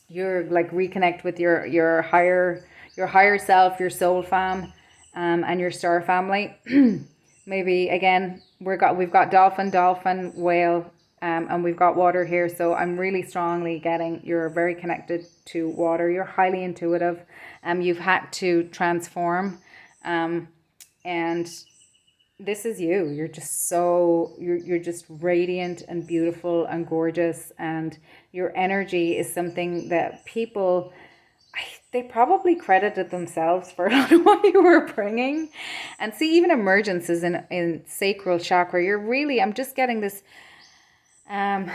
You're like reconnect with your higher self, your soul fam, and your star family. Maybe again, we've got dolphin, whale, and we've got water here. So I'm really strongly getting you're very connected to water. You're highly intuitive. You've had to transform, and this is you. You're just you're just radiant and beautiful and gorgeous, and your energy is something that people, they probably credited themselves for a lot of what you were bringing. And see, even emergence is in sacral chakra. You're really, I'm just getting this, as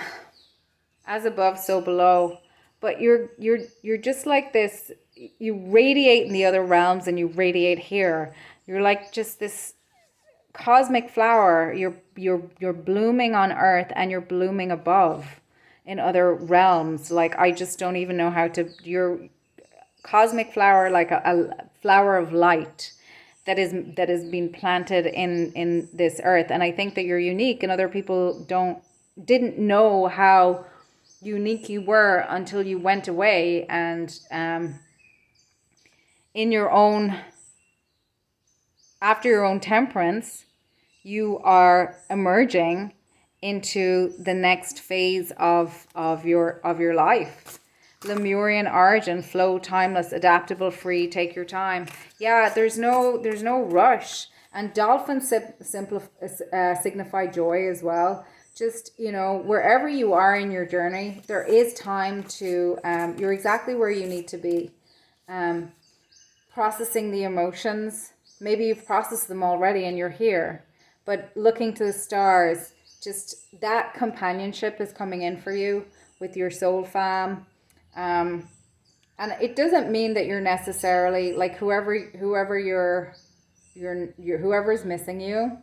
above, so below. But you're just like this. You radiate in the other realms, and you radiate here. You're like just this cosmic flower. You're blooming on earth, and you're blooming above in other realms. Like, I just don't even know how to. You're cosmic flower, like a flower of light that is being planted in this earth. And I think that you're unique, and other people didn't know how unique you were until you went away, and after your own temperance, you are emerging into the next phase of your life. Lemurian origin, flow, timeless, adaptable, free, take your time. Yeah, there's no rush. And dolphins signify joy as well. Just, wherever you are in your journey, there is time to, you're exactly where you need to be. Processing the emotions. Maybe you've processed them already and you're here. But looking to the stars, just that companionship is coming in for you with your soul fam. And it doesn't mean that you're necessarily like whoever's missing you.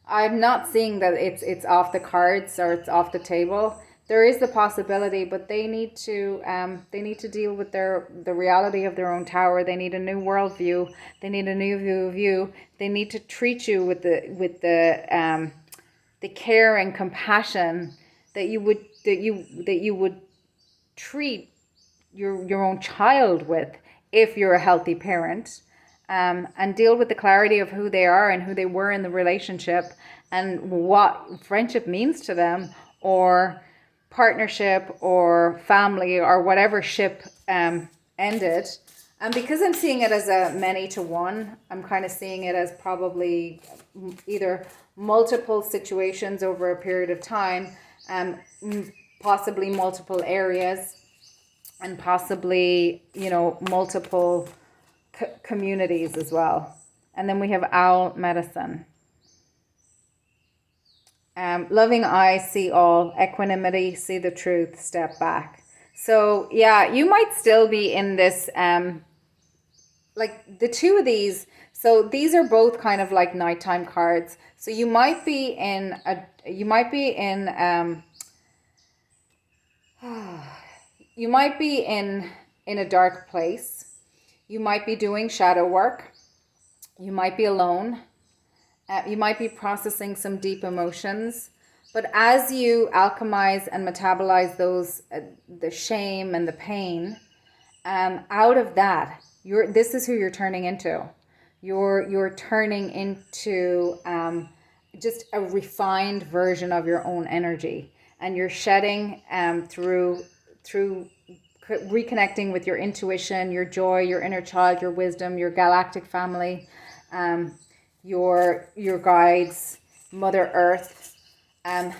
I'm not seeing that it's off the cards or it's off the table. There is the possibility, but they need to deal with the reality of their own tower. They need a new worldview. They need a new view of you. They need to treat you with the care and compassion that you would treat your own child with if you're a healthy parent. and deal with the clarity of who they are and who they were in the relationship and what friendship means to them, or partnership or family or whatever ship ended. And because I'm seeing it as a many to one, I'm kind of seeing it as probably either multiple situations over a period of time, possibly multiple areas, and possibly, multiple communities as well. And then we have owl medicine. Loving eyes see all, equanimity, see the truth, step back. So yeah, you might still be in this, like the two of these. So these are both kind of like nighttime cards. So you might be in a dark place. You might be doing shadow work. You might be alone. You might be processing some deep emotions. But as you alchemize and metabolize those, the shame and the pain, out of that, this is who you're turning into. You're turning into just a refined version of your own energy, and you're shedding through reconnecting with your intuition, your joy, your inner child, your wisdom, your galactic family, your guides, Mother Earth, and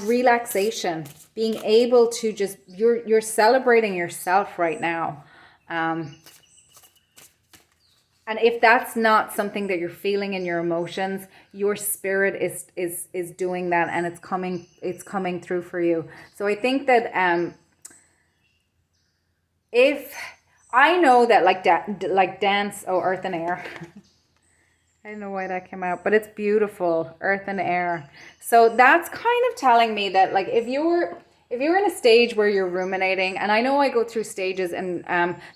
relaxation. Being able to just, you're celebrating yourself right now. And if that's not something that you're feeling in your emotions, your spirit is doing that, and it's coming through for you. So I think that if I know that like dance, earth and air. I don't know why that came out, but it's beautiful, earth and air. So that's kind of telling me that like if you're in a stage where you're ruminating, and I know I go through stages, and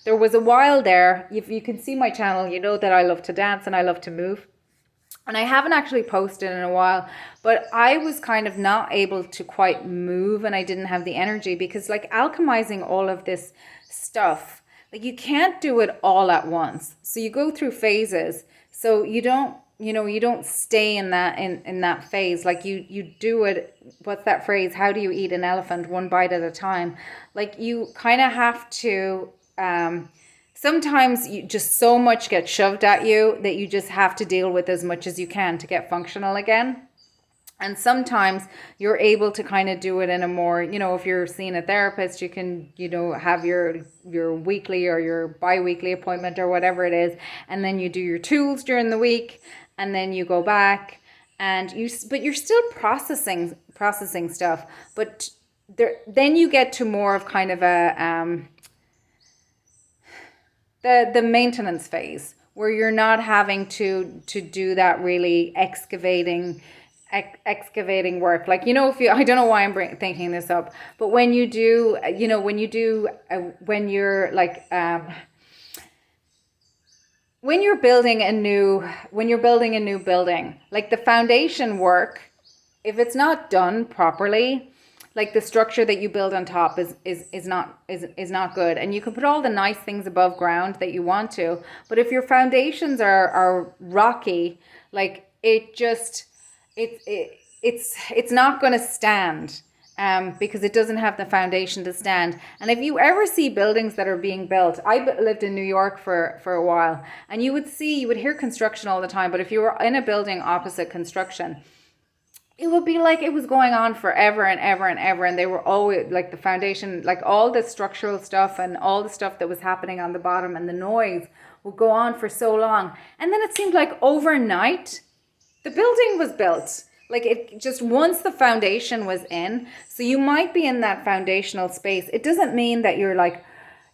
there was a while there, if you can see my channel, you know that I love to dance and I love to move. And I haven't actually posted in a while, but I was kind of not able to quite move, and I didn't have the energy, because like alchemizing all of this stuff, like you can't do it all at once. So you go through phases. So you don't stay in that phase. Like you do it. What's that phrase? How do you eat an elephant? One bite at a time. Like you kind of have to, sometimes you just so much gets shoved at you that you just have to deal with as much as you can to get functional again. And sometimes you're able to kind of do it in a more, if you're seeing a therapist, you can, have your weekly or your bi-weekly appointment or whatever it is. And then you do your tools during the week, and then you go back and but you're still processing stuff. But then you get to more of kind of a, the maintenance phase, where you're not having to do that really excavating work. Like, if you, I don't know why I'm thinking this up, but when you do, when you're like, when you're building a new building, like the foundation work, if it's not done properly, like the structure that you build on top is not good. And you can put all the nice things above ground that you want to, but if your foundations are rocky, like it's not going to stand, because it doesn't have the foundation to stand. And if you ever see buildings that are being built, I lived in New York for a while, and you would hear construction all the time. But if you were in a building opposite construction, it would be like it was going on forever and ever and ever. And they were always like the foundation, like all the structural stuff and all the stuff that was happening on the bottom, and the noise would go on for so long. And then it seemed like overnight, the building was built. Like it just, once the foundation was in. So you might be in that foundational space. It doesn't mean that you're like,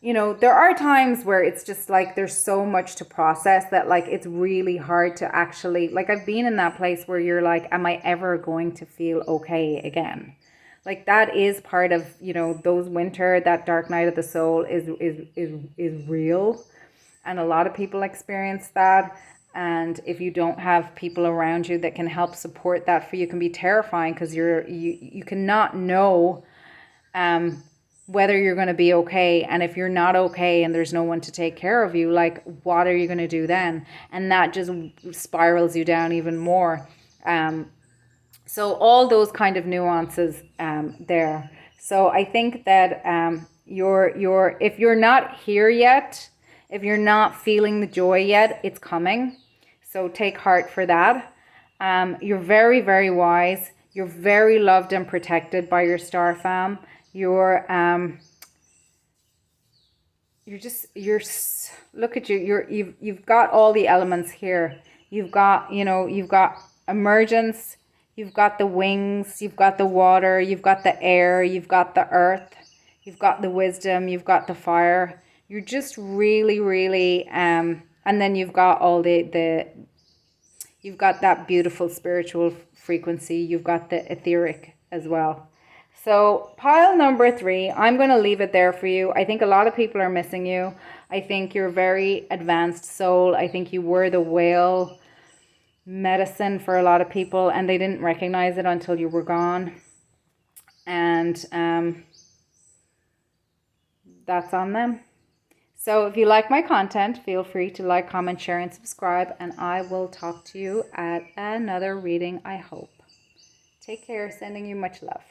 there are times where it's just like there's so much to process that like it's really hard to actually, like I've been in that place where you're like, am I ever going to feel okay again? Like that is part of, those winter, that dark night of the soul is real. And a lot of people experience that. And if you don't have people around you that can help support that for you, can be terrifying, because you cannot know whether you're going to be okay. And if you're not okay and there's no one to take care of you, like, what are you going to do then? And that just spirals you down even more. So all those kind of nuances there. So I think that if you're not here yet, if you're not feeling the joy yet, it's coming. So take heart for that. You're very, very wise. You're very loved and protected by your star fam. You're look at you. You've got all the elements here. You've got emergence. You've got the wings. You've got the water. You've got the air. You've got the earth. You've got the wisdom. You've got the fire. You're just really, really and then you've got all you've got that beautiful spiritual frequency. You've got the etheric as well. So pile number 3, I'm going to leave it there for you. I think a lot of people are missing you. I think you're a very advanced soul. I think you were the whale medicine for a lot of people, and they didn't recognize it until you were gone. And that's on them. So if you like my content, feel free to like, comment, share, and subscribe. And I will talk to you at another reading, I hope. Take care. Sending you much love.